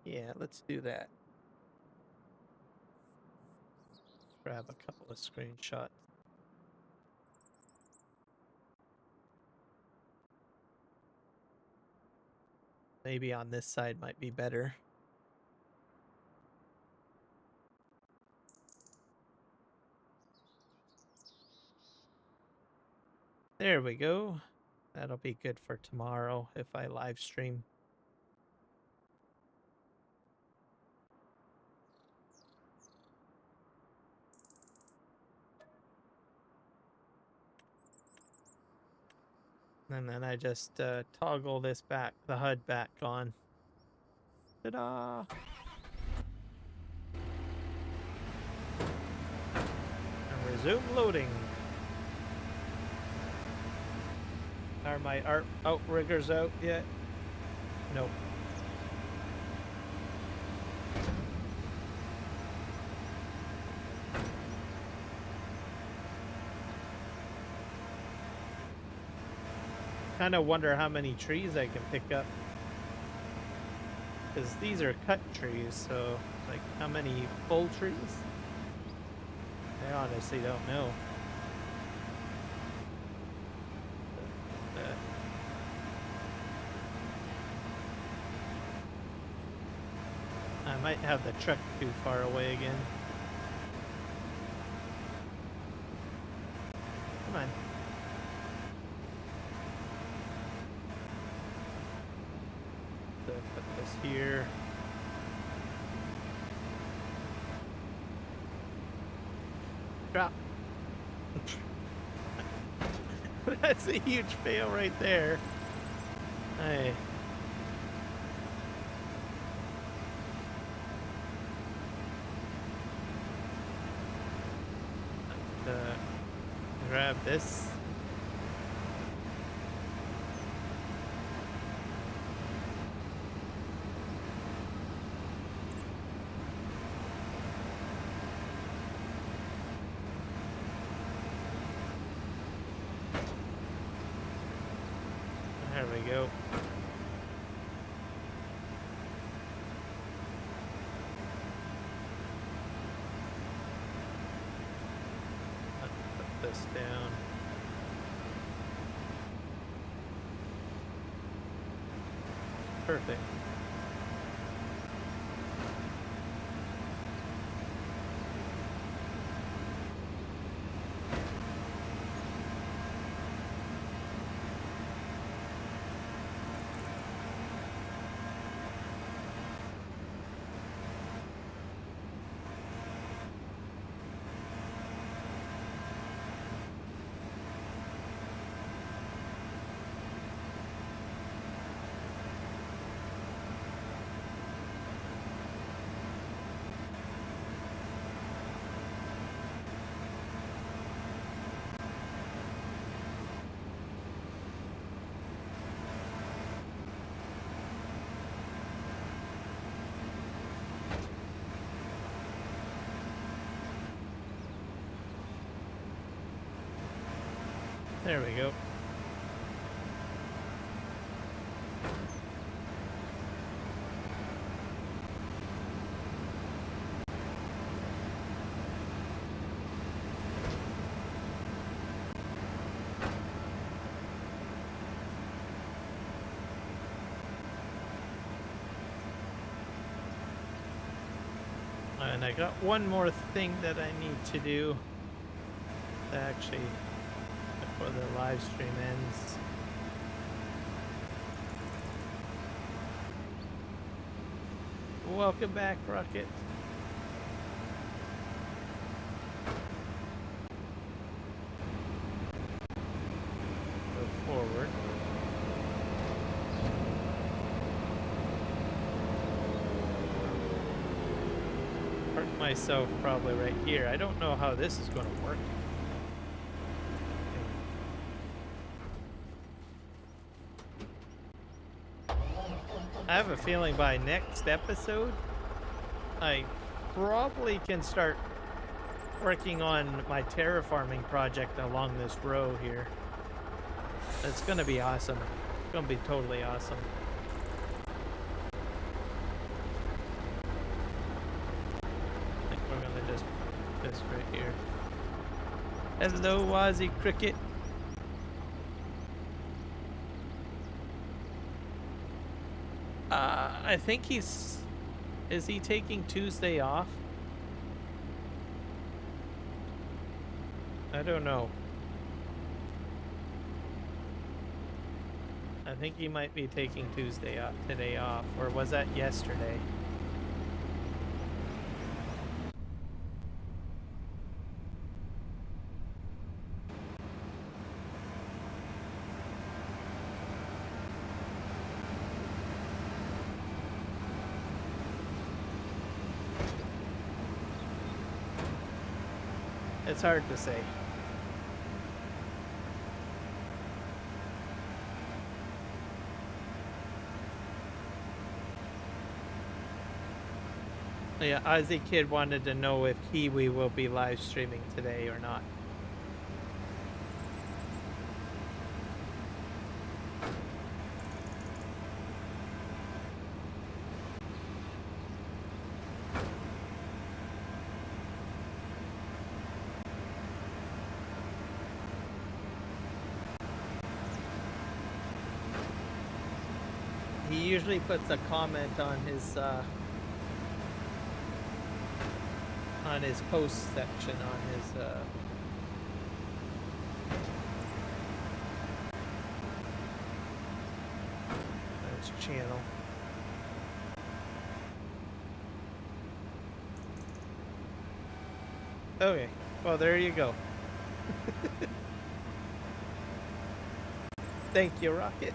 Yeah, let's do that. Grab a couple of screenshots. maybe on this side might be better. There we go. That'll be good for tomorrow if I live stream. And then I just toggle this back, the HUD back on. Ta-da! And resume loading. Are my outriggers out yet? Nope. Kind of wonder how many trees I can pick up. Because these are cut trees, so like how many full trees? I honestly don't know. I might have the truck too far away again. Come on. So put this here. Drop. That's a huge fail right there. Hey. Grab this. There we go. This down. Perfect. There we go. And I got one more thing that I need to do. Actually, before the live stream ends. Welcome back, Rocket. Go forward. Park myself probably right here. I don't know how this is going to work. I have a feeling by next episode, I probably can start working on my terraforming project along this row here. It's gonna be awesome. It's gonna be totally awesome. I think we're gonna just put this right here. Hello, Wazzy Cricket. I think he's... Is he taking Tuesday off? I don't know. I think he might be taking Tuesday off, today off, or was that yesterday? It's hard to say. Yeah, Ozzy Kid wanted to know if Kiwi will be live streaming today or not. He usually puts a comment on his post section on his channel. Okay, well there you go. Thank you, Rocket.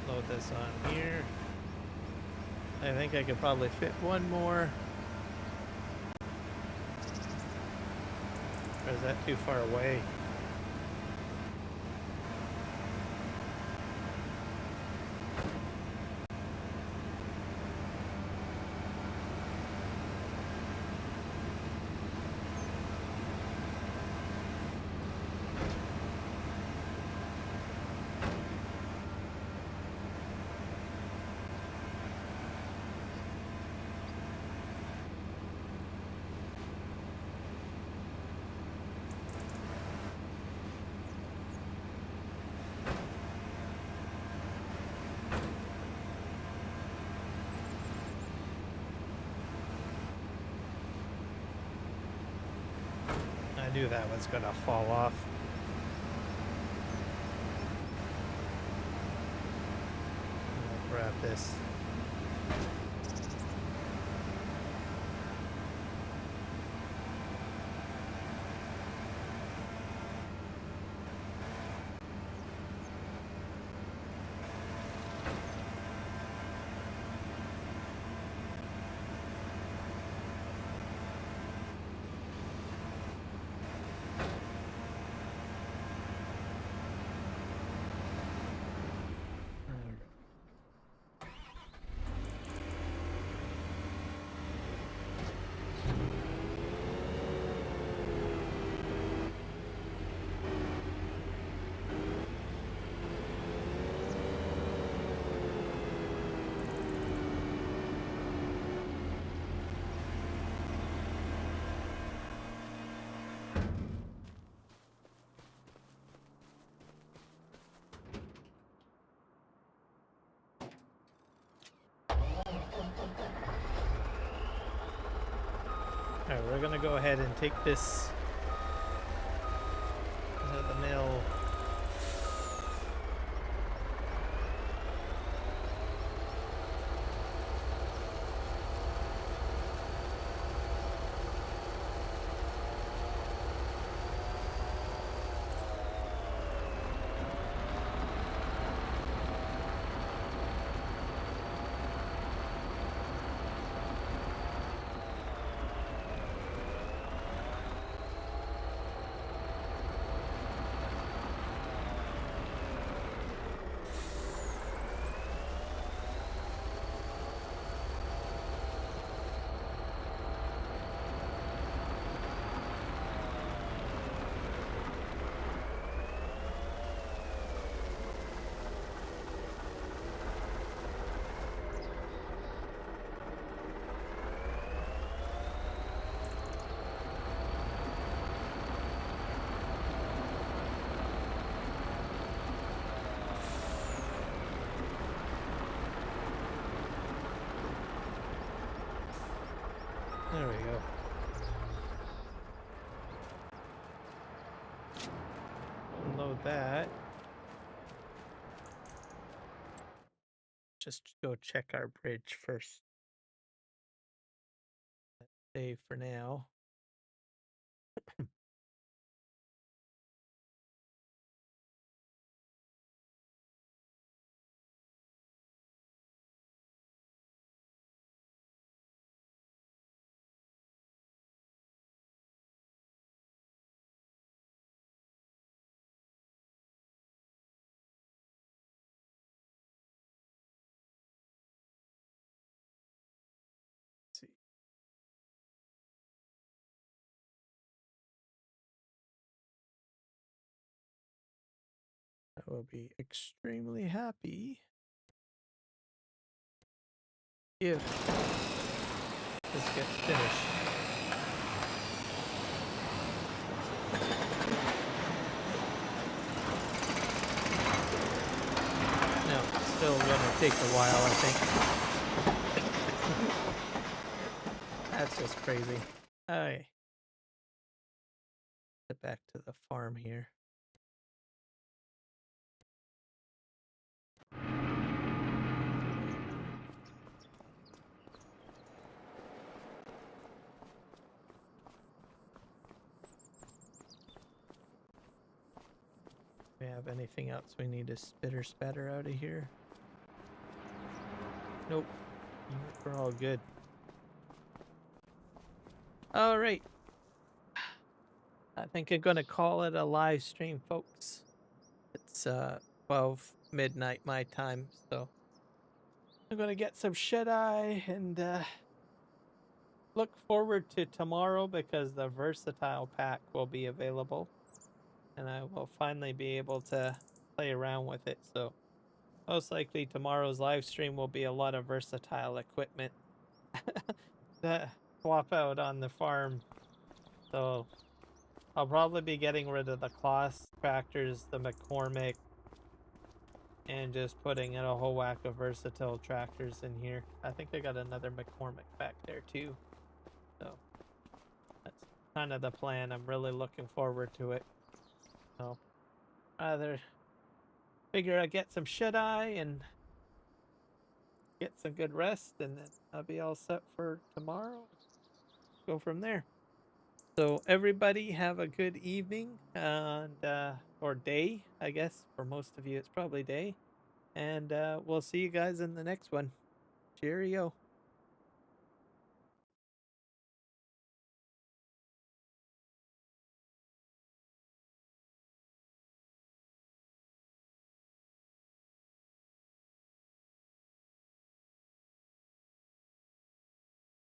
Load this on here. I think I could probably fit one more. Or is that too far away? I knew that was gonna fall off. I'll grab this. Alright, we're gonna go ahead and take this to the mill. know that. Just go check our bridge first. Save for now. Let's see. I will be extremely happy if this gets finished. No, it's still gonna take a while, I think. That's just crazy. Alright. Get back to the farm here. Do we have anything else we need to spitter spatter out of here? Nope. We're all good. Alright. I think I'm gonna call it a live stream, folks. It's 12 midnight my time, so I'm gonna get some shut-eye and look forward to tomorrow because the versatile pack will be available and I will finally be able to play around with it. So most likely tomorrow's live stream will be a lot of versatile equipment to swap out on the farm. So I'll probably be getting rid of the Kloss tractors, the McCormick, and just putting in a whole whack of versatile tractors in here. I think I got another McCormick back there too. So that's kind of the plan. I'm really looking forward to it. So either figure I get some shut-eye and get some good rest, and then I'll be all set for tomorrow. Go from there. So everybody have a good evening and or day, I guess. For most of you, it's probably day. And we'll see you guys in the next one. Cheerio.